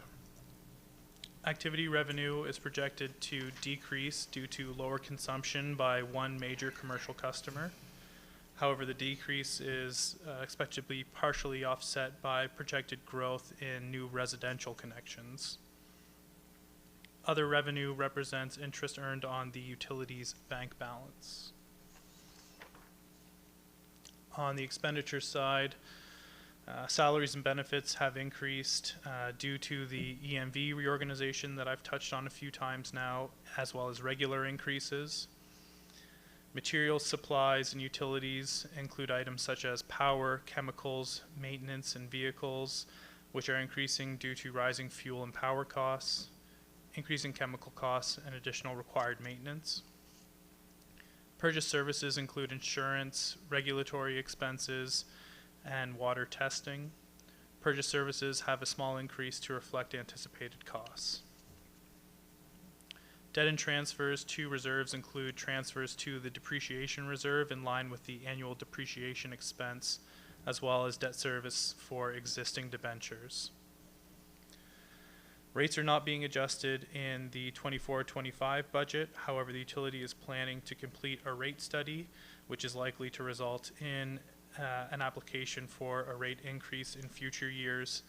Speaker 5: Activity revenue is projected to decrease due to lower consumption by one major commercial customer. However, the decrease is expected to be partially offset by projected growth in new residential connections. Other revenue represents interest earned on the utility's bank balance. On the expenditure side, salaries and benefits have increased due to the EMV reorganization that I've touched on a few times now, as well as regular increases. Materials, supplies, and utilities include items such as power, chemicals, maintenance, and vehicles, which are increasing due to rising fuel and power costs, increasing chemical costs, and additional required maintenance. Purchase services include insurance, regulatory expenses, and water testing. Purchase services have a small increase to reflect anticipated costs. Debt and transfers to reserves include transfers to the depreciation reserve in line with the annual depreciation expense, as well as debt service for existing debentures. Rates are not being adjusted in the 24-25 budget. However, the utility is planning to complete a rate study, which is likely to result in an application for a rate increase in future years.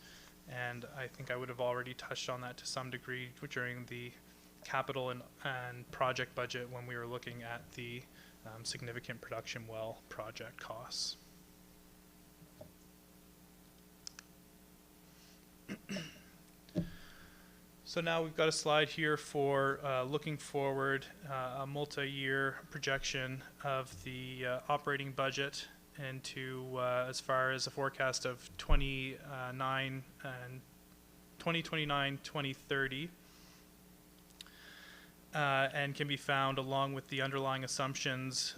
Speaker 5: And I think I would have already touched on that to some degree during the capital and project budget when we were looking at the significant production well project costs. So now we've got a slide here for looking forward, a multi-year projection of the operating budget into as far as a forecast of 2029 and 2030. And can be found along with the underlying assumptions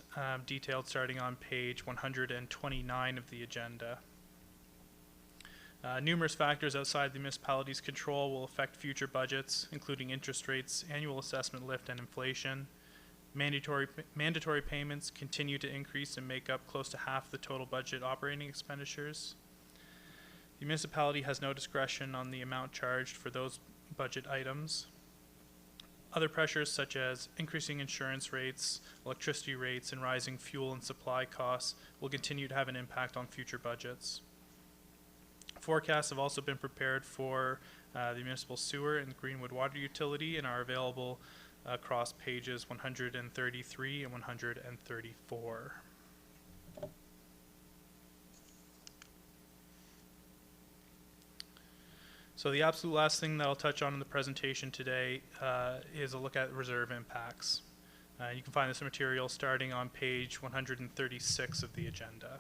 Speaker 5: detailed starting on page 129 of the agenda. Numerous factors outside the municipality's control will affect future budgets, including interest rates, annual assessment lift, and inflation. Mandatory payments continue to increase and make up close to half the total budget operating expenditures. The municipality has no discretion on the amount charged for those budget items. Other pressures such as increasing insurance rates, electricity rates, and rising fuel and supply costs will continue to have an impact on future budgets. Forecasts have also been prepared for the municipal sewer and Greenwood Water Utility and are available across pages 133 and 134. So the absolute last thing that I'll touch on in the presentation today is a look at reserve impacts. You can find this material starting on page 136 of the agenda.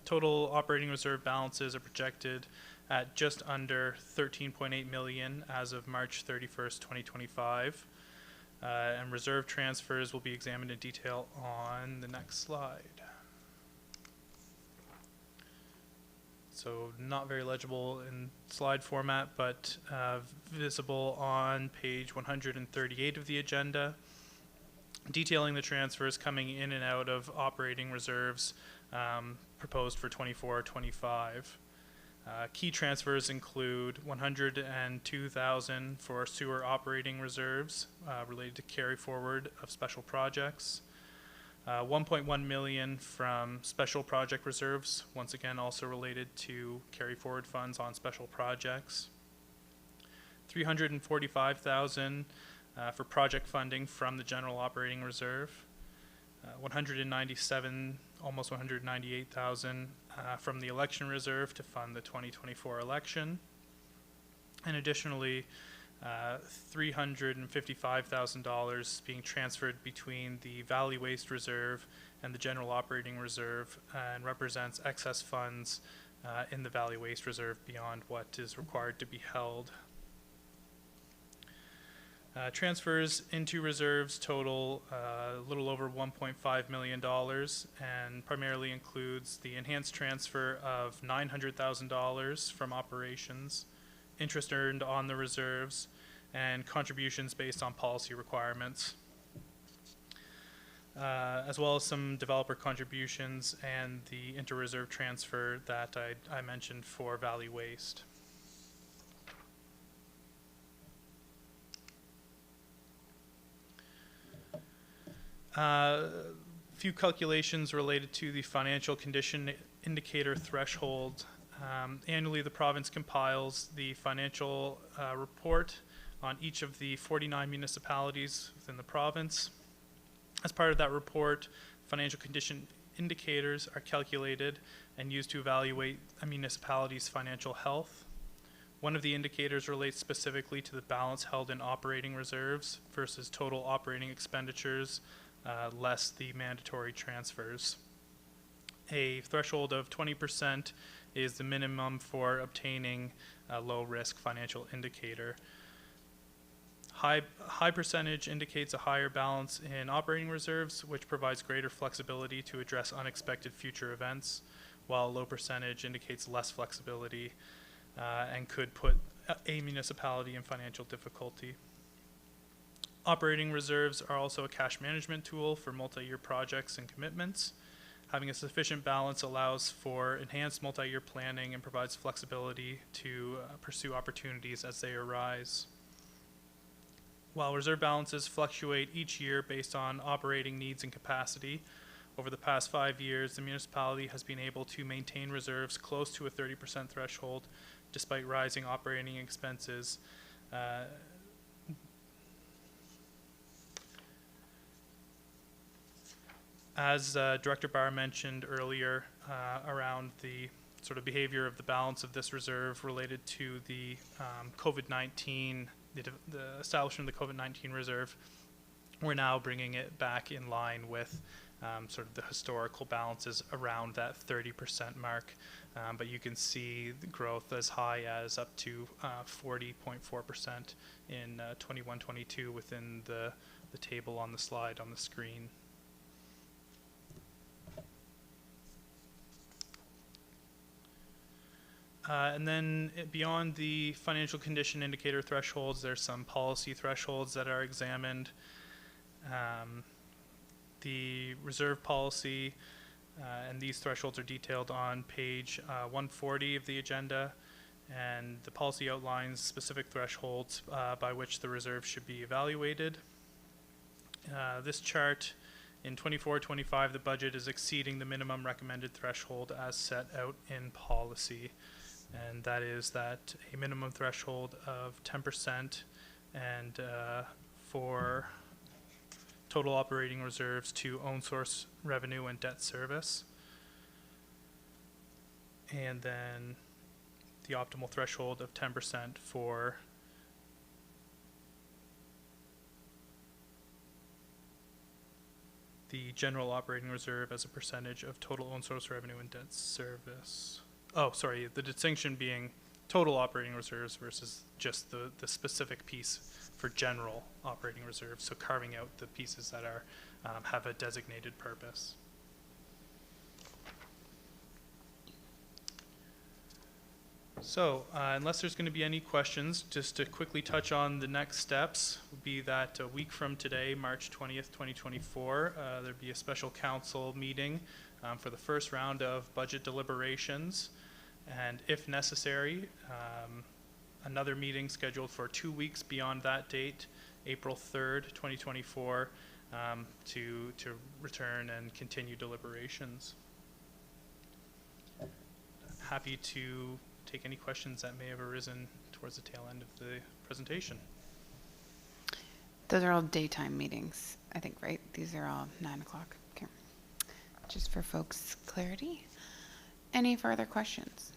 Speaker 5: Total operating reserve balances are projected at just under 13.8 million as of March 31st, 2025. And reserve transfers will be examined in detail on the next slide. so not very legible in slide format, but visible on page 138 of the agenda, detailing the transfers coming in and out of operating reserves proposed for 24-25. Key transfers include $102,000 for sewer operating reserves related to carry forward of special projects, $1.1 million from special project reserves, once again also related to carry forward funds on special projects, $345,000 for project funding from the general operating reserve, almost $198,000 from the election reserve to fund the 2024 election, and additionally $355,000 being transferred between the Valley Waste Reserve and the general operating reserve, and represents excess funds in the Valley Waste Reserve beyond what is required to be held. Transfers into reserves total a little over $1.5 million and primarily includes the enhanced transfer of $900,000 from operations, interest earned on the reserves, and contributions based on policy requirements, as well as some developer contributions and the inter-reserve transfer that I mentioned for Valley Waste. Few calculations related to the financial condition indicator threshold. Annually, the province compiles the financial report on each of the 49 municipalities within the province. As part of that report, financial condition indicators are calculated and used to evaluate a municipality's financial health. One of the indicators relates specifically to the balance held in operating reserves versus total operating expenditures, less the mandatory transfers. A threshold of 20% is the minimum for obtaining a low-risk financial indicator. High percentage indicates a higher balance in operating reserves, which provides greater flexibility to address unexpected future events, while low percentage indicates less flexibility and could put a municipality in financial difficulty. Operating reserves are also a cash management tool for multi-year projects and commitments. Having a sufficient balance allows for enhanced multi-year planning and provides flexibility to pursue opportunities as they arise. While reserve balances fluctuate each year based on operating needs and capacity, over the past 5 years, the municipality has been able to maintain reserves close to a 30% threshold despite rising operating expenses. As Director Barr mentioned earlier around the sort of behavior of the balance of this reserve related to the COVID-19, the establishment of the COVID-19 reserve, we're now bringing it back in line with sort of the historical balances around that 30% mark. But you can see the growth as high as up to 40.4% in 21-22 within the table on the slide on the screen. And then beyond the financial condition indicator thresholds, there's some policy thresholds that are examined. The reserve policy and these thresholds are detailed on page 140 of the agenda, and the policy outlines specific thresholds by which the reserve should be evaluated. This chart, in 24-25, the budget is exceeding the minimum recommended threshold as set out in policy. And that is that a minimum threshold of 10% and for total operating reserves to own source revenue and debt service. And then the optimal threshold of 10% for the general operating reserve as a percentage of total own source revenue and debt service. Oh, sorry, the distinction being total operating reserves versus just the specific piece for general operating reserves, so carving out the pieces that are have a designated purpose. So, unless there's going to be any questions, just to quickly touch on the next steps, would be that a week from today, March 20th, 2024, there'd be a special council meeting for the first round of budget deliberations, and if necessary, another meeting scheduled for 2 weeks beyond that date, April 3rd, 2024, to return and continue deliberations. Happy to take any questions that may have arisen towards the tail end of the presentation.
Speaker 1: Those are all daytime meetings, I think, right? These are all 9 o'clock. Okay. Just for folks' clarity. Any further questions?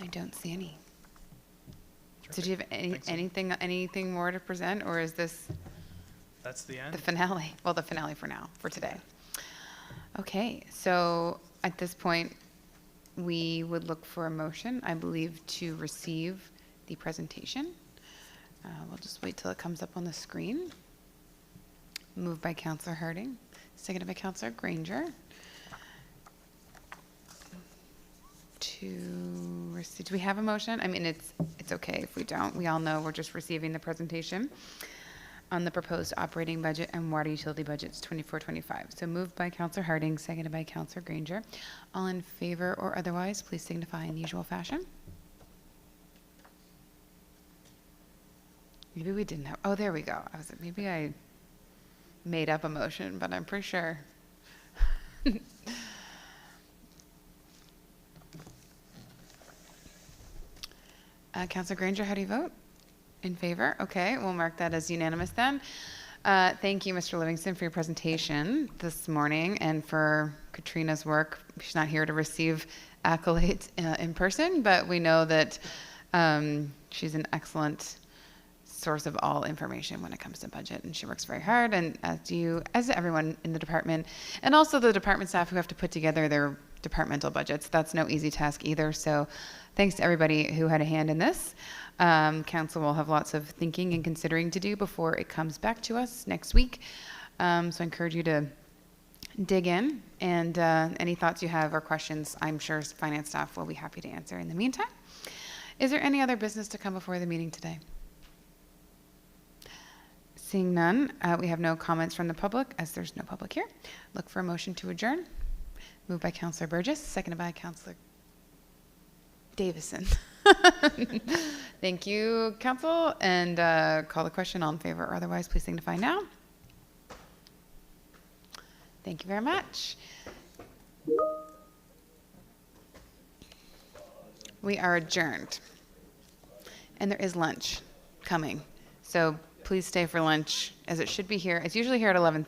Speaker 1: I don't see any. So do you have anything more to present, or is this
Speaker 5: That's the end.
Speaker 1: the finale? Well, the finale for now, for today. Okay, so at this point, we would look for a motion, I believe, to receive the presentation. We'll just wait till it comes up on the screen. Moved by Councillor Harding, seconded by Councillor Granger. To receive, do we have a motion? I mean, it's okay if we don't. We all know we're just receiving the presentation on the proposed operating budget and water utility budgets 24-25. So moved by Councillor Harding, seconded by Councillor Granger. All in favor or otherwise, please signify in the usual fashion. Maybe we didn't have, oh, there we go. Maybe I made up a motion, but I'm pretty sure. Councillor Granger, how do you vote? In favor? Okay, we'll mark that as unanimous then. Thank you, Mr. Livingston, for your presentation this morning and for Katrina's work. She's not here to receive accolades in person, but we know that she's an excellent source of all information when it comes to budget, and she works very hard, and as everyone in the department, and also the department staff who have to put together their departmental budgets. That's no easy task either, so thanks to everybody who had a hand in this. Council will have lots of thinking and considering to do before it comes back to us next week. So I encourage you to dig in, and any thoughts you have or questions, I'm sure finance staff will be happy to answer in the meantime. Is there any other business to come before the meeting today? Seeing none, we have no comments from the public, as there's no public here. Look for a motion to adjourn. Moved by Councillor Burgess, seconded by Councillor Davison. Thank you, Council, and call the question. All in favor or otherwise, please signify now. Thank you very much. We are adjourned, and there is lunch coming, so please stay for lunch, as it should be here. It's usually here at 11:30.